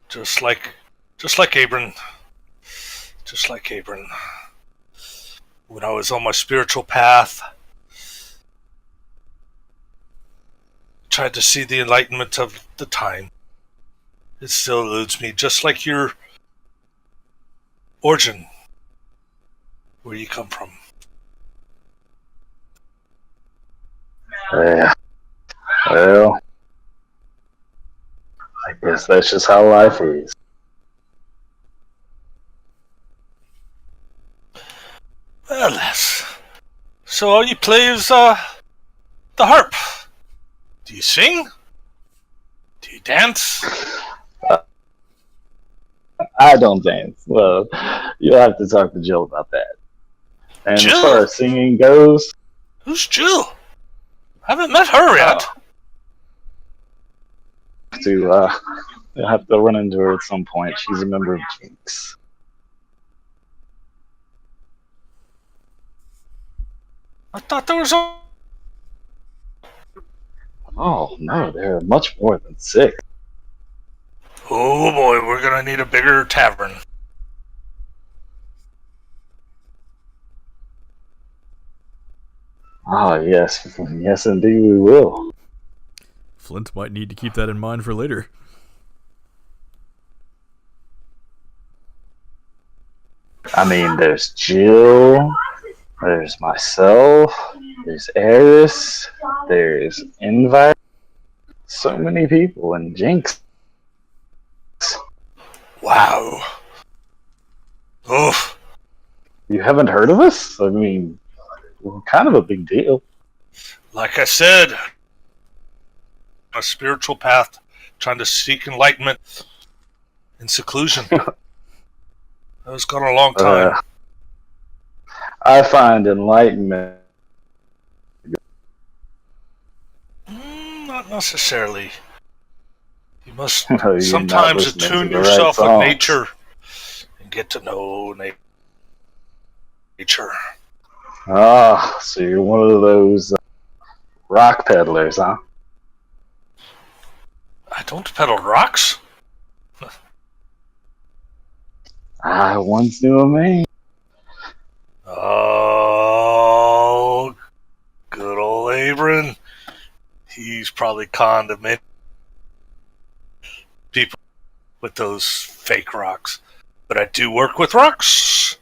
Just like Abram. When I was on my spiritual path, tried to see the enlightenment of the time. It still eludes me, just like your origin, where you come from. Yeah. Well, I guess that's just how life is. Well, so all you play is the harp. Do you sing? Do you dance? I don't dance. Well, you'll have to talk to Jill about that. And Jill? as far as singing goes, Who's Jill? I haven't met her yet. you'll have to run into her at some point. She's a member of Jinx. I thought there was Oh no, there are much more than 6. Oh boy, we're gonna need a bigger tavern. Ah, yes, yes, indeed, we will. Flint might need to keep that in mind for later. I mean, there's Jill, there's myself, there's Eris, there's Invite. So many people, and Jinx. Wow. Oof. You haven't heard of us? I mean, we're kind of a big deal. Like I said, a spiritual path, trying to seek enlightenment in seclusion. That was gone a long time. I find enlightenment. Not necessarily. You must No, you're not sometimes listening to attune the right yourself with songs. nature and get to know nature. Ah, so you're one of those rock peddlers, huh? I don't peddle rocks. I once knew a man. Oh, good old Abram. He's probably conned many people with those fake rocks. But I do work with rocks.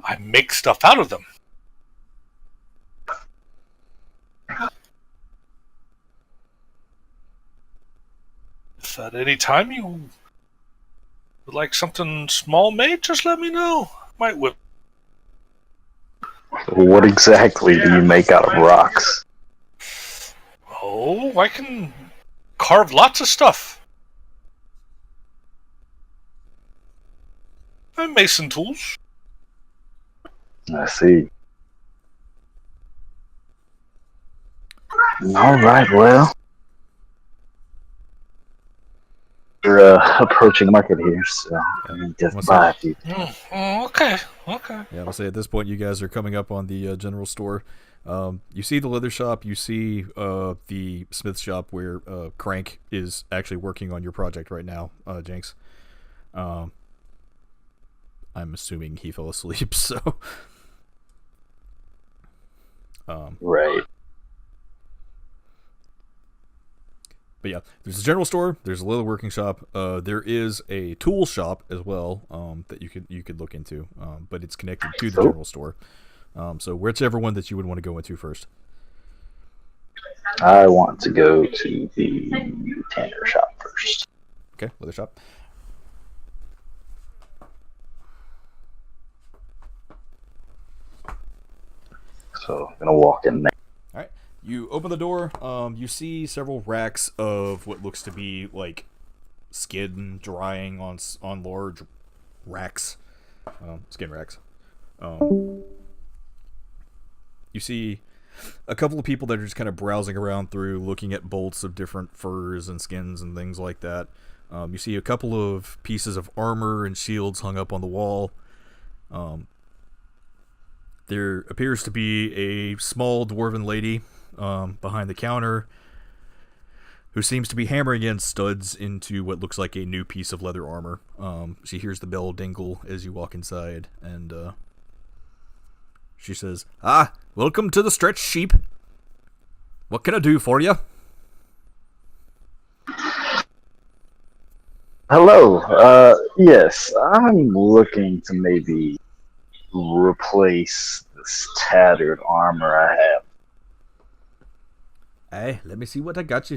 I make stuff out of them. If at any time you would like something small made, just let me know. Might whip. What exactly do you make out of rocks? Oh, I can carve lots of stuff. I have mason tools. I see. All right, well, we're approaching market here, so I need to What's buy a that? few. Okay. Yeah, I'll say at this point you guys are coming up on the general store. You see the leather shop. You see the smith shop where Crank is actually working on your project right now, Jinx. I'm assuming he fell asleep, so... Right. But yeah, there's a general store. There's a leather working shop. There is a tool shop as well that you could look into, but it's connected to the general store. So whichever one that you would want to go into first. I want to go to the tanner shop first. Okay, leather shop. So I'm gonna walk in there. All right. You open the door. You see several racks of what looks to be like skin drying on large racks, skin racks. You see a couple of people that are just kind of browsing around through, looking at bolts of different furs and skins and things like that. You see a couple of pieces of armor and shields hung up on the wall. There appears to be a small dwarven lady behind the counter who seems to be hammering in studs into what looks like a new piece of leather armor. She hears the bell dingle as you walk inside, and she says, welcome to the Stretch Sheep. What can I do for you? Hello. Yes, I'm looking to maybe replace this tattered armor I have. Hey, let me see what I got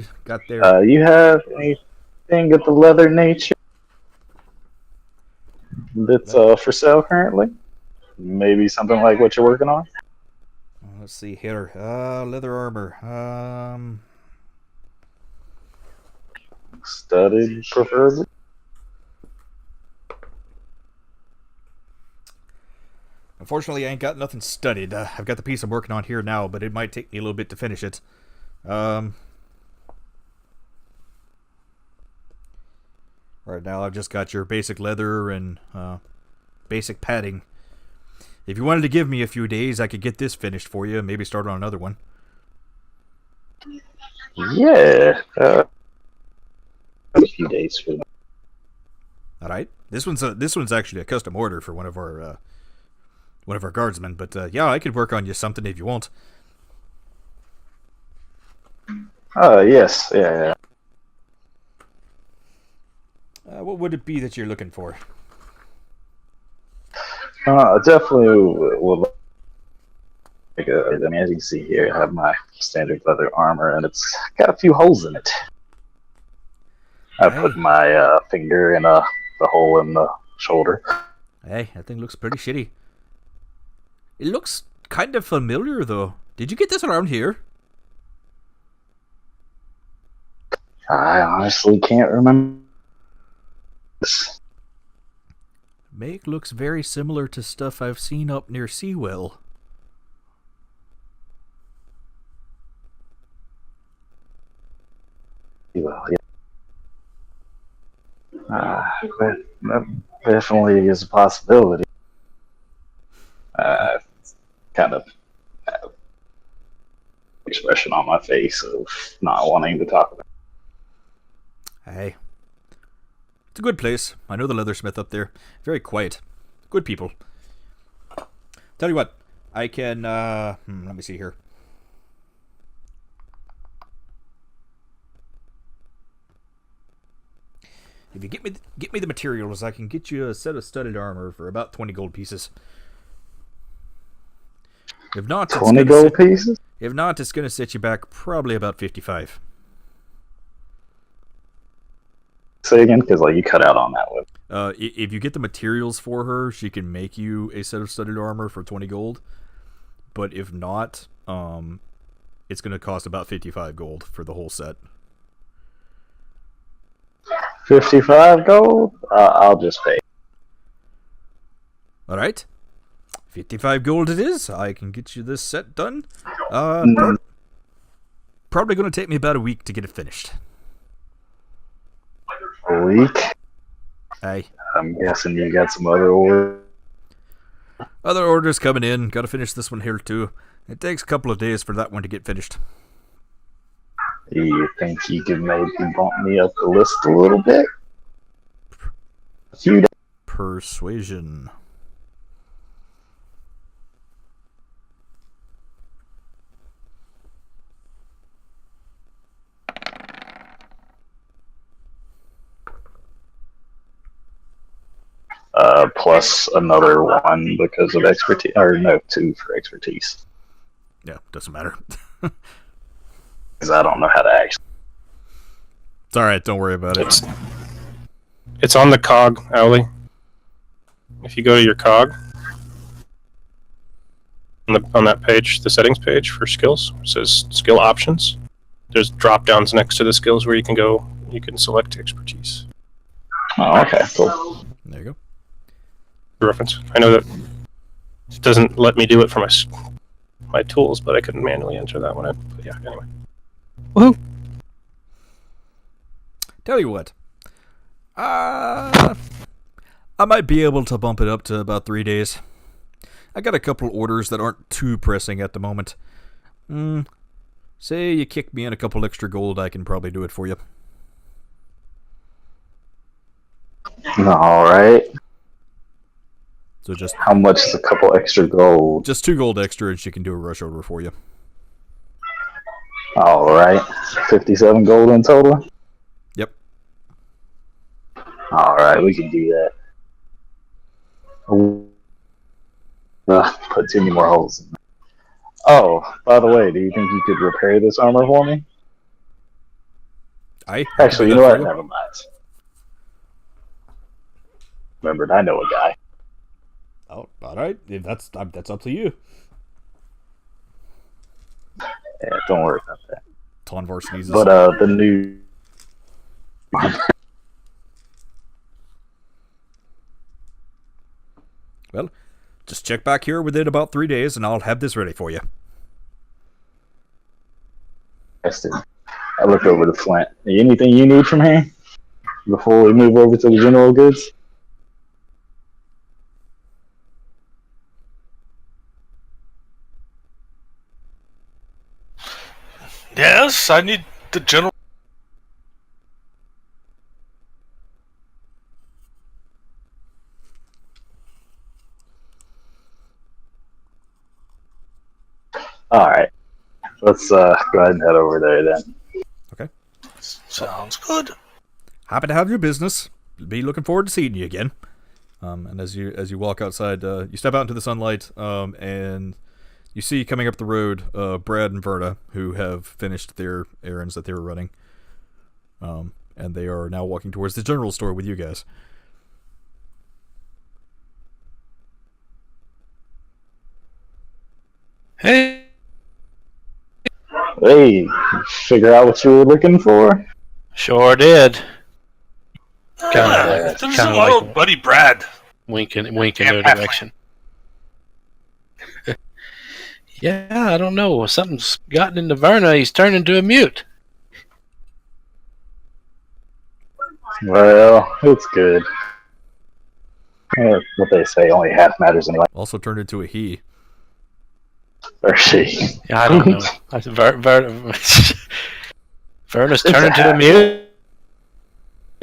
there. You have anything of the leather nature that's for sale currently? Maybe something like what you're working on? Let's see here. Leather armor. Studded, preferably? Unfortunately, I ain't got nothing studied. I've got the piece I'm working on here now, but it might take me a little bit to finish it. Right now, I've just got your basic leather and basic padding. If you wanted to give me a few days, I could get this finished for you and maybe start on another one. Yeah. A few days for that. All right. This one's actually a custom order for one of our guardsmen, but yeah, I could work on you something if you want. Yes. Yeah. What would it be that you're looking for? Definitely would like I mean, as you can see here, I have my standard leather armor, and it's got a few holes in it. I put my finger in the hole in the shoulder. Hey, that thing looks pretty shitty. It looks kind of familiar, though. Did you get this around here? I honestly can't remember. Make looks very similar to stuff I've seen up near Seawell. Well, yeah. That definitely is a possibility. Kind of expression on my face of not wanting to talk about it. Hey. It's a good place. I know the leathersmith up there. Very quiet. Good people. Tell you what, I can, let me see here. If you get me the materials, I can get you a set of studded armor for about 20 gold pieces. If not, 20 gold pieces? If not, it's going to set you back probably about 55. Say again, because you cut out on that one. If you get the materials for her, she can make you a set of studded armor for 20 gold. But if not, it's going to cost about 55 gold for the whole set. 55 gold? I'll just pay. All right. 55 gold it is. I can get you this set done. Probably going to take me about a week to get it finished. A week? Aye. I'm guessing you got some other orders. Other orders coming in. Got to finish this one here too. It takes a couple of days for that one to get finished. You think you could maybe bump me up the list a little bit? A few days. Persuasion. Plus another one because of expertise, or no, 2 for expertise. Yeah, doesn't matter. Because I don't know how to actually. It's alright, don't worry about it. It's on the cog, Owly. If you go to your cog, on that page, the settings page for skills, it says skill options. There's drop downs next to the skills where you can select expertise. Oh, okay, cool. There you go. Reference. I know that it doesn't let me do it for my tools, but I couldn't manually enter that one. But yeah, anyway. Woohoo! Tell you what. I might be able to bump it up to about 3 days. I got a couple orders that aren't too pressing at the moment. Say you kick me in a couple extra gold, I can probably do it for you. Alright. So just How much is a couple extra gold? just 2 gold extra and she can do a rush order for you. Alright. 57 gold in total? Yep. Alright, we can do that. Put too many more holes in there. Oh, by the way, do you think you could repair this armor for me? Actually, you know what? Never mind. Remembered, I know a guy. Oh, alright. If that's up to you. Yeah, don't worry about that. Tonvar sneezes. But the new. Well, just check back here within about 3 days and I'll have this ready for you. I look over to Flint. Anything you need from here before we move over to the general goods? Yes, I need the general. Alright. Let's go ahead and head over there then. Okay. Sounds good. Happy to have your business. Be looking forward to seeing you again. And as you walk outside, you step out into the sunlight, and you see coming up the road Brad and Verna, who have finished their errands that they were running. And they are now walking towards the general store with you guys. Hey, Hey, figure out what you were looking for? sure did. This is my like- old buddy Brad. wink in their halfling. direction. Yeah, I don't know. Something's gotten into Verna. He's turned into a mute. Well, it's good. What they say, only half matters anyway. Also turned into a he. Or she. Yeah, I don't know. Verna's turned into a mute.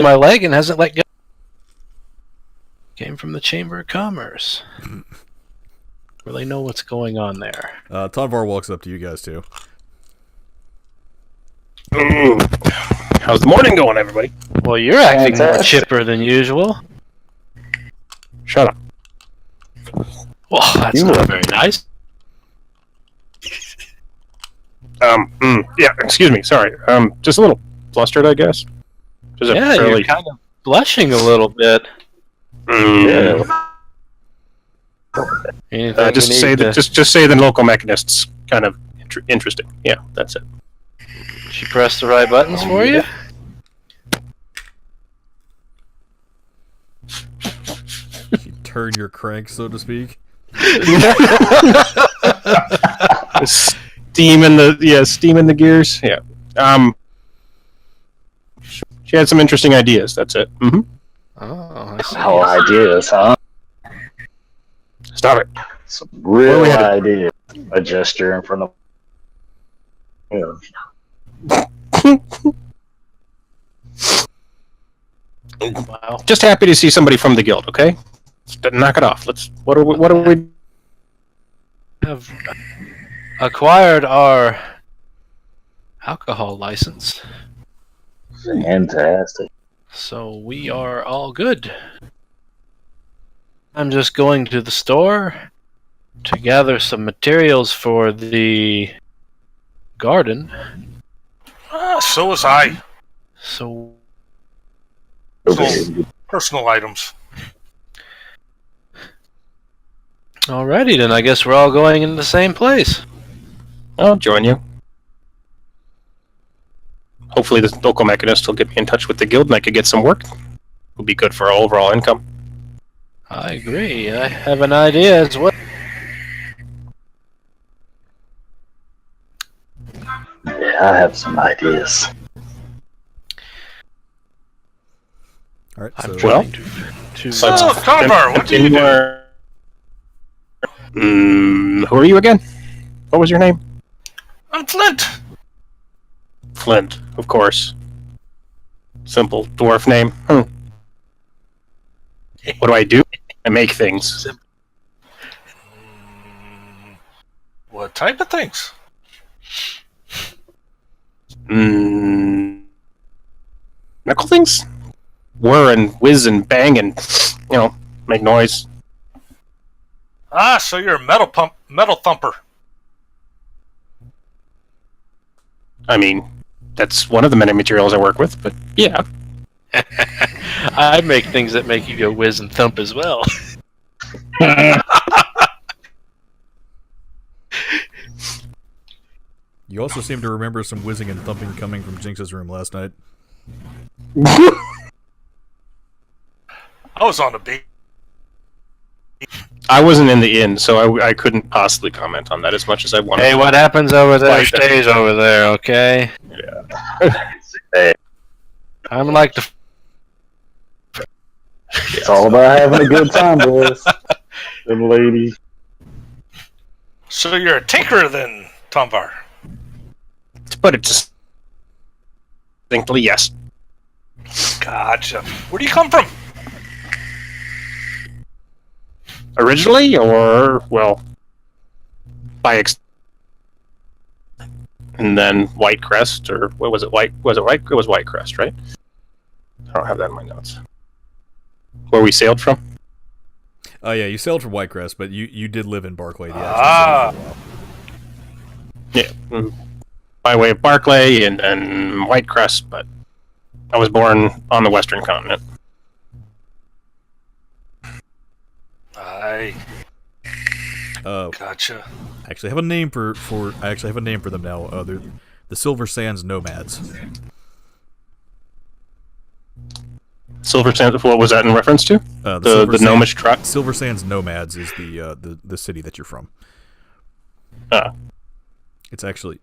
My leg and hasn't let go. Came from the Chamber of Commerce. Really know what's going on there. Tonvar walks up to you guys too. How's the morning going, everybody? Well, you're acting more Fantastic. chipper than usual. Shut up. Well, that's You not look- very nice. Yeah, excuse me, sorry. Just a little flustered, I guess. Just a Yeah, fairly... you're kind of blushing a little bit. Yeah. Anything Just you say need that. Just say the local mechanists kind of interesting. Yeah, that's it. She pressed the right buttons for you? You turn your crank, so to speak. Steam in the gears. Yeah. She had some interesting ideas. That's it. Mm-hmm. Oh, I see. Oh, ideas, huh? Stop it. Some real Well, we had a- ideas. A gesture in front of. Yeah. Wow. Just happy to see somebody from the guild. Okay, knock it off. What are we? Have acquired our alcohol license, Fantastic. so we are all good. I'm just going to the store to gather some materials for the garden. So was I. So Personal items. alrighty then, I guess we're all going in the same place. I'll join you. Hopefully, the local mechanist will get me in touch with the guild, and I could get some work. Would be good for our overall income. I agree. I have an idea as well. Yeah, I have some ideas. All right. I'm So Well- trying to So, Convar, what do you do? Who are you again? What was your name? I'm Flint. Flint, of course. Simple dwarf name. What do? I make things. What type of things? Knuckle things? Whir and whiz and bang and, make noise. Ah, so you're a metal thumper. I mean, that's one of the many materials I work with, but yeah. I make things that make you go whiz and thump as well. you also seem to remember some whizzing and thumping coming from Jinx's room last night. I was on the beat. I wasn't in the inn, so I couldn't possibly comment on that as much as I wanted. Hey, what happens over there Like that. stays over there, okay? Hey, I'm like the it's all about having a good time, boys and ladies. So you're a tinkerer then, Tomvar. But it's distinctly yes. Gotcha. Where do you come from? Originally, or and then White Crest, or what was it? Was it White? It was White Crest, right? I don't have that in my notes. Where we sailed from? Oh yeah, you sailed from Whitecrest, but you did live in Barclay. The Ah. actual city for a while. Yeah, by way of Barclay and then White Crest, but I was born on the Western Continent. Aye. Gotcha. I actually have a name for them now. They're the Silver Sands Nomads. Silver Sands. What was that in reference to? The gnomish tribe. Silver Sands Nomads is the city that you're from. It's actually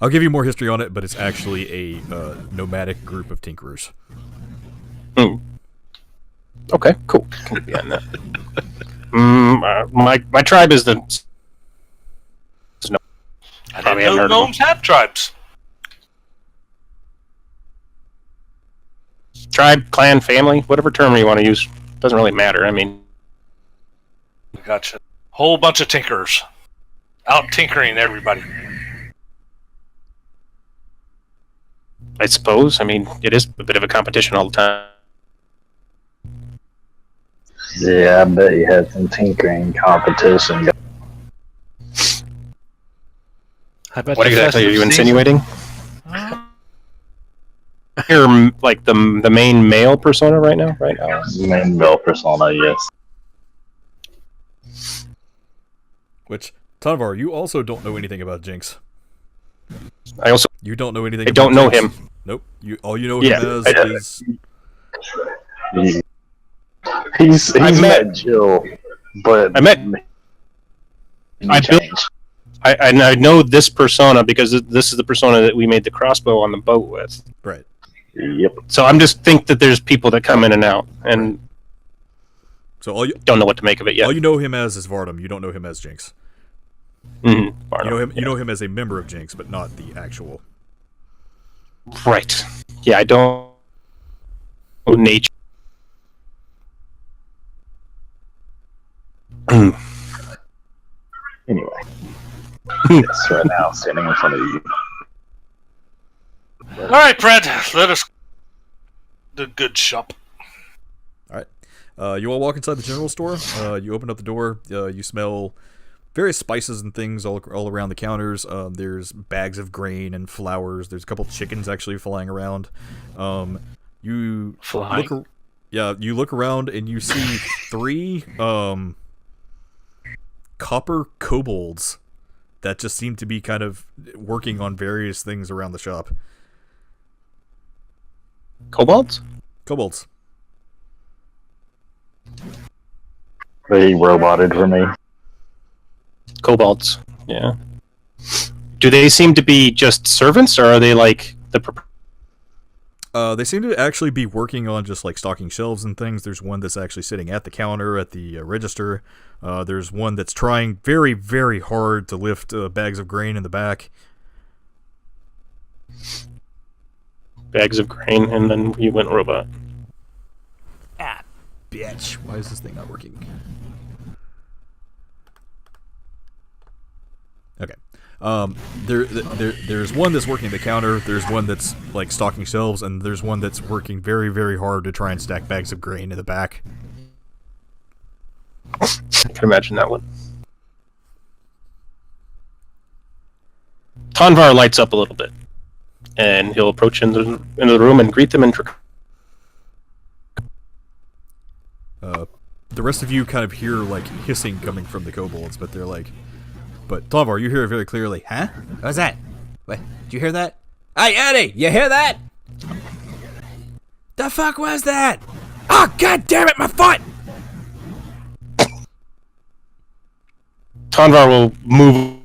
I'll give you more history on it, but it's actually a nomadic group of tinkerers. Okay, cool. Can be on that. My tribe is the. I didn't know gnomes had tribes. Tribe, clan, family, whatever term you want to use, doesn't really matter. I mean, Gotcha. Whole bunch of tinkerers. Out tinkering everybody. I suppose. I mean, it is a bit of a competition all the time. Yeah, I bet you had some tinkering competition. I bet What the exactly are you festive season- insinuating? You're like the main male persona right now. Main male persona, yes. Which, Tanvar, you also don't know anything about Jinx. I also You don't know anything. I don't know Jinx. him. Nope. All you know Yeah, him as is. He's I've met Jill, but I met- he I built- changed. I know this persona because this is the persona that we made the crossbow on the boat with. Right. Yep. So I'm just think that there's people that come in and out and So all you don't know what to make of it yet. all you know him as is Vardam. You don't know him as Jinx. Mhm. You know him as a member of Jinx, but not the actual. Right. Yeah, I don't know nature. Anyway, yes, right now, standing in front of you. All right, Fred. Let us the good shop. All right. You all walk inside the general store. You open up the door. You smell various spices and things all around the counters. There's bags of grain and flowers. There's a couple chickens actually flying around. You Flying? you look around and you see three copper kobolds that just seem to be kind of working on various things around the shop. Kobolds? Kobolds. They roboted for me. Kobolds. Yeah. Do they seem to be just servants, or are they like the? They seem to actually be working on just like stocking shelves and things. There's one that's actually sitting at the counter at the register. There's one that's trying very, very hard to lift bags of grain in the back. Bags of grain, and then you went robot. Ah, bitch. Why is this thing not working? Okay. There's one that's working at the counter, there's one that's like stocking shelves, and there's one that's working very, very hard to try and stack bags of grain in the back. I can imagine that one. Tanvar lights up a little bit, and he'll approach into the room and greet them in The rest of you kind of hear like hissing coming from the kobolds, but they're like, but Tanvar, you hear it very clearly. Huh? What was that? What? Did you hear that? Hey, Eddie, you hear that? The fuck was that? Oh, god damn it, my foot! Tanvar will move.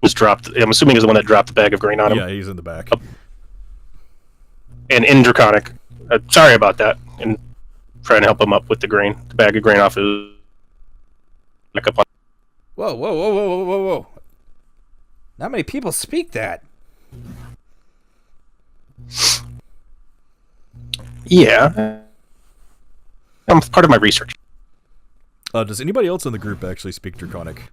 Was dropped. I'm assuming is the one that dropped the bag of grain on him. Yeah, he's in the back. And in Draconic. Sorry about that. And trying to help him up with the grain, the bag of grain off his. Like up on. Whoa, whoa, whoa, whoa, whoa, whoa, whoa. Not many people speak that. Yeah. Part of my research. Does anybody else in the group actually speak Draconic?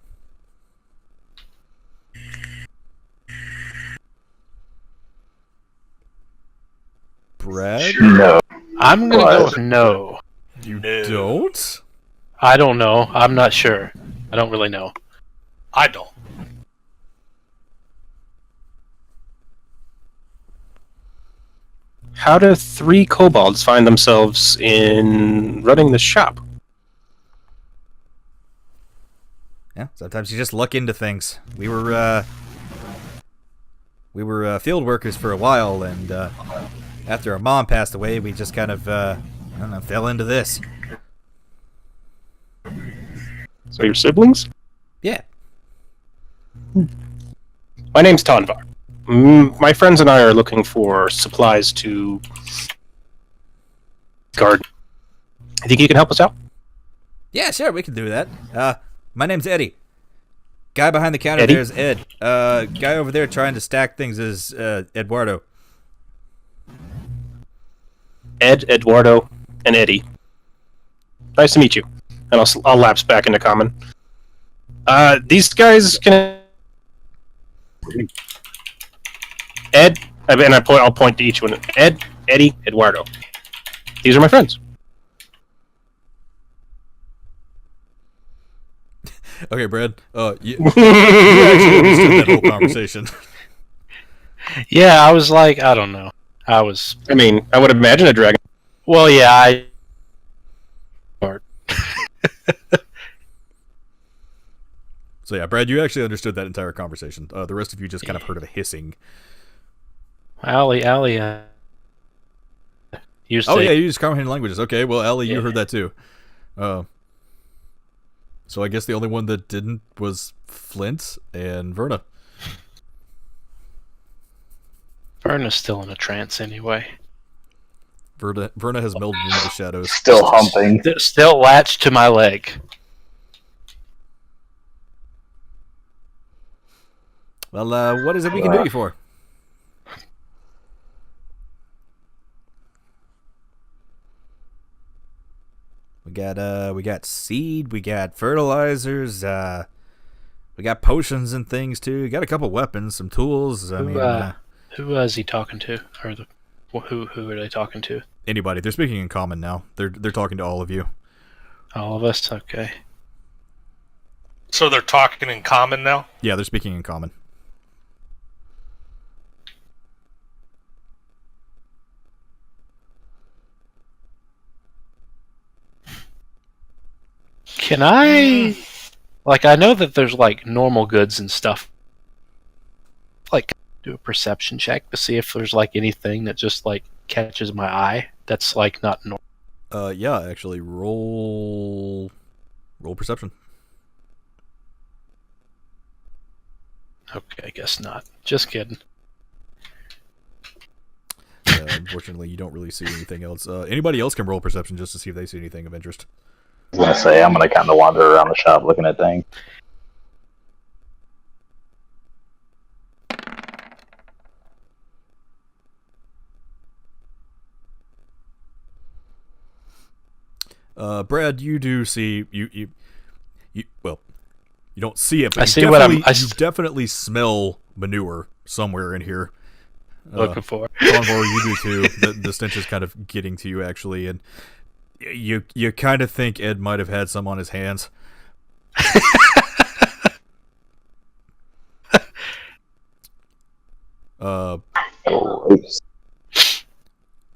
Brad? No. I'm gonna go with no. You don't? I don't know. I'm not sure. I don't really know. I don't. How do 3 kobolds find themselves in running the shop? Yeah, sometimes you just luck into things. We were field workers for a while, and after our mom passed away, we just kind of, I don't know, fell into this. So your siblings? Yeah. My name's Tanvar. My friends and I are looking for supplies to garden. I think you can help us out? Yeah, sure, we can do that. My name's Eddie. Guy behind the counter Eddie? there is Ed. Guy over there trying to stack things is Eduardo. Ed, Eduardo, and Eddie. Nice to meet you. And I'll lapse back into common. These guys can... Ed, and I'll point to each one. Ed, Eddie, Eduardo. These are my friends. Okay, Brad. You actually understood that whole conversation. Yeah, I was like, I don't know. I would imagine a dragon. Well, yeah, So yeah, Brad, you actually understood that entire conversation. The rest of you just kind of heard of a hissing. Allie, used Oh to. yeah, you use comprehension languages. Okay, well, Allie, you heard that too. So I guess the only one that didn't was Flint and Verna. Verna's still in a trance anyway. Verna has melded into the shadows. Still humping. Still latched to my leg. Well, what is it we can do you for? We got seed, we got fertilizers, we got potions and things too. We got a couple weapons, some tools. Who is he talking to, or who are they talking to? Anybody. They're speaking in common now. They're talking to all of you. All of us, okay. So they're talking in common now? Yeah, they're speaking in common. Can I... Like, I know that there's, like, normal goods and stuff. Like, do a perception check to see if there's, like, anything that just, like, catches my eye that's, like, not normal. Yeah, actually, roll perception. Okay, I guess not. Just kidding. Unfortunately, you don't really see anything else. Anybody else can roll perception just to see if they see anything of interest. I was gonna say, I'm gonna kind of wander around the shop looking at things. Brad, you do see you well, you don't see it, but I see what you definitely smell manure somewhere in here. Looking for. Convor, you do too. The stench is kind of getting to you actually, and you kind of think Ed might have had some on his hands.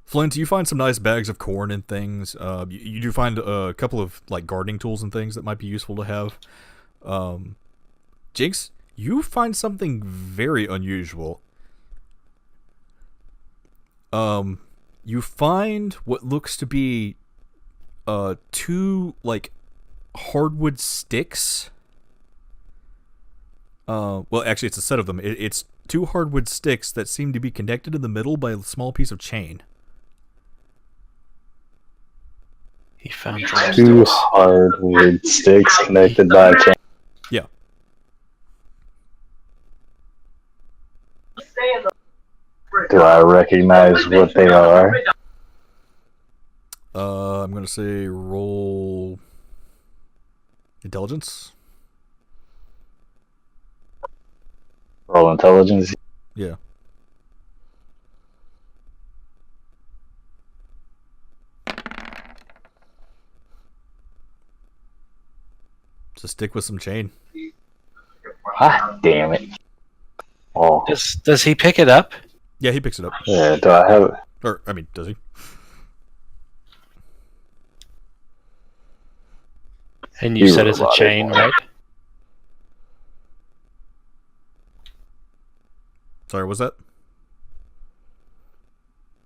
Flint, you find some nice bags of corn and things. You do find a couple of like gardening tools and things that might be useful to have. Jinx, you find something very unusual. You find what looks to be two like hardwood sticks. Well, actually, it's a set of them. It's two hardwood sticks that seem to be connected in the middle by a small piece of chain. He found Two hardwood sticks connected by a chain. Yeah. Do I recognize what they are? I'm gonna say roll intelligence. Roll intelligence. Yeah. Just stick with some chain. Ah, damn it. Oh, Does he pick it up? Yeah, he picks it up. yeah, do I have it? Or, I mean, does he? And you said it's a chain, right? Sorry, was that?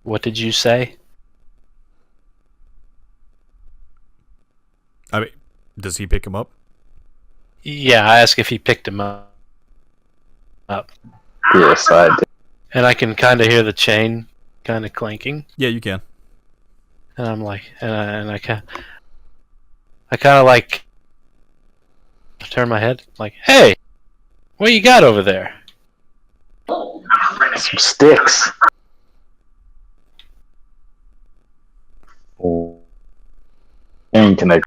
What did you say? I mean, does he pick him up? Yeah, I asked if he picked him up. Yes, I did. And I can kind of hear the chain kind of clanking. Yeah, you can. And I'm like, and I kind of like turn my head, like, hey, what you got over there? Some sticks. And can I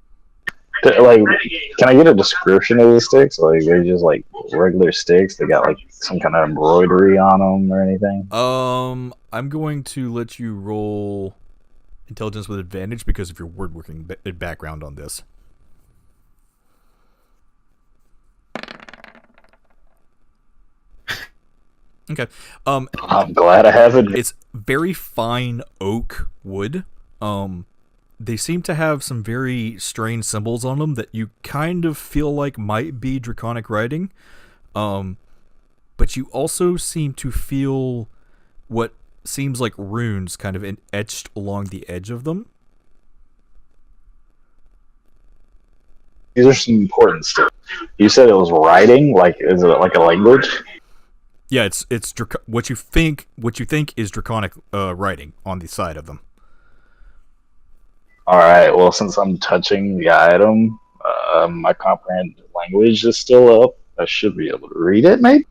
get a description of the sticks? Like, they're just like regular sticks. They got like some kind of embroidery on them or anything. I'm going to let you roll intelligence with advantage because of your woodworking background on this. Okay. I'm glad I have it. It's very fine oak wood. They seem to have some very strange symbols on them that you kind of feel like might be draconic writing. But you also seem to feel what seems like runes kind of etched along the edge of them. These are some important stuff. You said it was writing. Like, is it like a language? Yeah, it's what you think is draconic writing on the side of them. All right. Well, since I'm touching the item, my comprehend language is still up. I should be able to read it, maybe.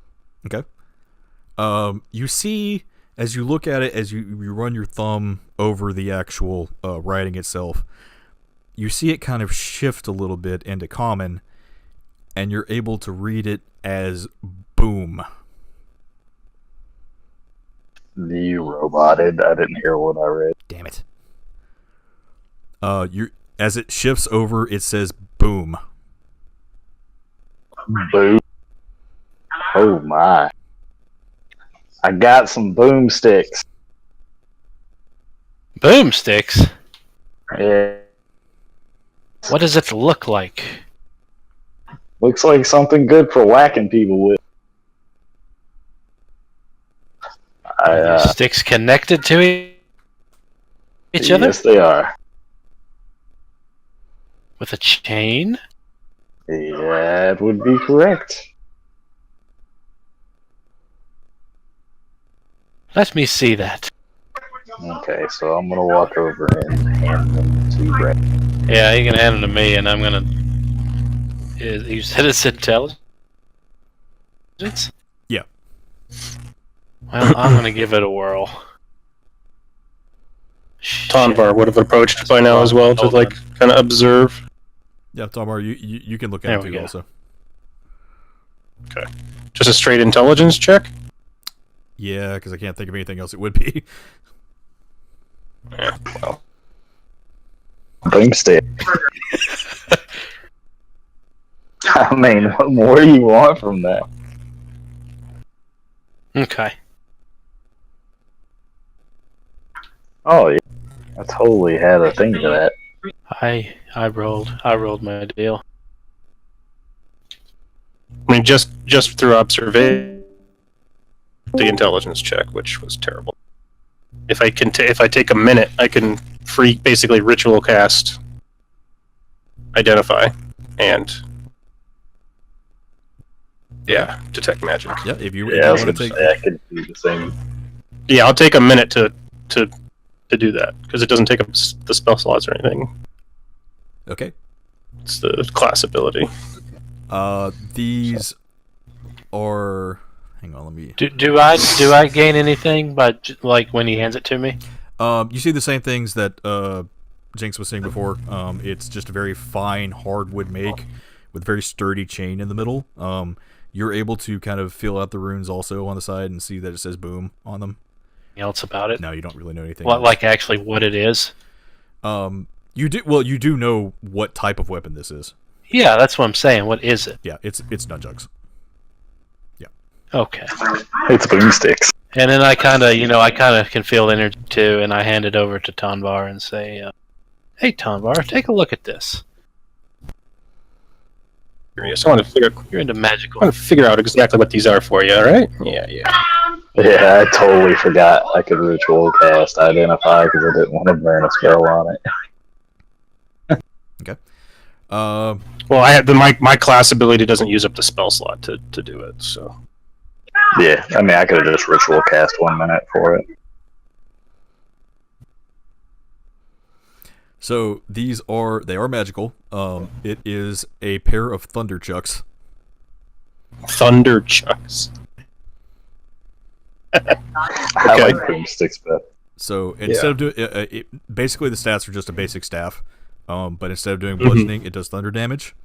Okay. You see, as you look at it, as you run your thumb over the actual writing itself, you see it kind of shift a little bit into common, and you're able to read it as boom. You roboted. I didn't hear what I read. Damn it. As it shifts over, it says boom. Boom. Oh my. I got some boomsticks. Boomsticks? Yeah. What does it look like? Looks like something good for whacking people with. Are these sticks connected to each other? Yes, they are. With a chain? Yeah, it would be correct. Let me see that. Okay, so I'm gonna walk over and hand them to Brett. Yeah, you can hand them to me, and I'm gonna. You said it's intelligence? Yeah. Well, I'm gonna give it a whirl. Tonvar would have approached by now as well to like kind of observe. Yeah, Tomar, you can look at There it we too go. also. Okay. Just a straight intelligence check? Yeah, because I can't think of anything else it would be. Yeah, well. Boomstick. I mean, what more do you want from that? Okay. Oh, yeah. I totally had a thing for that. I rolled my deal. I mean, just through observation, the intelligence check, which was terrible. If I take a minute, I can basically ritual cast identify and detect magic. Yeah, if you Yeah, I was want gonna to take. say I could do the same. Yeah, I'll take a minute to do that because it doesn't take up the spell slots or anything. Okay. It's the class ability. These are. Hang on, let me. Do I gain anything by like when he hands it to me? You see the same things that Jinx was saying before. It's just a very fine hardwood make with very sturdy chain in the middle. You're able to kind of feel out the runes also on the side and see that it says boom on them. Anything else about it? No, you don't really know anything. What, like actually what it is? You do. Well, you do know what type of weapon this is. Yeah, that's what I'm saying. What is it? Yeah, it's nunchucks. Okay. It's boomsticks. And then I kind of can feel energy too, and I hand it over to Tonvar and say, "Hey, Tonvar, take a look at this. Curious. I want to figure You're into magical." out exactly what these are for you. All right? Yeah. Yeah, I totally forgot I could ritual cast identify because I didn't want to burn a spell on it. Okay. Well, I had my class ability doesn't use up the spell slot to do it. So Yeah, I mean, I could have just ritual cast 1 minute for it. So they are magical. It is a pair of thunder chucks. thunder chucks. I like broomsticks better. So instead of doing basically the stats are just a basic staff, but instead of doing bludgeoning, it does thunder damage.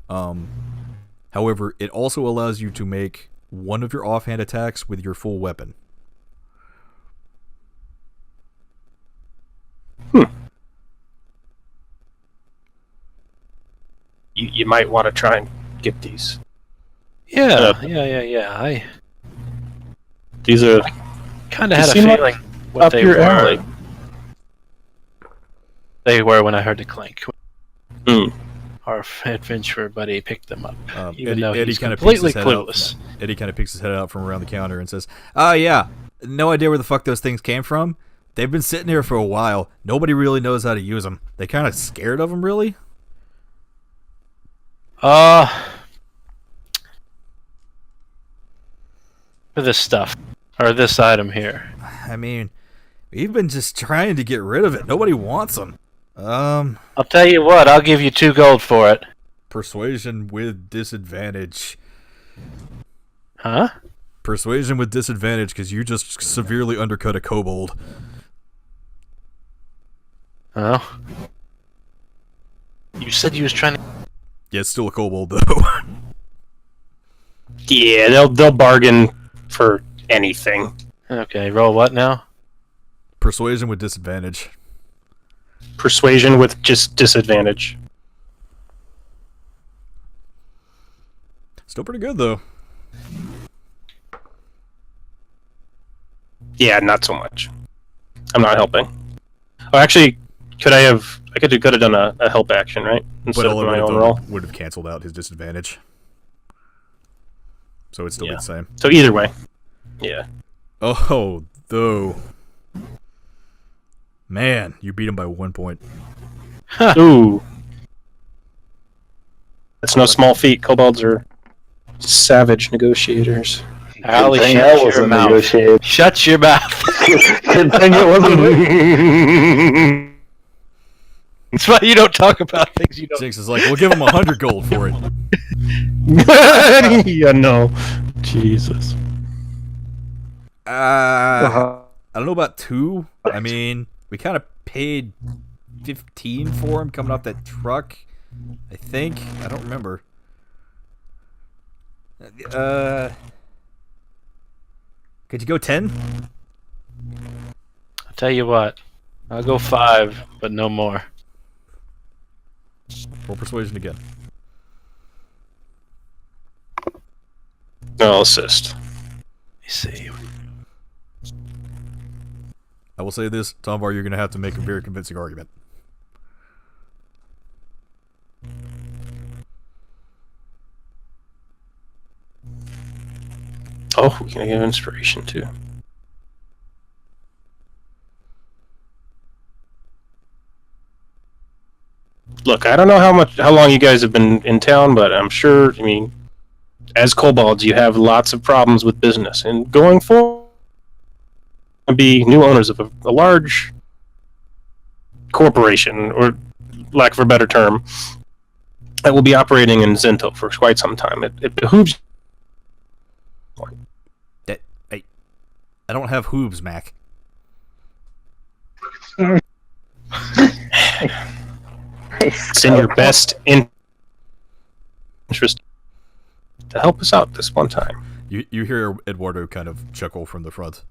However, it also allows you to make one of your offhand attacks with your full weapon. You might want to try and get these. Yeah. These are Kind of They had a seem like feeling what up they your were. alley. They were when I heard the clink. Mm. Our adventurer buddy picked them up, even Eddie, though Eddie he's kind of completely clueless. Eddie kind of picks his head out from around the counter and says, "Oh yeah, no idea where the fuck those things came from. They've been sitting here for a while. Nobody really knows how to use them. They kind of scared of them, really." For this stuff or this item here. I mean, we've been just trying to get rid of it. Nobody wants them. I'll tell you what. I'll give you 2 gold for it. Persuasion with disadvantage. Huh? Persuasion with disadvantage because you just severely undercut a kobold. Oh. You said you was trying to. Yeah, it's still a kobold though. Yeah, they'll bargain for anything. Okay, roll what now? Persuasion with disadvantage. Persuasion with just disadvantage. Still pretty good though. Yeah, not so much. I'm not helping. Oh, actually, I could have done a help action, right? Instead But of all my it own roll. would have canceled out his disadvantage. So it'd still be Yeah. the same. So either way. Yeah. Oh, though. Man, you beat him by 1 point. Ooh. That's no small feat. Kobolds are savage negotiators. Allie, Good thing shut that your wasn't mouth. negotiated. Shut your mouth. Good thing it wasn't. That's why you don't talk about things you don't. Jinx is like, we'll give him 100 gold for it. Yeah, no. Jesus. I don't know about 2. I mean, we kind of paid 15 for him coming off that truck. I think. I don't remember. Could you go 10? I'll tell you what. I'll go 5, but no more. Roll persuasion again. No, I'll assist. Let me see. I will say this, Tomvar, you're going to have to make a very convincing argument. Oh, we can give inspiration too. Look, I don't know how long you guys have been in town, but I'm sure, I mean, as kobolds, you have lots of problems with business. And going forward, be new owners of a large corporation, or lack of a better term, that will be operating in Zento for quite some time. It behooves. I don't have hooves, Mac. It's in your best interest to help us out this one time. You hear Eduardo kind of chuckle from the front.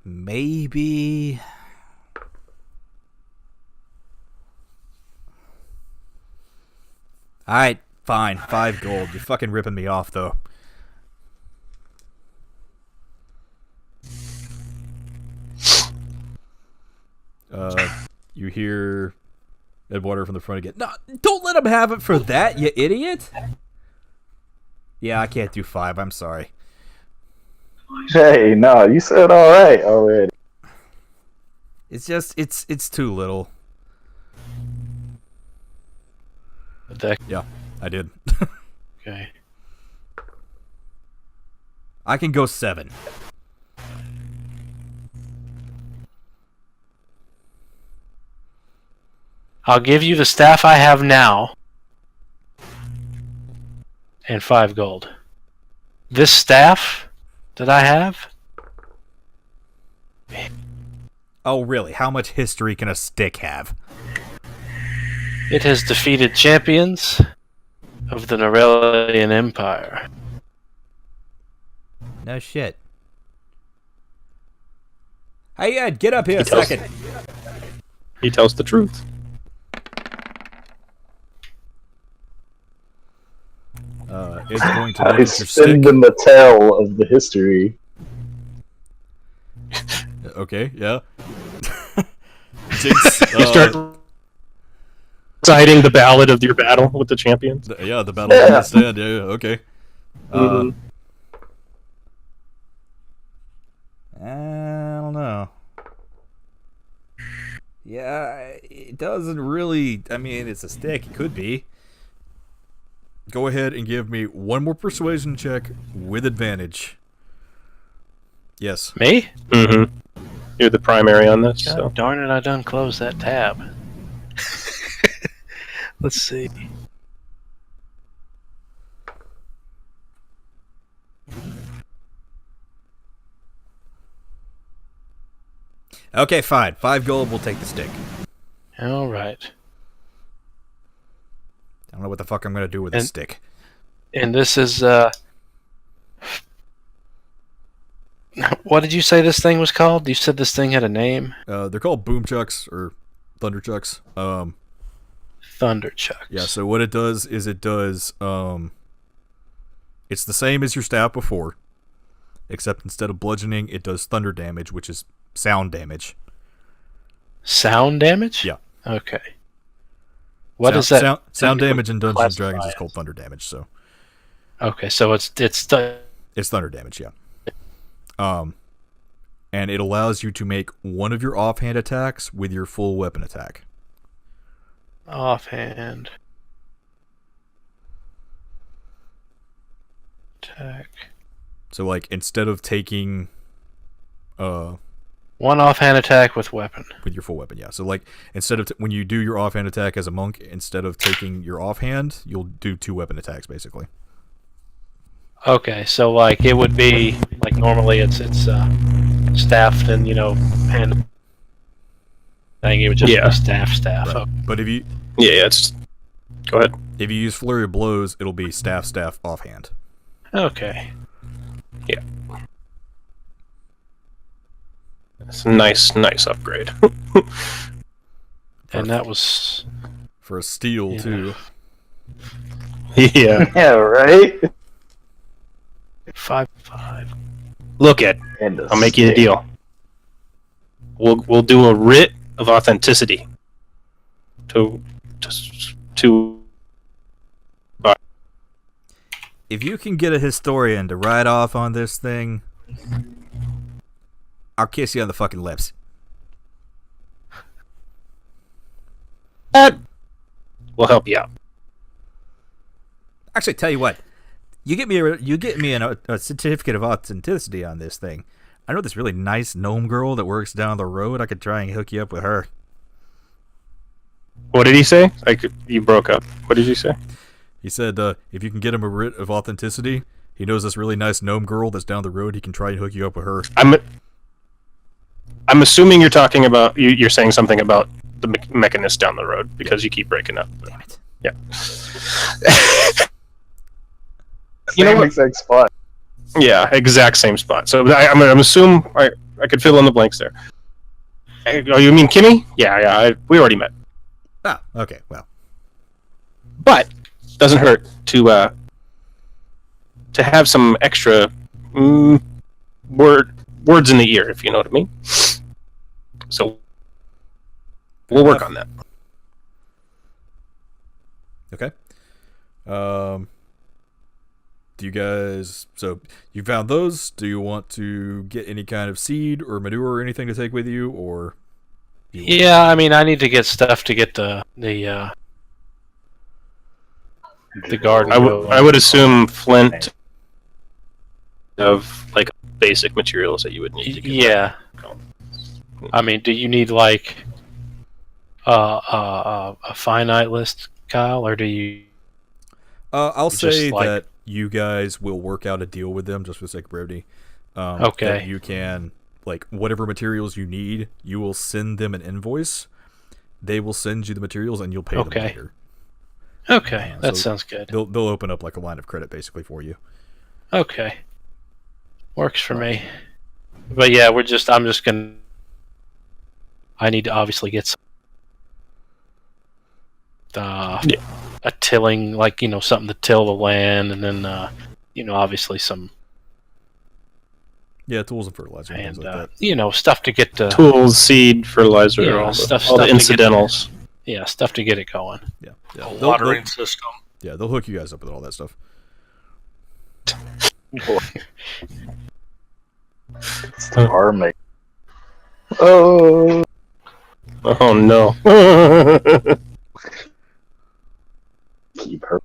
Maybe. Alright, fine. 5 gold. You're fucking ripping me off, though. You hear Eduardo from the front again. No, don't let him have it for that, you idiot! Yeah, I can't do 5. I'm sorry. Hey, no, you said all right already. It's just it's too little. Yeah, I did. Okay. I can go 7. I'll give you the staff I have now and 5 gold. This staff that I have, Oh, really? How much history can a stick have? it has defeated champions of the Norellian Empire. No shit. Hey, Ed, get up here a tells- second. He tells the truth. It's going to look I at your spin stick. the Mattel of the history. Okay, yeah. Jinx, You start reciting the ballad of your battle with the champions. yeah, the battle of the stand. Yeah, okay. Mhm. I don't know. Yeah, it doesn't really. I mean, it's a stick. It could be. Go ahead and give me one more persuasion check with advantage. Yes. Me? Mm-hmm. You're the primary on this, God so. darn it, I done closed that tab. Let's see. Okay, fine. 5 gold. We'll take the stick. All right. I don't know what the fuck I'm gonna do with this stick. And this is, what did you say this thing was called? You said this thing had a name? They're called boom chucks or thunder chucks. Thunder Chucks. Yeah. So what it does is it's the same as your staff before, except instead of bludgeoning, it does thunder damage, which is sound damage. Sound damage? Yeah. Okay. What is that? Sound damage in Dungeons and Dragons classify is as? called thunder damage. So Okay, so it's it's thunder damage. Yeah. And it allows you to make one of your offhand attacks with your full weapon attack. offhand attack. So like instead of taking One offhand attack with weapon. with your full weapon, yeah. So like instead of when you do your offhand attack as a monk, instead of taking your offhand, you'll do 2 weapon attacks basically. Okay, so like it would be like normally it's staffed and hand thing. It would just Yeah. be staff. Right. Okay. But if you Yeah, it's. Go ahead. if you use flurry of blows, it'll be staff offhand. Okay. It's a nice upgrade. And that was For a steel Yeah. too. Yeah. Yeah, right? 5/5. Look at. And I'll make you a deal. We'll do a writ of authenticity. To. If you can get a historian to write off on this thing, I'll kiss you on the fucking lips. That will help you out. Actually, tell you what, you get me a certificate of authenticity on this thing. I know this really nice gnome girl that works down the road. I could try and hook you up with her. What did he say? You broke up. What did you say? He said if you can get him a writ of authenticity, he knows this really nice gnome girl that's down the road. He can try and hook you up with her. I'm assuming you're talking about you're saying something about the mechanist down the road because you keep breaking up. Damn it. Yeah. You know what? Exact spot. Yeah, exact same spot. So I'm assuming I could fill in the blanks there. Oh, you mean Kimmy? Yeah. We already met. Ah, okay, well. But doesn't hurt to have some extra words in the ear, if you know what I mean. So we'll work on that. Okay. do you guys? So you found those. Do you want to get any kind of seed or manure or anything to take with you, or? Yeah, I mean, I need to get stuff to get the garden. I would assume flint of like basic materials that you would need to get. Yeah. I mean, do you need like a finite list, Kyle, or do you? I'll say like- that you guys will work out a deal with them just for the sake of brevity. Okay. That you can, like, whatever materials you need, you will send them an invoice. They will send you the materials, and you'll pay them later. Okay, that so sounds good. They'll open up like a line of credit basically for you. Okay, works for me. But yeah, I'm just gonna. I need to obviously get some. A tilling, like, something to till the land, and then obviously some. Yeah, tools and fertilizer and things like that. Stuff to get the Tools, seed, fertilizer, Yeah, all stuff the to get incidentals. stuff to get it going. Yeah. A watering system. Yeah, they'll hook you guys up with all that stuff. Army. Oh. Oh no. Keep her.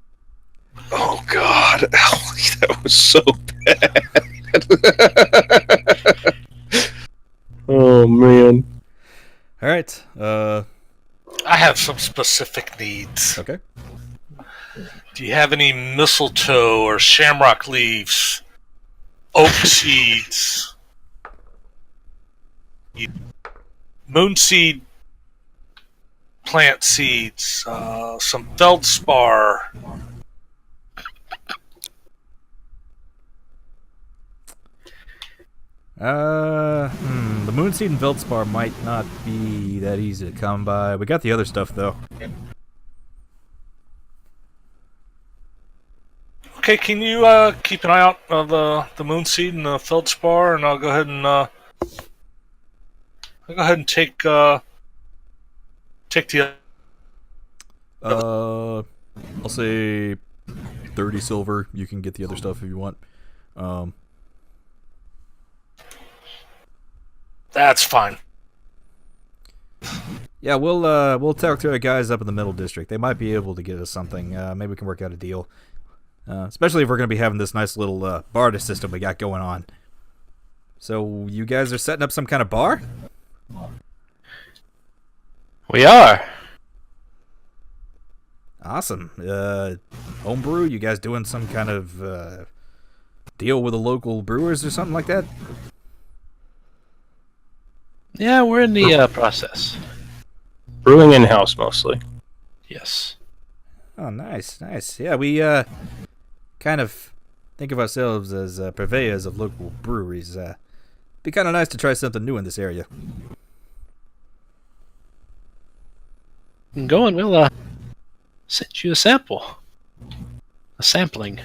Oh god, that was so bad. Oh man. All right. I have some specific needs. Okay. Do you have any mistletoe or shamrock leaves, oak seeds, moonseed plant seeds, some feldspar? The moonseed and feldspar might not be that easy to come by. We got the other stuff though. Okay, can you keep an eye out of the moonseed and the feldspar, and I'll go ahead and take the. I'll say 30 silver. You can get the other stuff if you want. That's fine. Yeah, we'll talk to our guys up in the middle district. They might be able to get us something. Maybe we can work out a deal. Especially if we're going to be having this nice little barter system we got going on. So you guys are setting up some kind of bar? We are. Awesome. Homebrew? You guys doing some kind of deal with the local brewers or something like that? Yeah, we're in the process. Brewing in-house mostly. Yes. Oh, nice. Yeah, we kind of think of ourselves as purveyors of local breweries. Be kind of nice to try something new in this area. Go and we'll send you a sample. A sampling.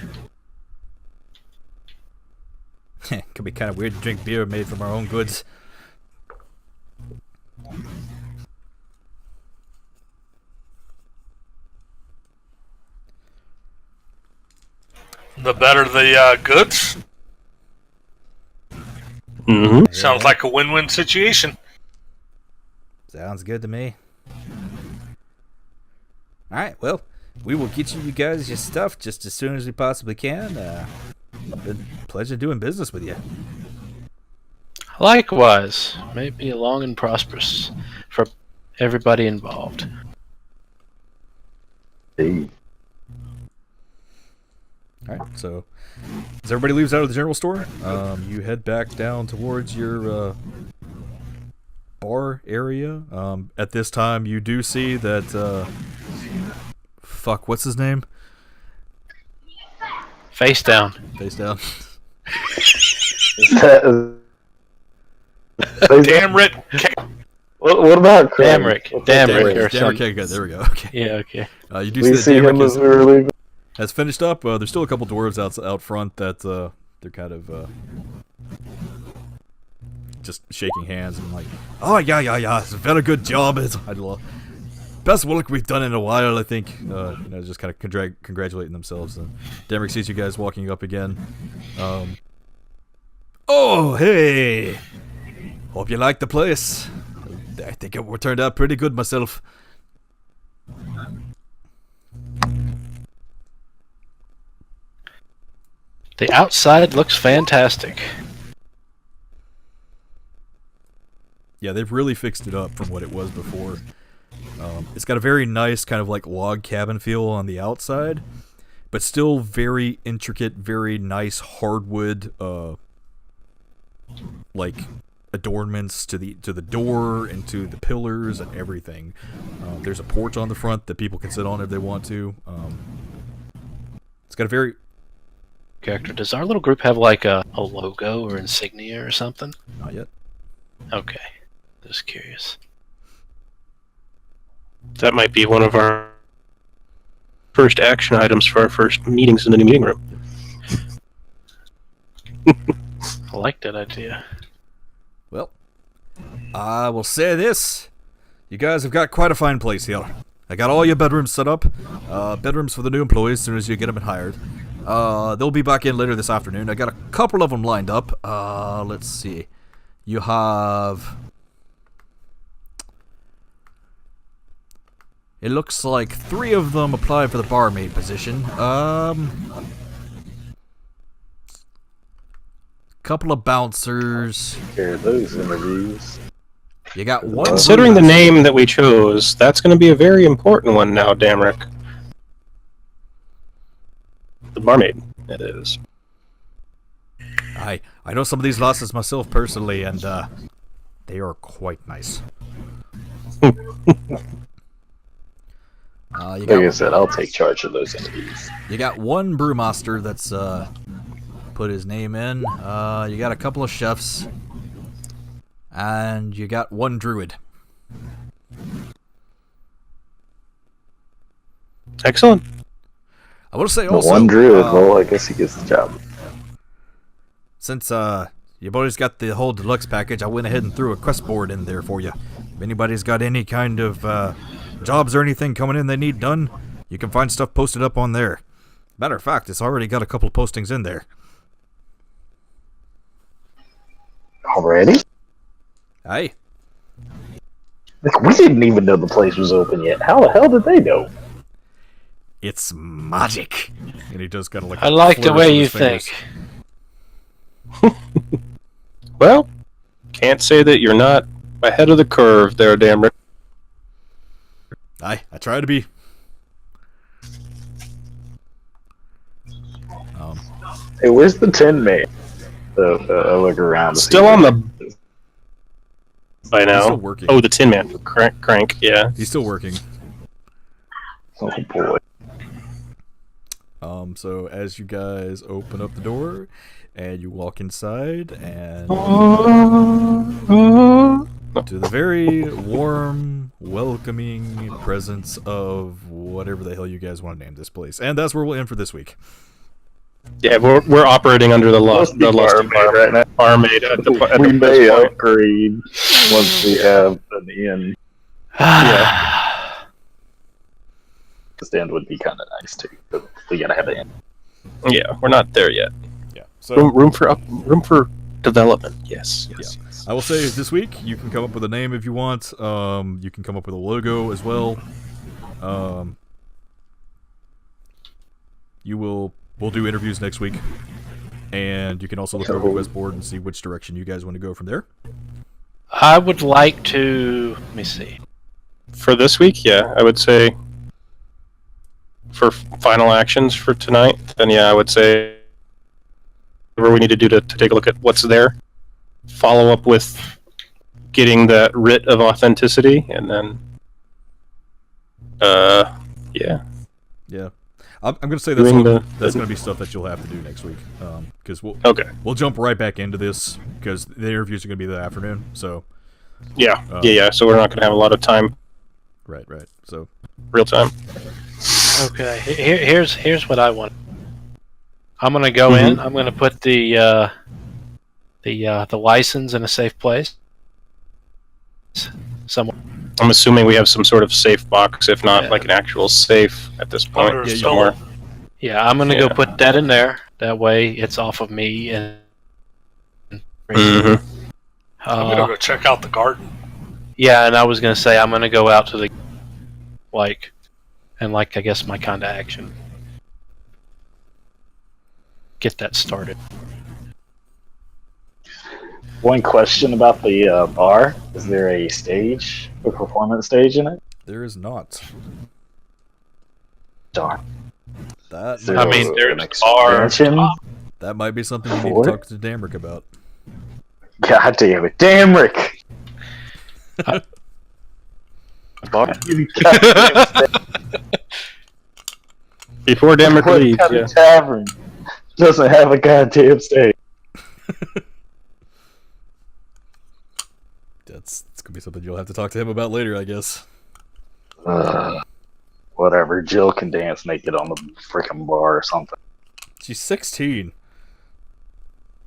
Could be kind of weird to drink beer made from our own goods. The better the goods. Mm-hmm. Sounds like a win-win situation. Sounds good to me. Alright, well, we will get you guys your stuff just as soon as we possibly can. Been a pleasure doing business with you. Likewise. May it be long and prosperous for everybody involved. Hey. Alright, so as everybody leaves out of the general store, you head back down towards your bar area. At this time, you do see that, what's his name? Face down. Face down. Damn it. What about Craig? Damrick. What's that Damrick Damrick? or Damn, something. okay, good. There we go. Okay. Yeah, okay. You do We see see that him Damrick as we were leaving. has finished up. There's still a couple dwarves out front that they're kind of just shaking hands and like, oh yeah, it's a very good job. best work we've done in a while, I think. Just kind of congratulating themselves. And Demrick sees you guys walking up again. Oh, hey! Hope you like the place. I think it turned out pretty good myself. The outside looks fantastic. Yeah, they've really fixed it up from what it was before. It's got a very nice kind of like log cabin feel on the outside, but still very intricate, very nice hardwood like adornments to the door and to the pillars and everything. There's a porch on the front that people can sit on if they want to. It's got a very Character, does our little group have like a logo or insignia or something? not yet. Okay, just curious. That might be one of our first action items for our first meetings in the new meeting room. I like that idea. Well, I will say this: you guys have got quite a fine place here. I got all your bedrooms set up. Bedrooms for the new employees as soon as you get them hired. They'll be back in later this afternoon. I got a couple of them lined up. Let's see. You have... It looks like 3 of them applied for the barmaid position. Couple of bouncers. Hear those interviews. You got one... Considering the name that we chose, that's going to be a very important one now, Damrick. The barmaid, it is. I know some of these losses myself personally, and they are quite nice. Like I said, I'll take charge of those interviews. You got one brewmaster that's put his name in. You got a couple of chefs, and you got one druid. Excellent. I want to say The also, one druid, well, I guess he gets the job. since you boys got the whole deluxe package, I went ahead and threw a quest board in there for you. If anybody's got any kind of jobs or anything coming in they need done, you can find stuff posted up on there. Matter of fact, it's already got a couple of postings in there. Already? Aye. Like, we didn't even know the place was open yet. How the hell did they know? It's magic. And he does kind of like... I like the flourish way with you his fingers. think. Well, can't say that you're not ahead of the curve there, Damrick. Aye, I try to be. Hey, where's the Tin Man? I look around. Still on the... By now. still working. Oh, the Tin Man. Crank, yeah. He's still working. Oh boy. So as you guys open up the door and you walk inside and to the very warm, welcoming presence of whatever the hell you guys want to name this place. And that's where we'll end for this week. Yeah, we're operating under the Lusty Barmaid right now. Barmaid at We the may this point. upgrade once we have an inn. Yeah. The stand would be kind of nice too, but we gotta have an inn. Yeah, we're not there yet. Yeah. So Room for development. Yes. I will say this week you can come up with a name if you want. You can come up with a logo as well. We'll do interviews next week, and you can also look over the West board and see which direction you guys want to go from there. I would like to... Let me see. For this week, yeah, I would say for final actions for tonight, then yeah, I would say whatever we need to do to take a look at what's there, follow up with getting that writ of authenticity, and then yeah. Yeah. I'm going to say that's Doing going to be stuff that you'll have to do next week, because we'll jump right back into this because the interviews are going to be the afternoon. So Yeah. So we're not going to have a lot of time, right. So real time. Okay, here's what I want. I'm gonna go in. I'm gonna put the license in a safe place somewhere. I'm assuming we have some sort of safe box, if not Yeah. like an actual safe at this point. Under his somewhere. pillow. Yeah, I'm gonna Yeah. go put that in there. That way, it's off of me. And Mhm. I'm gonna go check out the garden. yeah, and I was gonna say I'm gonna go out to the I guess my kind of action. Get that started. One question about the bar: is there a stage, a performance stage in it? There is not. Darn. That Is there I mean, an there's a bar. expansion? that might be something you need to For? talk to Damrick about. God damn it, damn Rick! Bar. Before Demrick What leaves, kind yeah. of tavern doesn't have a goddamn stage? That's gonna be something you'll have to talk to him about later, I guess. Whatever. Jill can dance naked on the freaking bar or something. She's 16.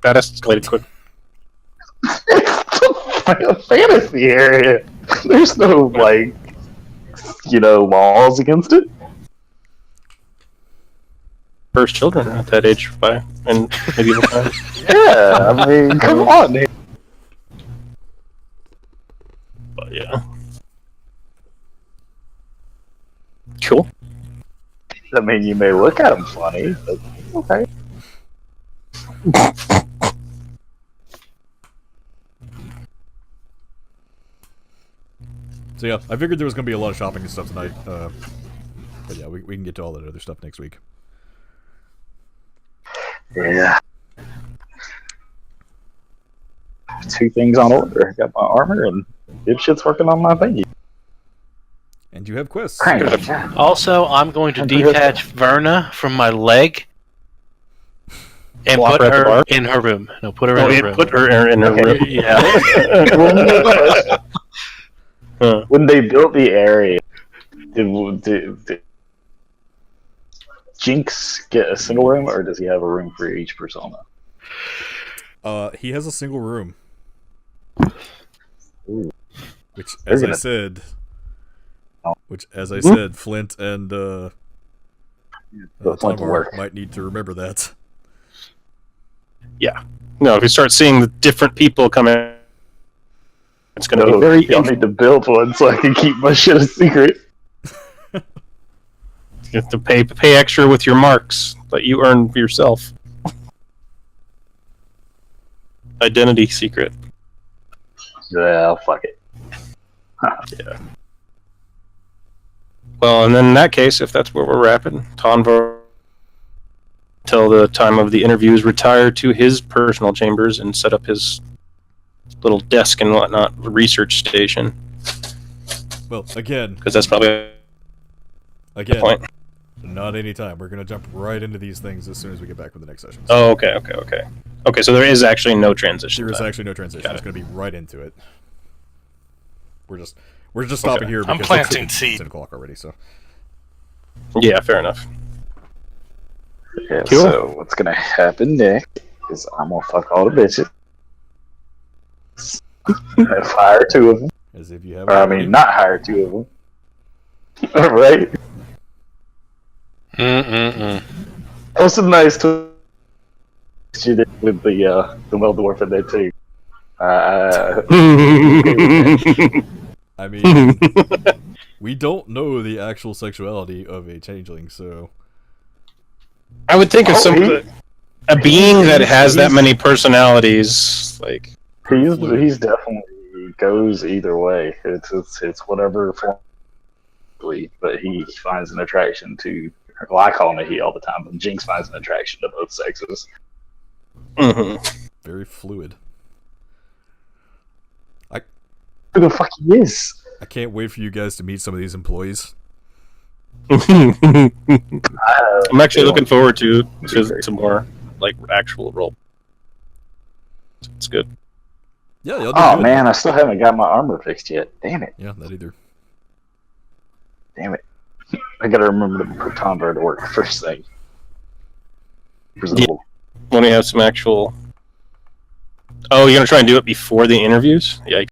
That escalated quick. It's a fantasy area. There's no laws against it. First children at that age by in medieval times. Yeah, I mean, come on, man. But yeah. Cool. I mean, you may look at him funny, but okay. So yeah, I figured there was gonna be a lot of shopping and stuff tonight. But yeah, we can get to all that other stuff next week. Yeah. 2 things on order. I got my armor and dipshit's working on my thingy. And you have quests. Crank. Also, I'm going to detach Verna from my leg and Lock put her at the her bar? in her room. No, put her Oh, in yeah, her room. put her in her room. Yeah. Huh. When they built the area, did Jinx get a single room, or does he have a room for each persona? He has a single room. Ooh. Which, They're as I gonna- said, Oh. Flint and Flint will Tamar work. might need to remember that. No, if you start seeing the different people come in, it's going to be No, very y'all need to build one so I can keep my shit a secret. You have to pay extra with your marks that you earn for yourself. Identity secret. Yeah, fuck it. Yeah. Well, and then in that case, if that's where we're wrapping, Tonvar, till the time of the interviews, retire to his personal chambers and set up his little desk and whatnot, research station, Well, again, because that's probably the point. not any time. We're gonna jump right into these things as soon as we get back from the next session. Oh, okay. Okay, so there is actually no transition. There is then. actually no transition. Got It's it. gonna be right into it. We're just stopping here I'm because planting it's seed. 10 o'clock already. So Yeah, fair enough. Yeah, Cool. so what's gonna happen next is I'm gonna fuck all the bitches. And fire 2 of them. as if you have. Or, I mean, not hire 2 of them. Right? That was some nice to you did with the Wildorf in there too. I mean, we don't know the actual sexuality of a changeling, so I would think of Oh, a being that has that many personalities, like he's definitely goes either way. It's whatever form, but he finds an attraction to. Well, I call him a he all the time, but Jinx finds an attraction to both sexes. very fluid. Who the fuck he is? I can't wait for you guys to meet some of these employees. I'm actually looking forward to more like actual role. It's good. Yeah, y'all do Oh good. man, I still haven't got my armor fixed yet. Damn it! Yeah, that either. Damn it! I gotta remember to put Tomber to work first thing. Presumable. When we have some actual. Oh, you're gonna try and do it before the interviews? Yikes.